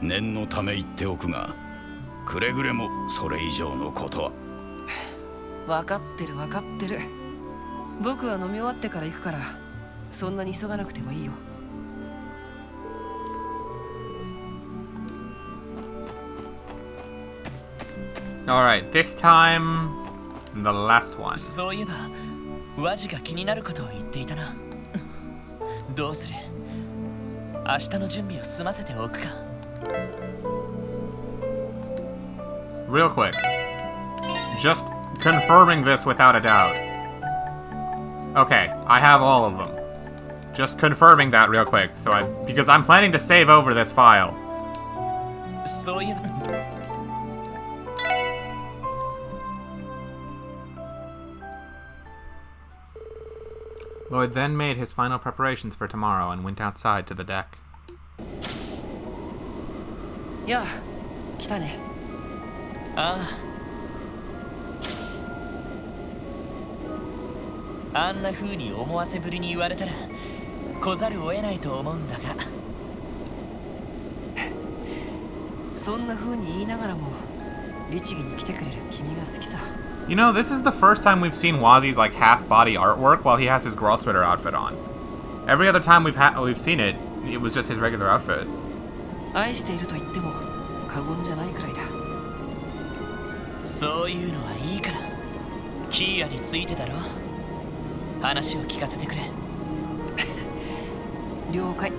念のため言っておくが、くれぐれもそれ以上のことは。わかってるわかってる。僕は飲み終わってから行くから、そんなに急がなくてもいいよ。Alright, this time, the last one. そういえば、ワジが気になることを言っていたな。どうする？明日の準備を済ませておくか。Real quick. Just confirming this without a doubt. Okay, I have all of them. Just confirming that real quick, because I'm planning to save over this file. そういえば。Lloyd then made his final preparations for tomorrow and went outside to the deck. やあ、来たね。ああ。あんな風に思わせぶりに言われたら来ざるを得ないと思うんだが。そんな風に言いながらも律儀に来てくれる君が好きさ。You know, this is the first time we've seen Wazi's like half-body artwork while he has his girl sweater outfit on. Every other time we've seen it, it was just his regular outfit. 愛していると言っても過言じゃないくらいだ。そういうのはいいから。キーヤについてだろ。話を聞かせてくれ。了解。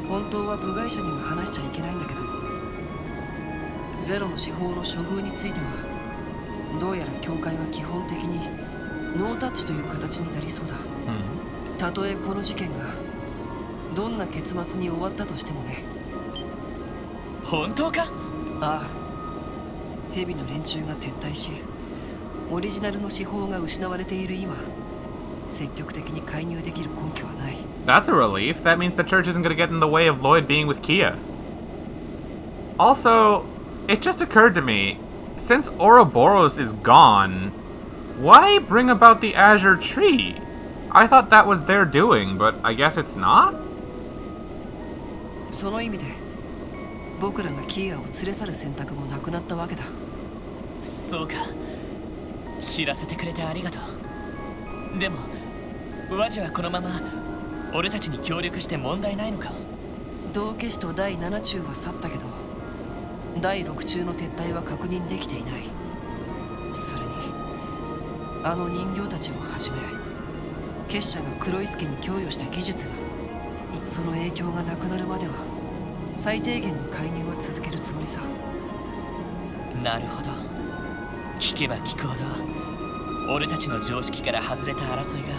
本当は部外者には話しちゃいけないんだけど、ゼロの司法の処遇についてはどうやら教会は基本的にノータッチという形になりそうだ。たとえこの事件がどんな結末に終わったとしてもね。本当か？ああ。蛇の連中が撤退し、オリジナルの手法が失われている今、積極的に介入できる根拠はない。 That's a relief. That means the church isn't gonna get in the way of Lloyd being with Kia. Also, it just occurred to me, since Ouroboros is gone, why bring about the Azure Tree? I thought that was their doing, but I guess it's not? その意味で僕らがキアを連れ去る選択もなくなったわけだ。そうか、知らせてくれてありがとう。でもワジはこのまま俺たちに協力して問題ないのか？道化師と第7中は去ったけど、第6中の撤退は確認できていない。それにあの人形たちをはじめ結社が黒い助に供与した技術が、その影響がなくなるまでは最低限の介入は続けるつもりさ。なるほど。聞けば聞くほど俺たちの常識から外れた争いが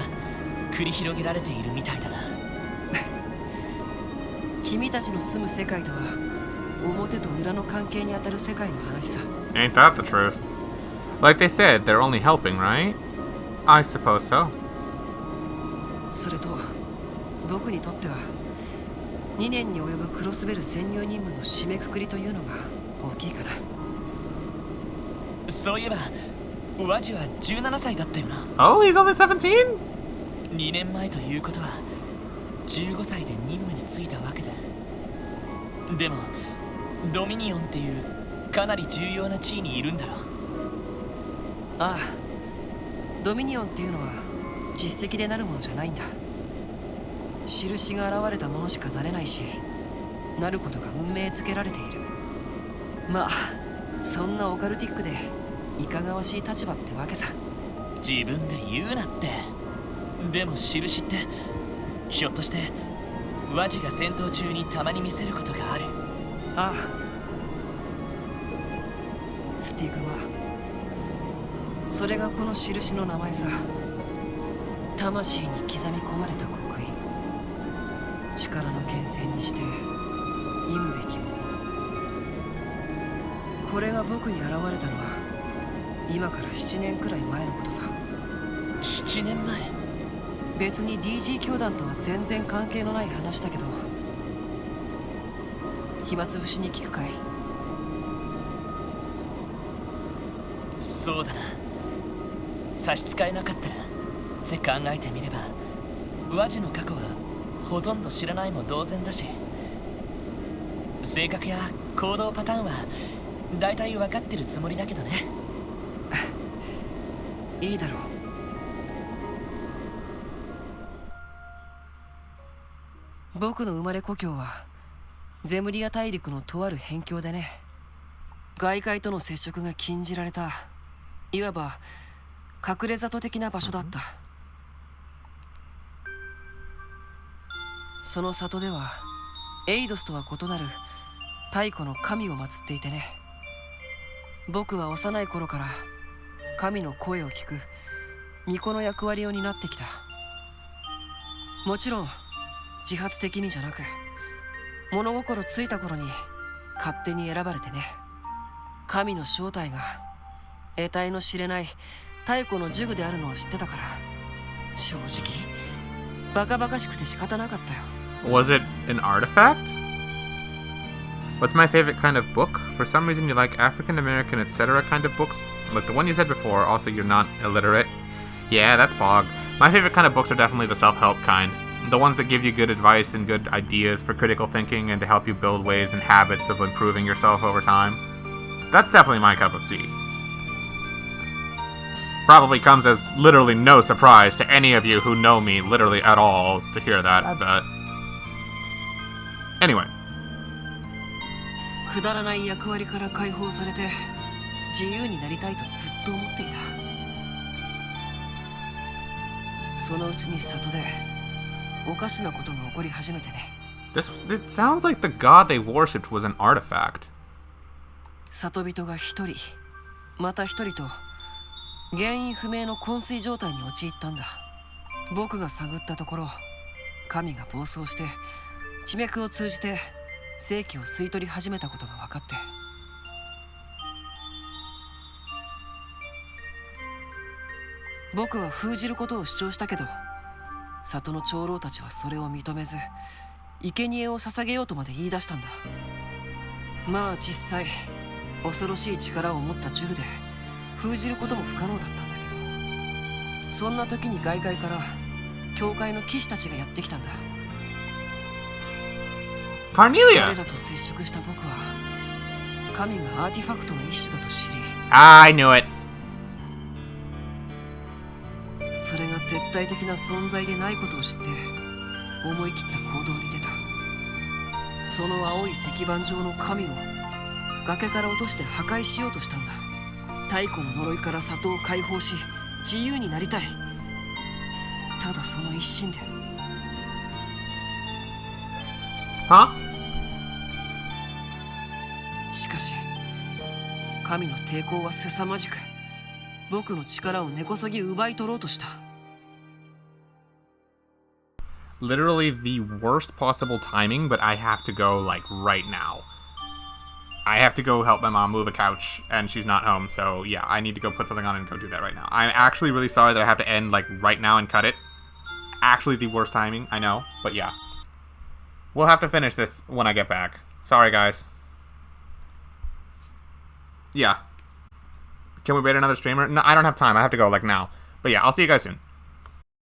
繰り広げられているみたいだな。君たちの住む世界とは表と裏の関係にあたる世界の話さ。 Ain't that the truth? Like they said, they're only helping, right? I suppose so. それと僕にとっては2年に及ぶクロスベル潜入任務の締めくくりというのが大きいかな。そういえばワジは17歳だったよな。 Oh, he's only 17? 2年前ということは15歳で任務に就いたわけだ。でもドミニオンっていうかなり重要な地位にいるんだろ。ああ、ドミニオンっていうのは実績でなるものじゃないんだ。印が現れたものしかなれないし、なることが運命づけられている。まあそんなオカルティックでいかがわしい立場ってわけさ。自分で言うなって。でも印ってひょっとしてワジが戦闘中にたまに見せることがある？ああ、スティグマ、それがこの印の名前さ。魂に刻み込まれた刻印、力の源泉にして忌むべきもの。これが僕に現れたのは今から7年くらい前のことさ。7年前？別に DG 教団とは全然関係のない話だけど、暇つぶしに聞くかい？そうだな。差し支えなかったらって考えてみればワジの過去はほとんど知らないも同然だし、性格や行動パターンは大体分かってるつもりだけどね。いいだろう。僕の生まれ故郷はゼムリア大陸のとある辺境でね、外界との接触が禁じられた、いわば隠れ里的な場所だった。その里ではエイドスとは異なる太古の神を祀っていてね、僕は幼い頃から神の声を聞く巫女の役割を担ってきた。もちろん自発的にじゃなく、物心ついた頃に勝手に選ばれてね。神の正体が得体の知れない太古の呪具であるのを知ってたから、正直バカバカしくて仕方なかったよ。 Was it an artifact? What's my favorite kind of book? For some reason you like African American etc. kind of books. Like the one you said before, also you're not illiterate. Yeah, that's Pog. My favorite kind of books are definitely the self-help kind. The ones that give you good advice and good ideas for critical thinking and to help you build ways and habits of improving yourself over time. That's definitely my cup of tea. Probably comes as literally no surprise to any of you who know me literally at all to hear that, I bet. Anyway. くだらない役割から解放されて自由になりたいとずっと思っていた。そのうちに里でおかしなことが起こり始めてね。It sounds like the god they worshipped was an artifact. 里人が一人また一人と原因不明の昏睡状態に陥ったんだ。僕が探ったところ、神が暴走して地脈を通じて生気を吸い取り始めたことが分かって。僕は封じることを主張したけど、里の長老たちはそれを認めず、生贄を捧げようとまで言い出したんだ。まあ実際恐ろしい力を持った銃で封じることも不可能だったんだけど、そんな時に外界から教会の騎士たちがやってきたんだ。Cornelia! 彼らと接触した僕は神がアーティファクトの一種だと知り、I knew it. それが絶対的な存在でないことを知って思い切った行動に出た。その青い石板状の神を崖から落として破壊しようとしたんだ。太古の呪いから里を解放し自由になりたい。ただその一心で。は？しかし神の抵抗は凄まじく、僕の力を根こそぎ奪い取ろうとした。Literally the worst possible timing, but I have to go, like, right now. I have to go help my mom move a couch, and she's not home, so yeah, I need to go put something on and go do that right now. I'm actually really sorry that I have to end, like, right now and cut it. Actually the worst timing, I know, but yeah. We'll have to finish this when I get back. Sorry, guys. Yeah. Can we wait another streamer? No, I don't have time. I have to go, like, now. But yeah, I'll see you guys soon.